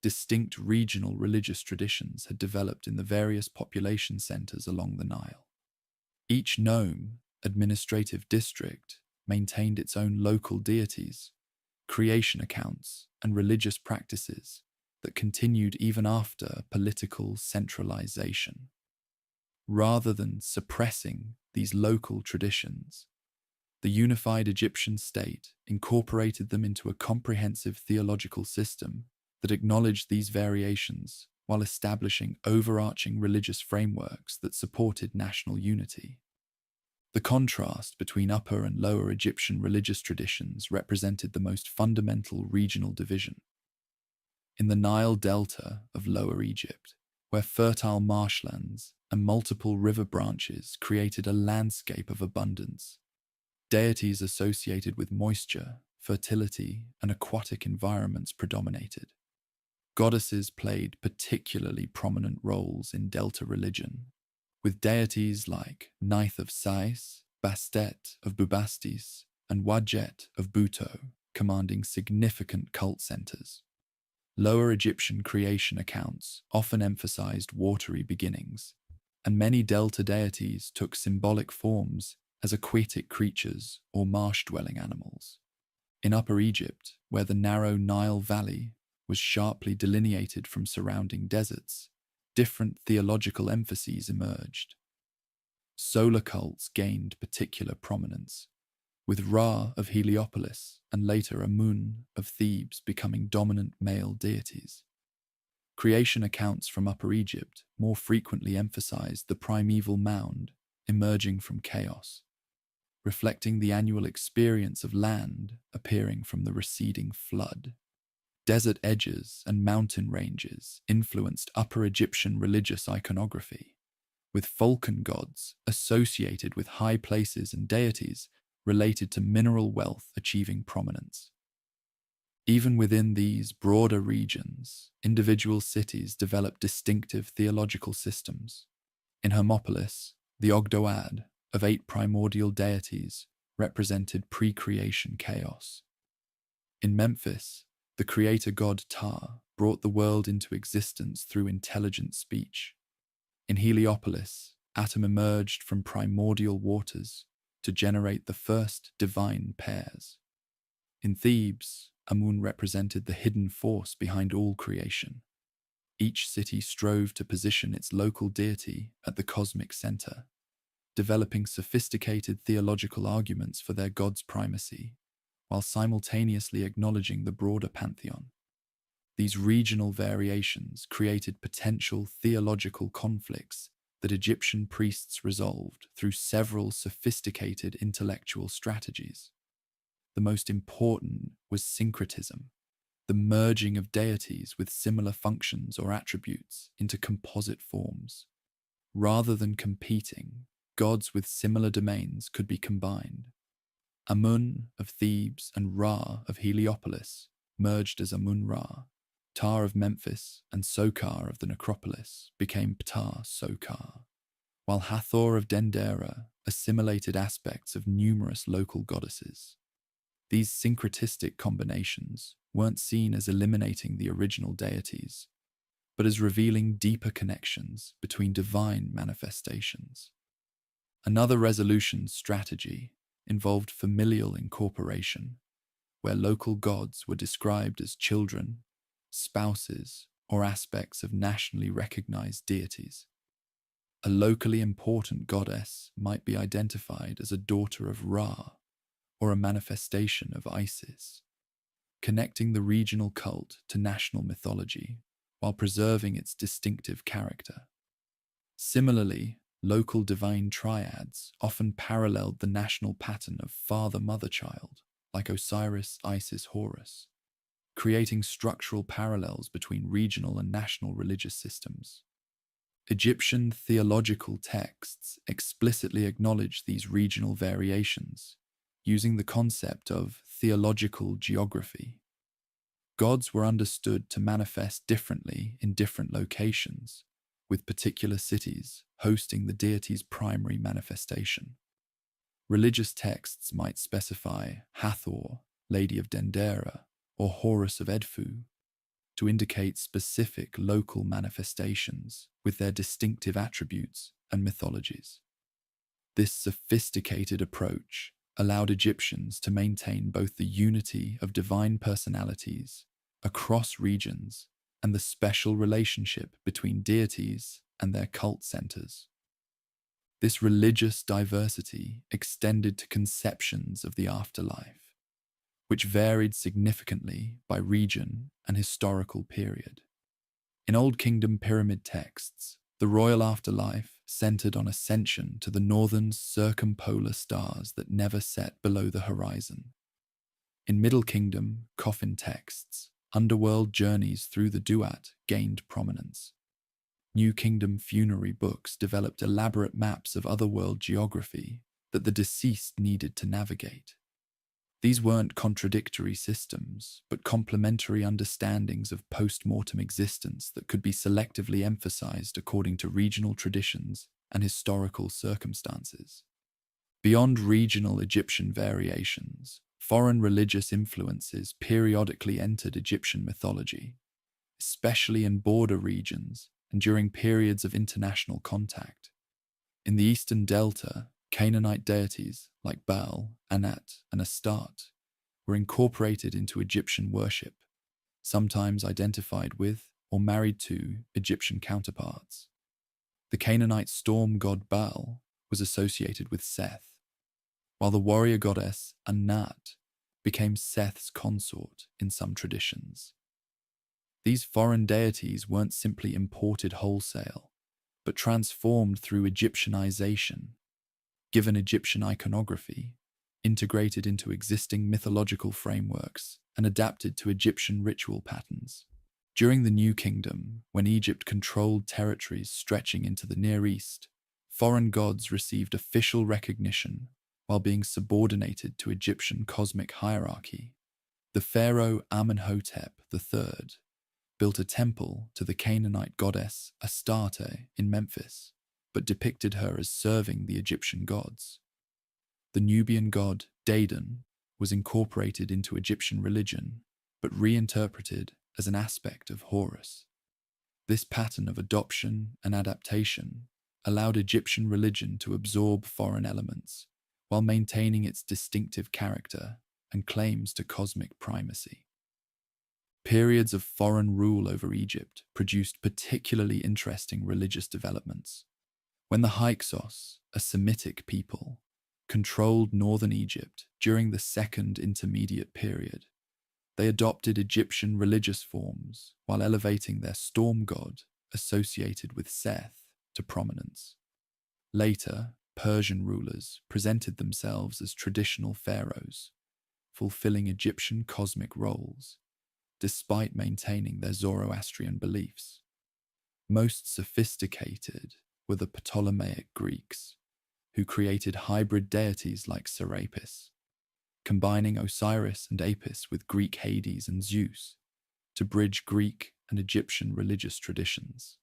distinct regional religious traditions had developed in the various population centers along the Nile. Each nome, administrative district, maintained its own local deities, creation accounts, and religious practices that continued even after political centralization. Rather than suppressing these local traditions, the unified Egyptian state incorporated them into a comprehensive theological system that acknowledged these variations while establishing overarching religious frameworks that supported national unity. The contrast between Upper and Lower Egyptian religious traditions represented the most fundamental regional division. In the Nile Delta of Lower Egypt, where fertile marshlands and multiple river branches created a landscape of abundance, deities associated with moisture, fertility, and aquatic environments predominated. Goddesses played particularly prominent roles in Delta religion, with deities like Neith of Sais, Bastet of Bubastis, and Wadjet of Buto commanding significant cult centers. Lower Egyptian creation accounts often emphasized watery beginnings, and many Delta deities took symbolic forms as aquatic creatures or marsh-dwelling animals. In Upper Egypt, where the narrow Nile Valley was sharply delineated from surrounding deserts, different theological emphases emerged. Solar cults gained particular prominence, with Ra of Heliopolis and later Amun of Thebes becoming dominant male deities. Creation accounts from Upper Egypt more frequently emphasized the primeval mound emerging from chaos, reflecting the annual experience of land appearing from the receding flood. Desert edges and mountain ranges influenced Upper Egyptian religious iconography, with falcon gods associated with high places and deities related to mineral wealth achieving prominence. Even within these broader regions, individual cities developed distinctive theological systems. In Hermopolis, the Ogdoad of 8 primordial deities represented pre-creation chaos. In Memphis, the creator god Ptah brought the world into existence through intelligent speech. In Heliopolis, Atum emerged from primordial waters to generate the first divine pairs. In Thebes, Amun represented the hidden force behind all creation. Each city strove to position its local deity at the cosmic center, developing sophisticated theological arguments for their god's primacy, while simultaneously acknowledging the broader pantheon. These regional variations created potential theological conflicts that Egyptian priests resolved through several sophisticated intellectual strategies. The most important was syncretism, the merging of deities with similar functions or attributes into composite forms. Rather than competing, gods with similar domains could be combined. Amun of Thebes and Ra of Heliopolis merged as Amun-Ra. Ptah of Memphis and Sokar of the necropolis became Ptah-Sokar, while Hathor of Dendera assimilated aspects of numerous local goddesses. These syncretistic combinations weren't seen as eliminating the original deities, but as revealing deeper connections between divine manifestations. Another resolution strategy involved familial incorporation, where local gods were described as children, spouses, or aspects of nationally recognized deities. A locally important goddess might be identified as a daughter of Ra or a manifestation of Isis, connecting the regional cult to national mythology while preserving its distinctive character. Similarly, local divine triads often paralleled the national pattern of father-mother-child, like Osiris, Isis, Horus, creating structural parallels between regional and national religious systems. Egyptian theological texts explicitly acknowledge these regional variations, using the concept of theological geography. Gods were understood to manifest differently in different locations, with particular cities hosting the deity's primary manifestation. Religious texts might specify Hathor, Lady of Dendera, or Horus of Edfu, to indicate specific local manifestations with their distinctive attributes and mythologies. This sophisticated approach allowed Egyptians to maintain both the unity of divine personalities across regions and the special relationship between deities and their cult centers. This religious diversity extended to conceptions of the afterlife, which varied significantly by region and historical period. In Old Kingdom pyramid texts, the royal afterlife centered on ascension to the northern circumpolar stars that never set below the horizon. In Middle Kingdom coffin texts, underworld journeys through the Duat gained prominence. New Kingdom funerary books developed elaborate maps of otherworld geography that the deceased needed to navigate. These weren't contradictory systems, but complementary understandings of post-mortem existence that could be selectively emphasized according to regional traditions and historical circumstances. Beyond regional Egyptian variations, foreign religious influences periodically entered Egyptian mythology, especially in border regions and during periods of international contact. In the Eastern Delta, Canaanite deities like Baal, Anat, and Astarte were incorporated into Egyptian worship, sometimes identified with or married to Egyptian counterparts. The Canaanite storm god Baal was associated with Seth, while the warrior goddess Anat became Seth's consort in some traditions. These foreign deities weren't simply imported wholesale, but transformed through Egyptianization, given Egyptian iconography, integrated into existing mythological frameworks, and adapted to Egyptian ritual patterns. During the New Kingdom, when Egypt controlled territories stretching into the Near East, foreign gods received official recognition while being subordinated to Egyptian cosmic hierarchy. The pharaoh Amenhotep III built a temple to the Canaanite goddess Astarte in Memphis, but depicted her as serving the Egyptian gods. The Nubian god Dadan was incorporated into Egyptian religion, but reinterpreted as an aspect of Horus. This pattern of adoption and adaptation allowed Egyptian religion to absorb foreign elements while maintaining its distinctive character and claims to cosmic primacy. Periods of foreign rule over Egypt produced particularly interesting religious developments. When the Hyksos, a Semitic people, controlled northern Egypt during the Second Intermediate Period, they adopted Egyptian religious forms while elevating their storm god, associated with Seth, to prominence. Later, Persian rulers presented themselves as traditional pharaohs, fulfilling Egyptian cosmic roles, despite maintaining their Zoroastrian beliefs. Most sophisticated were the Ptolemaic Greeks, who created hybrid deities like Serapis, combining Osiris and Apis with Greek Hades and Zeus to bridge Greek and Egyptian religious traditions.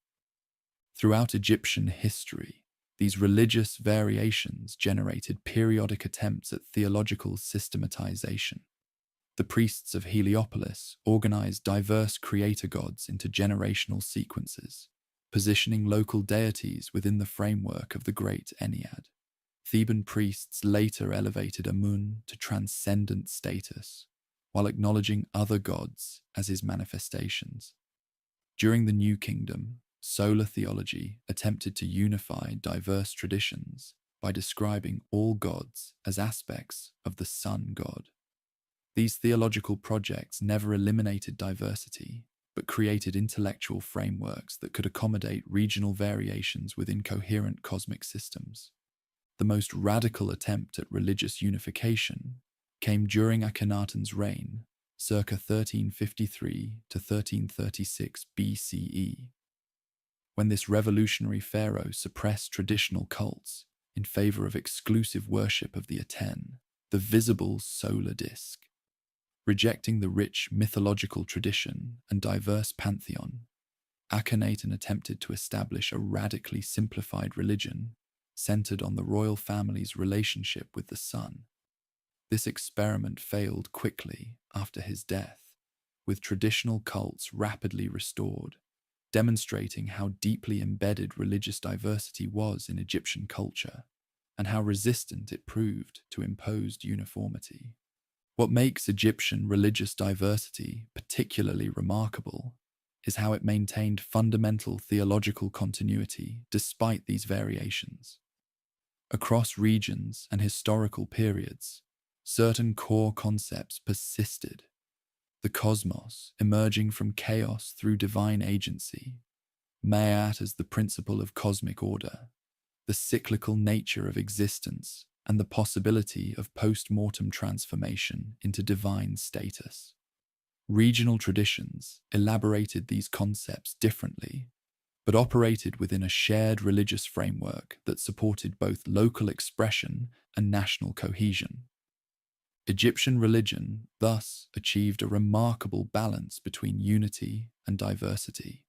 Throughout Egyptian history, these religious variations generated periodic attempts at theological systematization. The priests of Heliopolis organized diverse creator gods into generational sequences, positioning local deities within the framework of the Great Ennead. Theban priests later elevated Amun to transcendent status, while acknowledging other gods as his manifestations. During the New Kingdom, solar theology attempted to unify diverse traditions by describing all gods as aspects of the sun god. These theological projects never eliminated diversity, but created intellectual frameworks that could accommodate regional variations within coherent cosmic systems. The most radical attempt at religious unification came during Akhenaten's reign, circa 1353 to 1336 BCE. When this revolutionary pharaoh suppressed traditional cults in favor of exclusive worship of the Aten, the visible solar disk. Rejecting the rich mythological tradition and diverse pantheon, Akhenaten attempted to establish a radically simplified religion centered on the royal family's relationship with the sun. This experiment failed quickly after his death, with traditional cults rapidly restored, demonstrating how deeply embedded religious diversity was in Egyptian culture and how resistant it proved to imposed uniformity. What makes Egyptian religious diversity particularly remarkable is how it maintained fundamental theological continuity despite these variations. Across regions and historical periods, certain core concepts persisted. The cosmos emerging from chaos through divine agency, Ma'at as the principle of cosmic order, the cyclical nature of existence, and the possibility of post-mortem transformation into divine status. Regional traditions elaborated these concepts differently, but operated within a shared religious framework that supported both local expression and national cohesion. Egyptian religion thus achieved a remarkable balance between unity and diversity,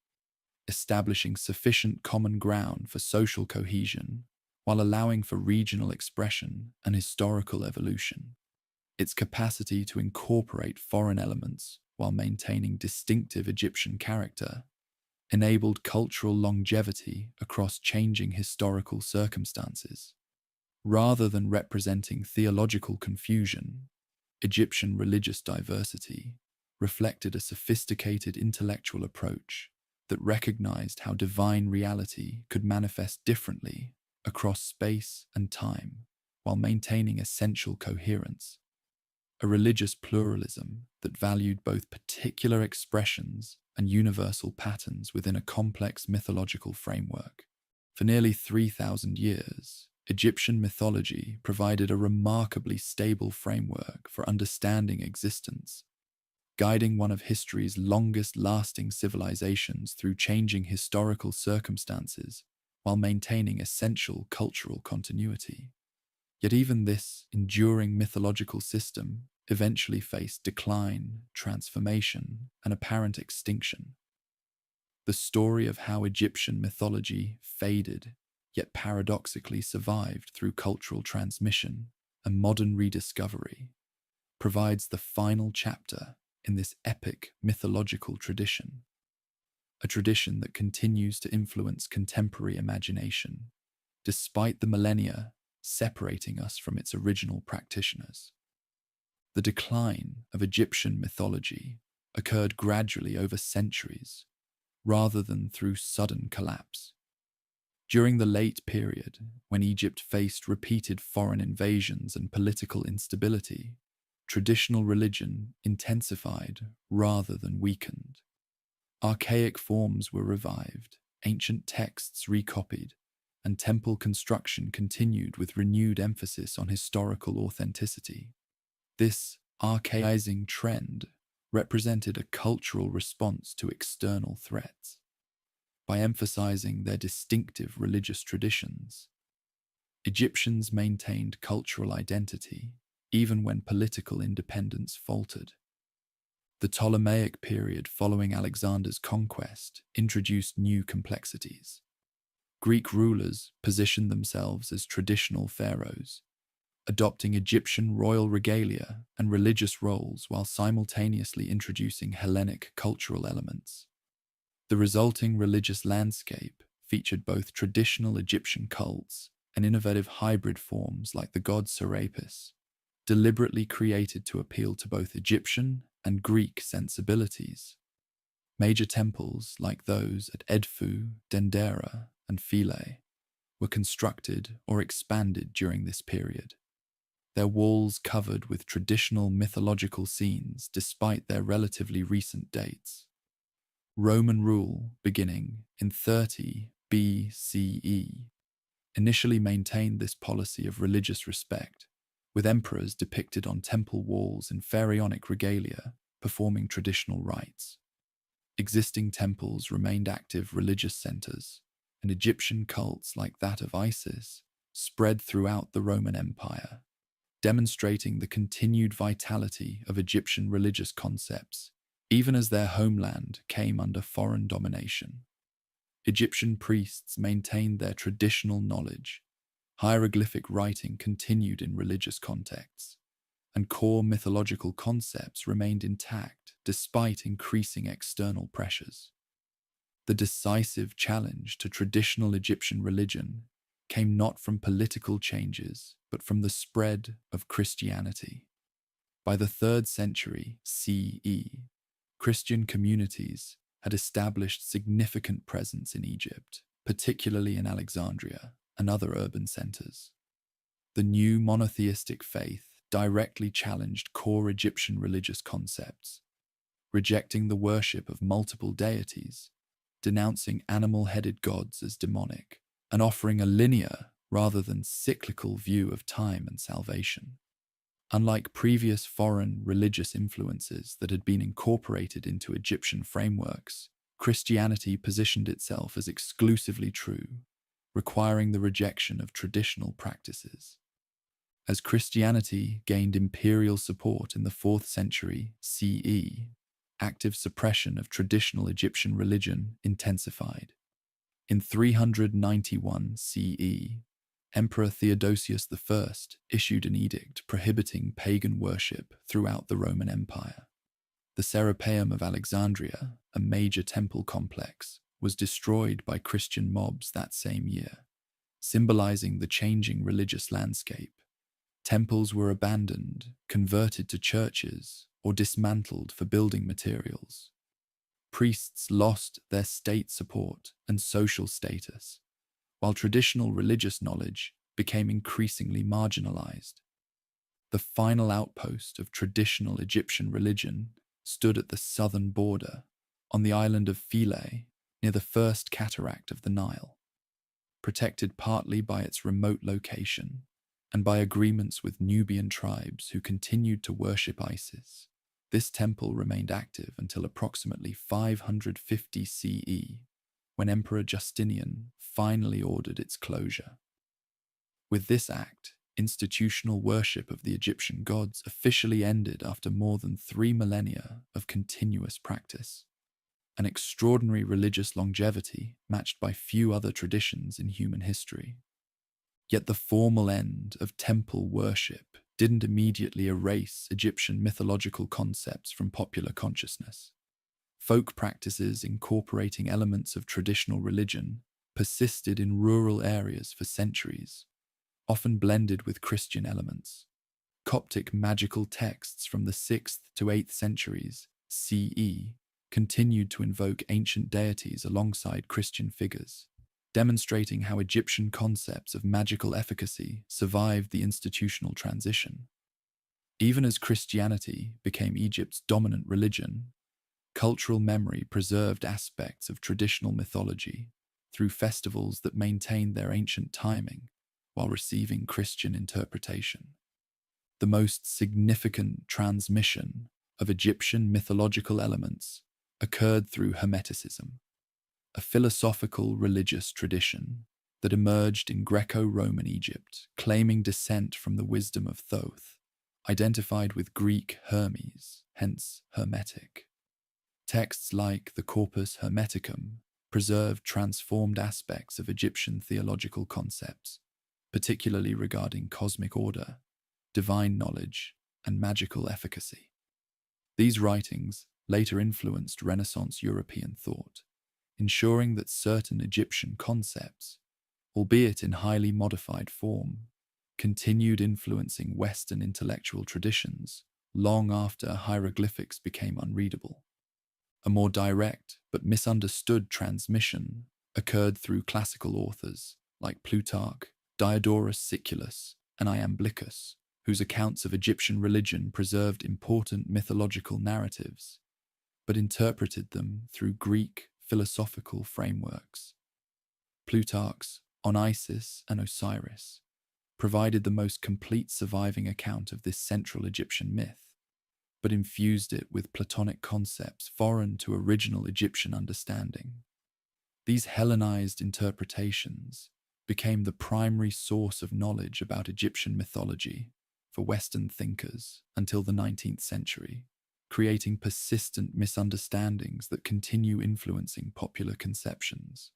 establishing sufficient common ground for social cohesion while allowing for regional expression and historical evolution. Its capacity to incorporate foreign elements while maintaining distinctive Egyptian character enabled cultural longevity across changing historical circumstances. Rather than representing theological confusion, Egyptian religious diversity reflected a sophisticated intellectual approach that recognized how divine reality could manifest differently across space and time while maintaining essential coherence. A religious pluralism that valued both particular expressions and universal patterns within a complex mythological framework. For nearly 3,000 years, Egyptian mythology provided a remarkably stable framework for understanding existence, guiding one of history's longest-lasting civilizations through changing historical circumstances while maintaining essential cultural continuity. Yet even this enduring mythological system eventually faced decline, transformation, and apparent extinction. The story of how Egyptian mythology faded, yet paradoxically survived through cultural transmission and modern rediscovery, provides the final chapter in this epic mythological tradition, a tradition that continues to influence contemporary imagination, despite the millennia separating us from its original practitioners. The decline of Egyptian mythology occurred gradually over centuries, rather than through sudden collapse. During the late period, when Egypt faced repeated foreign invasions and political instability, traditional religion intensified rather than weakened. Archaic forms were revived, ancient texts recopied, and temple construction continued with renewed emphasis on historical authenticity. This archaizing trend represented a cultural response to external threats. By emphasizing their distinctive religious traditions, Egyptians maintained cultural identity even when political independence faltered. The Ptolemaic period following Alexander's conquest introduced new complexities. Greek rulers positioned themselves as traditional pharaohs, adopting Egyptian royal regalia and religious roles while simultaneously introducing Hellenic cultural elements. The resulting religious landscape featured both traditional Egyptian cults and innovative hybrid forms like the god Serapis, deliberately created to appeal to both Egyptian and Greek sensibilities. Major temples like those at Edfu, Dendera, and Philae were constructed or expanded during this period, their walls covered with traditional mythological scenes despite their relatively recent dates. Roman rule, beginning in 30 BCE, initially maintained this policy of religious respect, with emperors depicted on temple walls in pharaonic regalia performing traditional rites. Existing temples remained active religious centers, and Egyptian cults like that of Isis spread throughout the Roman Empire, demonstrating the continued vitality of Egyptian religious concepts, even as their homeland came under foreign domination. Egyptian priests maintained their traditional knowledge, hieroglyphic writing continued in religious contexts, and core mythological concepts remained intact despite increasing external pressures. The decisive challenge to traditional Egyptian religion came not from political changes, but from the spread of Christianity. By the 3rd century CE, Christian communities had established significant presence in Egypt, particularly in Alexandria and other urban centers. The new monotheistic faith directly challenged core Egyptian religious concepts, rejecting the worship of multiple deities, denouncing animal-headed gods as demonic, and offering a linear rather than cyclical view of time and salvation. Unlike previous foreign religious influences that had been incorporated into Egyptian frameworks, Christianity positioned itself as exclusively true, requiring the rejection of traditional practices. As Christianity gained imperial support in the 4th century CE, active suppression of traditional Egyptian religion intensified. In 391 CE, Emperor Theodosius I issued an edict prohibiting pagan worship throughout the Roman Empire. The Serapeum of Alexandria, a major temple complex, was destroyed by Christian mobs that same year, symbolizing the changing religious landscape. Temples were abandoned, converted to churches, or dismantled for building materials. Priests lost their state support and social status, while traditional religious knowledge became increasingly marginalized. The final outpost of traditional Egyptian religion stood at the southern border, on the island of Philae, near the first cataract of the Nile. Protected partly by its remote location and by agreements with Nubian tribes who continued to worship Isis, this temple remained active until approximately 550 CE, when Emperor Justinian finally ordered its closure. With this act, institutional worship of the Egyptian gods officially ended after more than 3 millennia of continuous practice, an extraordinary religious longevity matched by few other traditions in human history. Yet the formal end of temple worship didn't immediately erase Egyptian mythological concepts from popular consciousness. Folk practices incorporating elements of traditional religion persisted in rural areas for centuries, often blended with Christian elements. Coptic magical texts from the 6th to 8th centuries CE continued to invoke ancient deities alongside Christian figures, demonstrating how Egyptian concepts of magical efficacy survived the institutional transition. Even as Christianity became Egypt's dominant religion, cultural memory preserved aspects of traditional mythology through festivals that maintained their ancient timing while receiving Christian interpretation. The most significant transmission of Egyptian mythological elements occurred through Hermeticism, a philosophical religious tradition that emerged in Greco-Roman Egypt, claiming descent from the wisdom of Thoth, identified with Greek Hermes, hence Hermetic. Texts like the Corpus Hermeticum preserved transformed aspects of Egyptian theological concepts, particularly regarding cosmic order, divine knowledge, and magical efficacy. These writings later influenced Renaissance European thought, ensuring that certain Egyptian concepts, albeit in highly modified form, continued influencing Western intellectual traditions long after hieroglyphics became unreadable. A more direct but misunderstood transmission occurred through classical authors like Plutarch, Diodorus Siculus, and Iamblichus, whose accounts of Egyptian religion preserved important mythological narratives, but interpreted them through Greek philosophical frameworks. Plutarch's On Isis and Osiris provided the most complete surviving account of this central Egyptian myth, but infused it with Platonic concepts foreign to original Egyptian understanding. These Hellenized interpretations became the primary source of knowledge about Egyptian mythology for Western thinkers until the 19th century, creating persistent misunderstandings that continue influencing popular conceptions.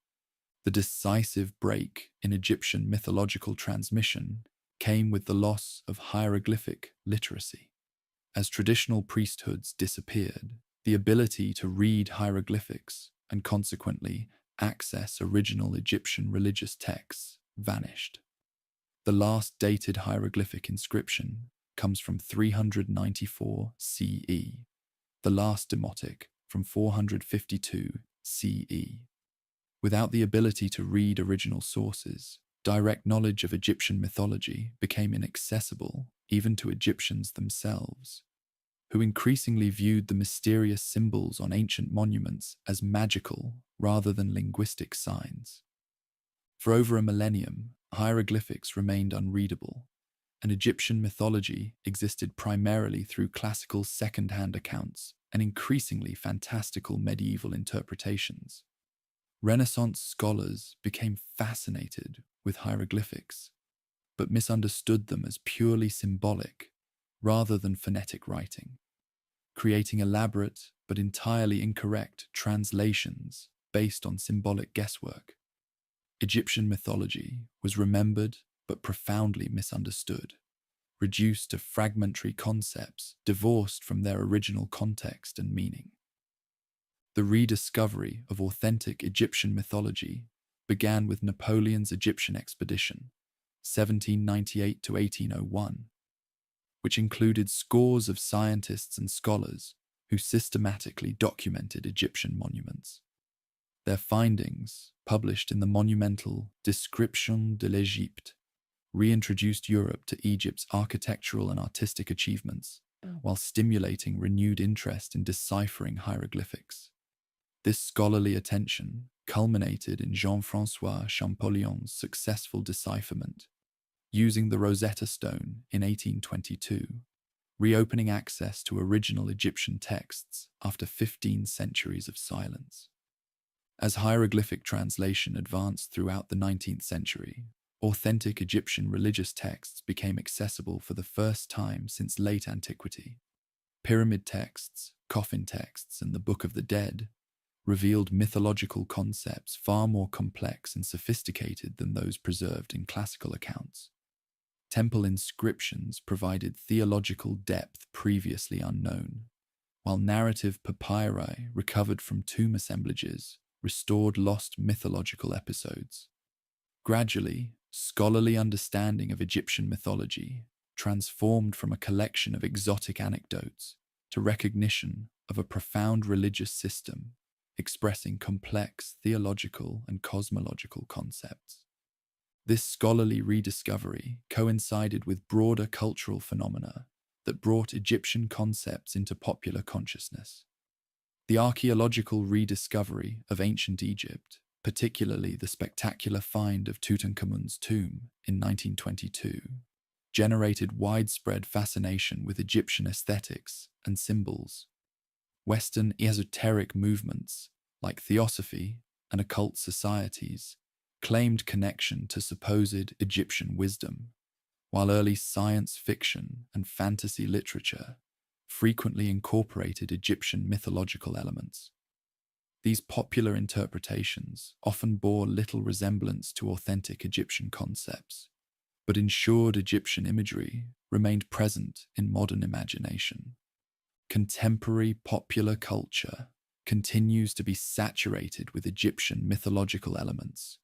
The decisive break in Egyptian mythological transmission came with the loss of hieroglyphic literacy. As traditional priesthoods disappeared, the ability to read hieroglyphics and consequently access original Egyptian religious texts vanished. The last dated hieroglyphic inscription comes from 394 CE, the last demotic from 452 CE. Without the ability to read original sources, direct knowledge of Egyptian mythology became inaccessible even to Egyptians themselves, who increasingly viewed the mysterious symbols on ancient monuments as magical rather than linguistic signs. For over a millennium, hieroglyphics remained unreadable, and Egyptian mythology existed primarily through classical second-hand accounts and increasingly fantastical medieval interpretations. Renaissance scholars became fascinated with hieroglyphics, but misunderstood them as purely symbolic rather than phonetic writing, creating elaborate but entirely incorrect translations based on symbolic guesswork. Egyptian mythology was remembered but profoundly misunderstood, reduced to fragmentary concepts divorced from their original context and meaning. The rediscovery of authentic Egyptian mythology began with Napoleon's Egyptian expedition, 1798 to 1801, which included scores of scientists and scholars who systematically documented Egyptian monuments. Their findings, published in the monumental Description de l'Égypte, reintroduced Europe to Egypt's architectural and artistic achievements, while stimulating renewed interest in deciphering hieroglyphics. This scholarly attention culminated in Jean-François Champollion's successful decipherment, using the Rosetta Stone in 1822, reopening access to original Egyptian texts after 15 centuries of silence. As hieroglyphic translation advanced throughout the 19th century, authentic Egyptian religious texts became accessible for the first time since late antiquity. Pyramid texts, coffin texts, and the Book of the Dead revealed mythological concepts far more complex and sophisticated than those preserved in classical accounts. Temple inscriptions provided theological depth previously unknown, while narrative papyri recovered from tomb assemblages restored lost mythological episodes. Gradually, scholarly understanding of Egyptian mythology transformed from a collection of exotic anecdotes to recognition of a profound religious system expressing complex theological and cosmological concepts. This scholarly rediscovery coincided with broader cultural phenomena that brought Egyptian concepts into popular consciousness. The archaeological rediscovery of ancient Egypt, particularly the spectacular find of Tutankhamun's tomb in 1922, generated widespread fascination with Egyptian aesthetics and symbols. Western esoteric movements, like theosophy and occult societies, claimed connection to supposed Egyptian wisdom, while early science fiction and fantasy literature frequently incorporated Egyptian mythological elements. These popular interpretations often bore little resemblance to authentic Egyptian concepts, but ensured Egyptian imagery remained present in modern imagination. Contemporary popular culture continues to be saturated with Egyptian mythological elements,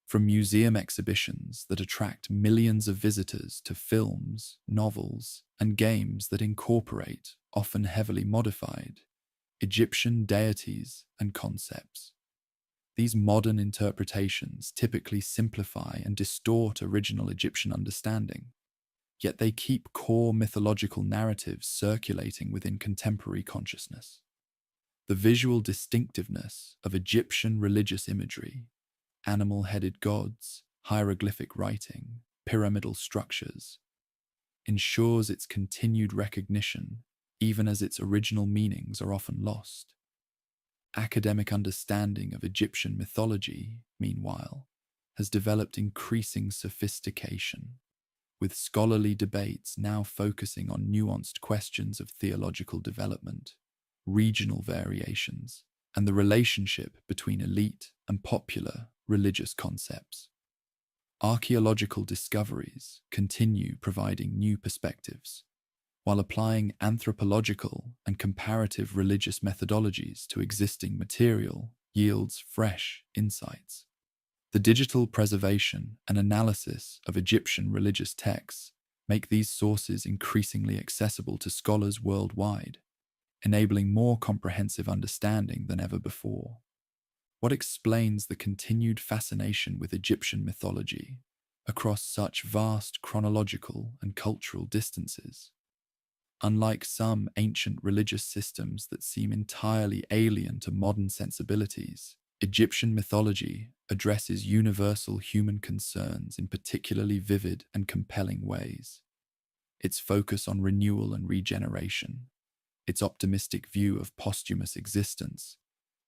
from museum exhibitions that attract millions of visitors to films, novels, and games that incorporate, often heavily modified, Egyptian deities and concepts. These modern interpretations typically simplify and distort original Egyptian understanding, yet they keep core mythological narratives circulating within contemporary consciousness. The visual distinctiveness of Egyptian religious imagery, animal-headed gods, hieroglyphic writing, pyramidal structures, ensures its continued recognition even as its original meanings are often lost. Academic understanding of Egyptian mythology, meanwhile, has developed increasing sophistication, with scholarly debates now focusing on nuanced questions of theological development, regional variations, and the relationship between elite and popular religious concepts. Archaeological discoveries continue providing new perspectives, while applying anthropological and comparative religious methodologies to existing material yields fresh insights. The digital preservation and analysis of Egyptian religious texts make these sources increasingly accessible to scholars worldwide, enabling more comprehensive understanding than ever before. What explains the continued fascination with Egyptian mythology across such vast chronological and cultural distances? Unlike some ancient religious systems that seem entirely alien to modern sensibilities, Egyptian mythology addresses universal human concerns in particularly vivid and compelling ways. Its focus on renewal and regeneration, its optimistic view of posthumous existence,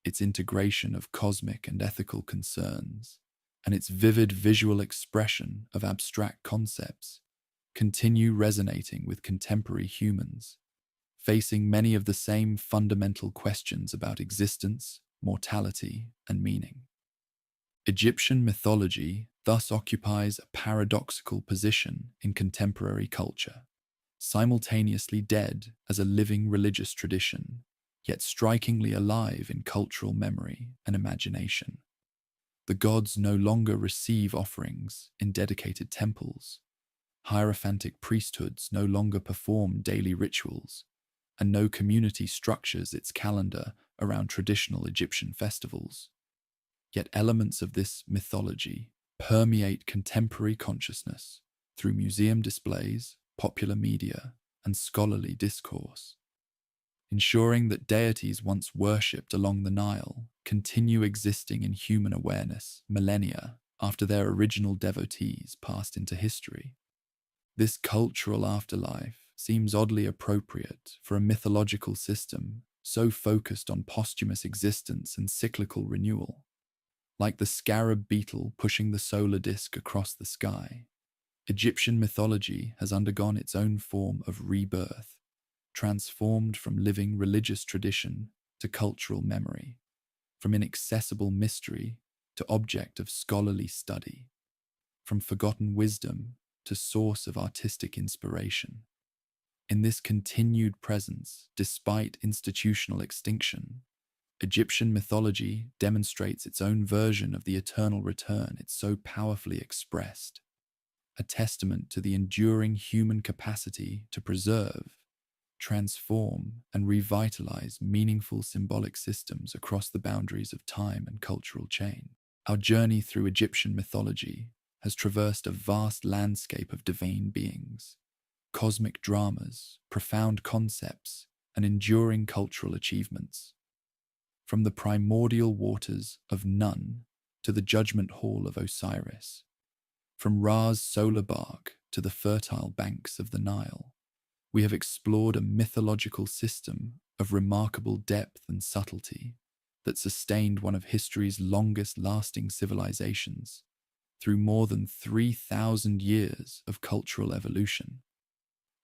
its integration of cosmic and ethical concerns, and its vivid visual expression of abstract concepts continue resonating with contemporary humans, facing many of the same fundamental questions about existence, mortality, and meaning. Egyptian mythology thus occupies a paradoxical position in contemporary culture, simultaneously dead as a living religious tradition, yet strikingly alive in cultural memory and imagination. The gods no longer receive offerings in dedicated temples. Hierophantic priesthoods no longer perform daily rituals, and no community structures its calendar around traditional Egyptian festivals. Yet elements of this mythology permeate contemporary consciousness through museum displays, popular media, and scholarly discourse, ensuring that deities once worshipped along the Nile continue existing in human awareness millennia after their original devotees passed into history. This cultural afterlife seems oddly appropriate for a mythological system so focused on posthumous existence and cyclical renewal. like the scarab beetle pushing the solar disk across the sky. Egyptian mythology has undergone its own form of rebirth, transformed from living religious tradition to cultural memory, from inaccessible mystery to object of scholarly study, from forgotten wisdom to source of artistic inspiration. In this continued presence, despite institutional extinction, Egyptian mythology demonstrates its own version of the eternal return it so powerfully expressed, a testament to the enduring human capacity to preserve, transform, and revitalize meaningful symbolic systems across the boundaries of time and cultural change. Our journey through Egyptian mythology has traversed a vast landscape of divine beings, cosmic dramas, profound concepts, and enduring cultural achievements. From the primordial waters of Nun to the judgment hall of Osiris, from Ra's solar bark to the fertile banks of the Nile, we have explored a mythological system of remarkable depth and subtlety that sustained one of history's longest-lasting civilizations through more than 3,000 years of cultural evolution.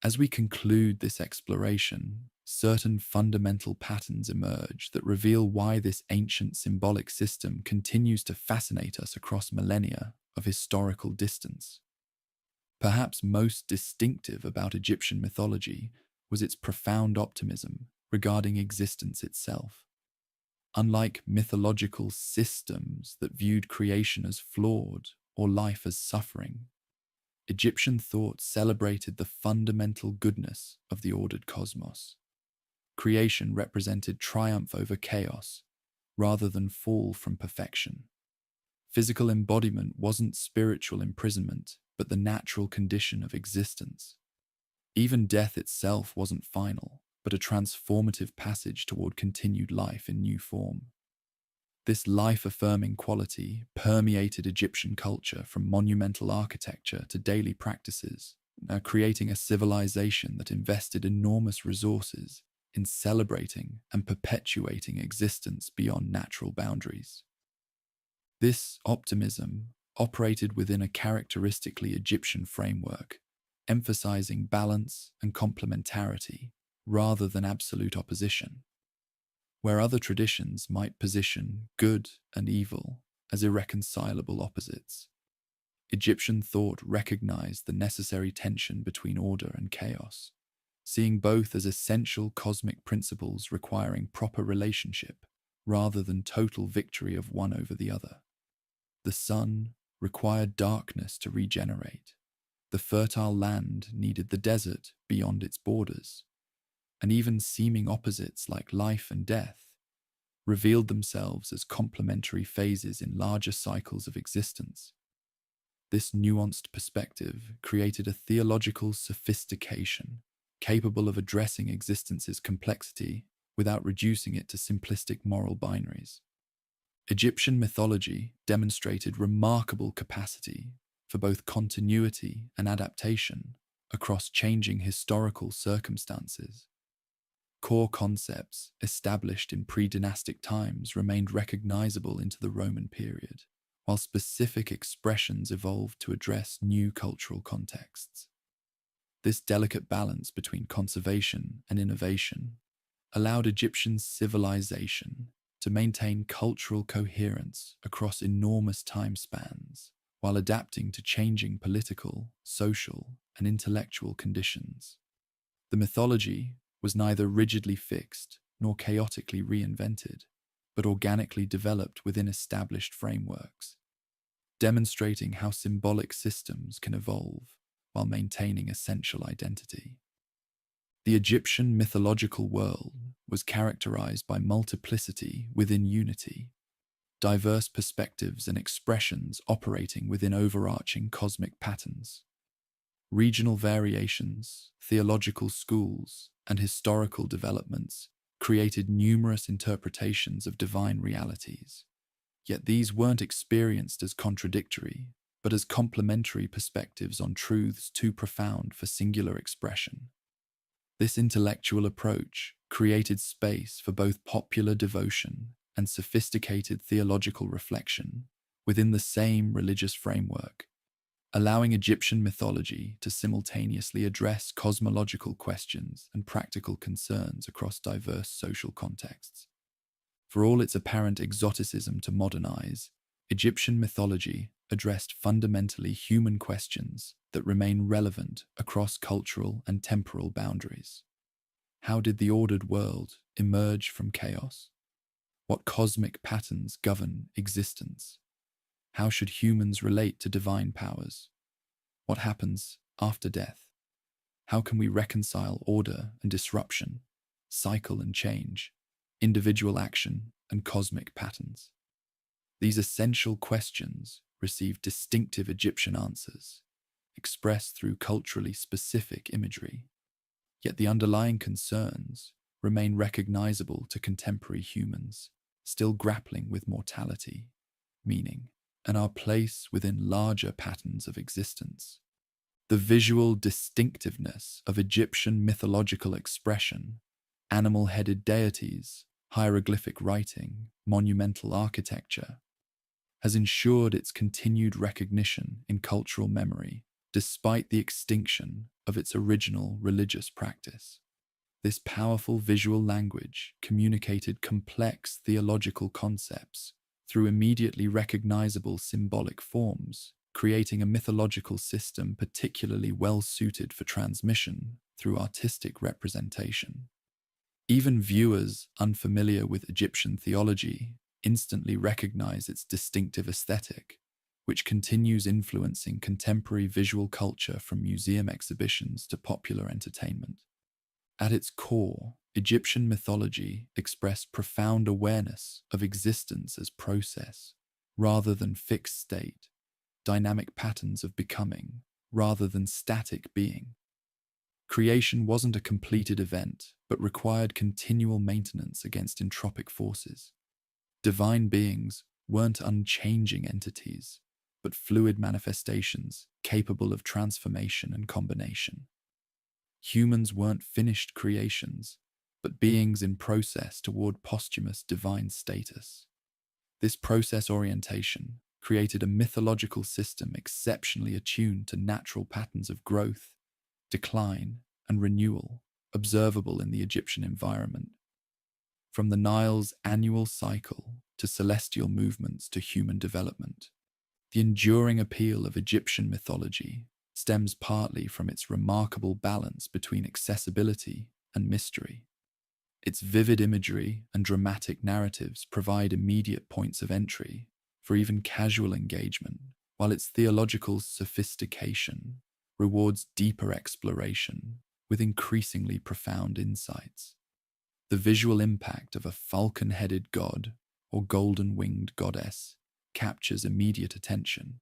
As we conclude this exploration, certain fundamental patterns emerge that reveal why this ancient symbolic system continues to fascinate us across millennia of historical distance. Perhaps most distinctive about Egyptian mythology was its profound optimism regarding existence itself. Unlike mythological systems that viewed creation as flawed or life as suffering, Egyptian thought celebrated the fundamental goodness of the ordered cosmos. Creation represented triumph over chaos rather than fall from perfection. Physical embodiment wasn't spiritual imprisonment, but the natural condition of existence. Even death itself wasn't final, but a transformative passage toward continued life in new form. This life-affirming quality permeated Egyptian culture from monumental architecture to daily practices, creating a civilization that invested enormous resources in celebrating and perpetuating existence beyond natural boundaries. This optimism operated within a characteristically Egyptian framework, emphasizing balance and complementarity rather than absolute opposition. Where other traditions might position good and evil as irreconcilable opposites, Egyptian thought recognized the necessary tension between order and chaos, seeing both as essential cosmic principles requiring proper relationship rather than total victory of one over the other. The sun required darkness to regenerate. The fertile land needed the desert beyond its borders, and even seeming opposites like life and death revealed themselves as complementary phases in larger cycles of existence. This nuanced perspective created a theological sophistication capable of addressing existence's complexity without reducing it to simplistic moral binaries. Egyptian mythology demonstrated remarkable capacity for both continuity and adaptation across changing historical circumstances. Core concepts established in pre-dynastic times remained recognizable into the Roman period, while specific expressions evolved to address new cultural contexts. This delicate balance between conservation and innovation allowed Egyptian civilization to maintain cultural coherence across enormous time spans while adapting to changing political, social, and intellectual conditions. The mythology was neither rigidly fixed nor chaotically reinvented, but organically developed within established frameworks, demonstrating how symbolic systems can evolve while maintaining essential identity. The Egyptian mythological world was characterized by multiplicity within unity, diverse perspectives and expressions operating within overarching cosmic patterns. Regional variations, theological schools, and historical developments created numerous interpretations of divine realities. Yet these weren't experienced as contradictory, but as complementary perspectives on truths too profound for singular expression. This intellectual approach created space for both popular devotion and sophisticated theological reflection within the same religious framework, allowing Egyptian mythology to simultaneously address cosmological questions and practical concerns across diverse social contexts. For all its apparent exoticism to modern eyes, Egyptian mythology addressed fundamentally human questions that remain relevant across cultural and temporal boundaries. How did the ordered world emerge from chaos? What cosmic patterns govern existence? How should humans relate to divine powers? What happens after death? How can we reconcile order and disruption, cycle and change, individual action and cosmic patterns? These essential questions receive distinctive Egyptian answers, expressed through culturally specific imagery. Yet the underlying concerns remain recognizable to contemporary humans, still grappling with mortality, meaning, and our place within larger patterns of existence. The visual distinctiveness of Egyptian mythological expression, animal-headed deities, hieroglyphic writing, monumental architecture, has ensured its continued recognition in cultural memory despite the extinction of its original religious practice. This powerful visual language communicated complex theological concepts through immediately recognizable symbolic forms, creating a mythological system particularly well-suited for transmission through artistic representation. Even viewers unfamiliar with Egyptian theology instantly recognize its distinctive aesthetic, which continues influencing contemporary visual culture from museum exhibitions to popular entertainment. At its core, Egyptian mythology expressed profound awareness of existence as process, rather than fixed state, dynamic patterns of becoming, rather than static being. Creation wasn't a completed event, but required continual maintenance against entropic forces. Divine beings weren't unchanging entities, but fluid manifestations capable of transformation and combination. Humans weren't finished creations, but beings in process toward posthumous divine status. This process orientation created a mythological system exceptionally attuned to natural patterns of growth, decline, and renewal observable in the Egyptian environment. From the Nile's annual cycle to celestial movements to human development, the enduring appeal of Egyptian mythology stems partly from its remarkable balance between accessibility and mystery. Its vivid imagery and dramatic narratives provide immediate points of entry for even casual engagement, while its theological sophistication rewards deeper exploration with increasingly profound insights. The visual impact of a falcon-headed god or golden-winged goddess captures immediate attention.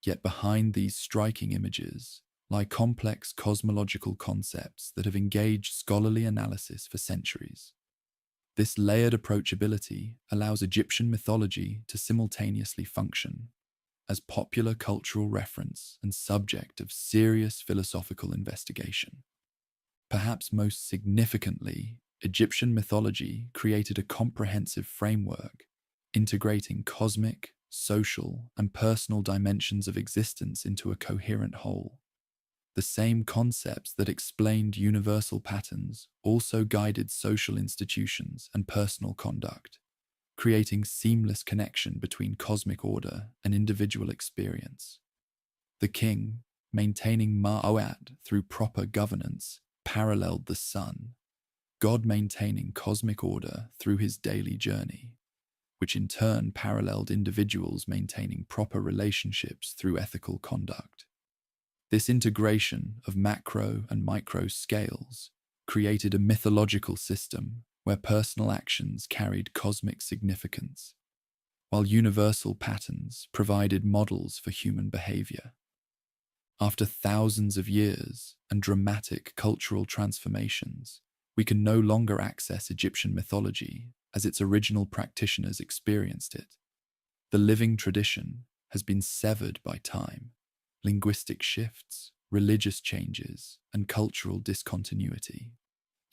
Yet behind these striking images lie complex cosmological concepts that have engaged scholarly analysis for centuries. This layered approachability allows Egyptian mythology to simultaneously function as popular cultural reference and subject of serious philosophical investigation. Perhaps most significantly, Egyptian mythology created a comprehensive framework integrating cosmic, social, and personal dimensions of existence into a coherent whole. The same concepts that explained universal patterns also guided social institutions and personal conduct, creating seamless connection between cosmic order and individual experience. The king, maintaining Ma'at through proper governance, paralleled the sun, God maintaining cosmic order through his daily journey, which in turn paralleled individuals maintaining proper relationships through ethical conduct. This integration of macro and micro scales created a mythological system where personal actions carried cosmic significance, while universal patterns provided models for human behavior. After thousands of years and dramatic cultural transformations, we can no longer access Egyptian mythology as its original practitioners experienced it. The living tradition has been severed by time, linguistic shifts, religious changes, and cultural discontinuity.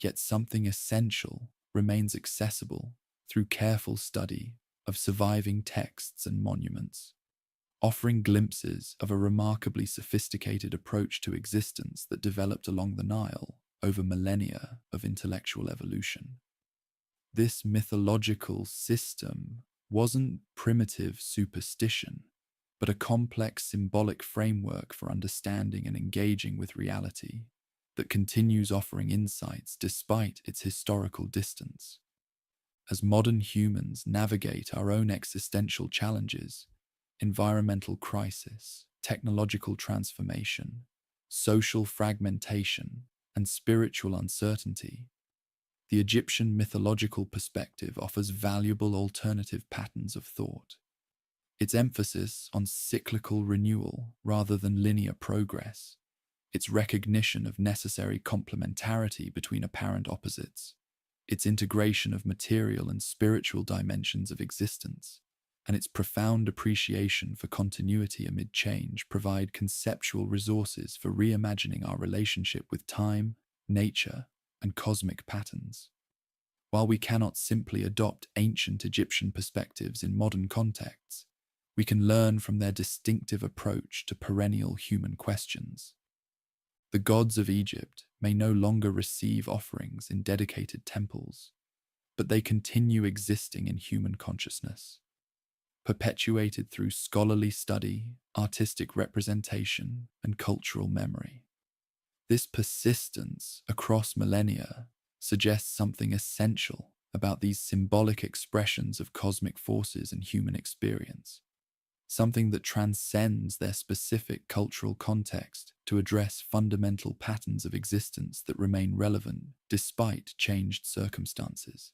Yet something essential remains accessible through careful study of surviving texts and monuments, offering glimpses of a remarkably sophisticated approach to existence that developed along the Nile over millennia of intellectual evolution. This mythological system wasn't primitive superstition, but a complex symbolic framework for understanding and engaging with reality that continues offering insights despite its historical distance. As modern humans navigate our own existential challenges, environmental crisis, technological transformation, social fragmentation, and spiritual uncertainty, the Egyptian mythological perspective offers valuable alternative patterns of thought. Its emphasis on cyclical renewal rather than linear progress, its recognition of necessary complementarity between apparent opposites, its integration of material and spiritual dimensions of existence, and its profound appreciation for continuity amid change provide conceptual resources for reimagining our relationship with time, nature, and cosmic patterns. While we cannot simply adopt ancient Egyptian perspectives in modern contexts, we can learn from their distinctive approach to perennial human questions. The gods of Egypt may no longer receive offerings in dedicated temples, but they continue existing in human consciousness, perpetuated through scholarly study, artistic representation, and cultural memory. This persistence across millennia suggests something essential about these symbolic expressions of cosmic forces and human experience, something that transcends their specific cultural context to address fundamental patterns of existence that remain relevant despite changed circumstances.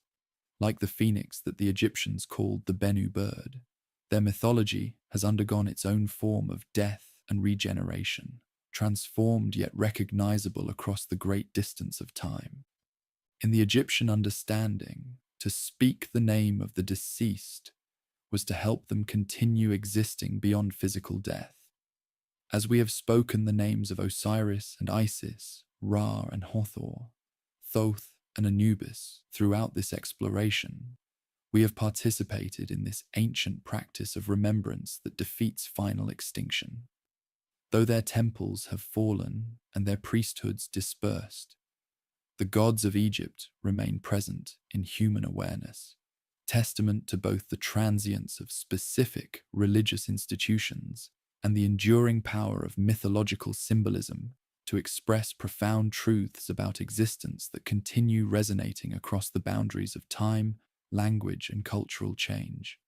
Like the phoenix that the Egyptians called the Bennu bird, their mythology has undergone its own form of death and regeneration, transformed yet recognizable across the great distance of time. In the Egyptian understanding, to speak the name of the deceased was to help them continue existing beyond physical death. As we have spoken the names of Osiris and Isis, Ra and Hathor, Thoth and Anubis throughout this exploration, we have participated in this ancient practice of remembrance that defeats final extinction. Though their temples have fallen and their priesthoods dispersed, the gods of Egypt remain present in human awareness, testament to both the transience of specific religious institutions and the enduring power of mythological symbolism to express profound truths about existence that continue resonating across the boundaries of time, language, and cultural change.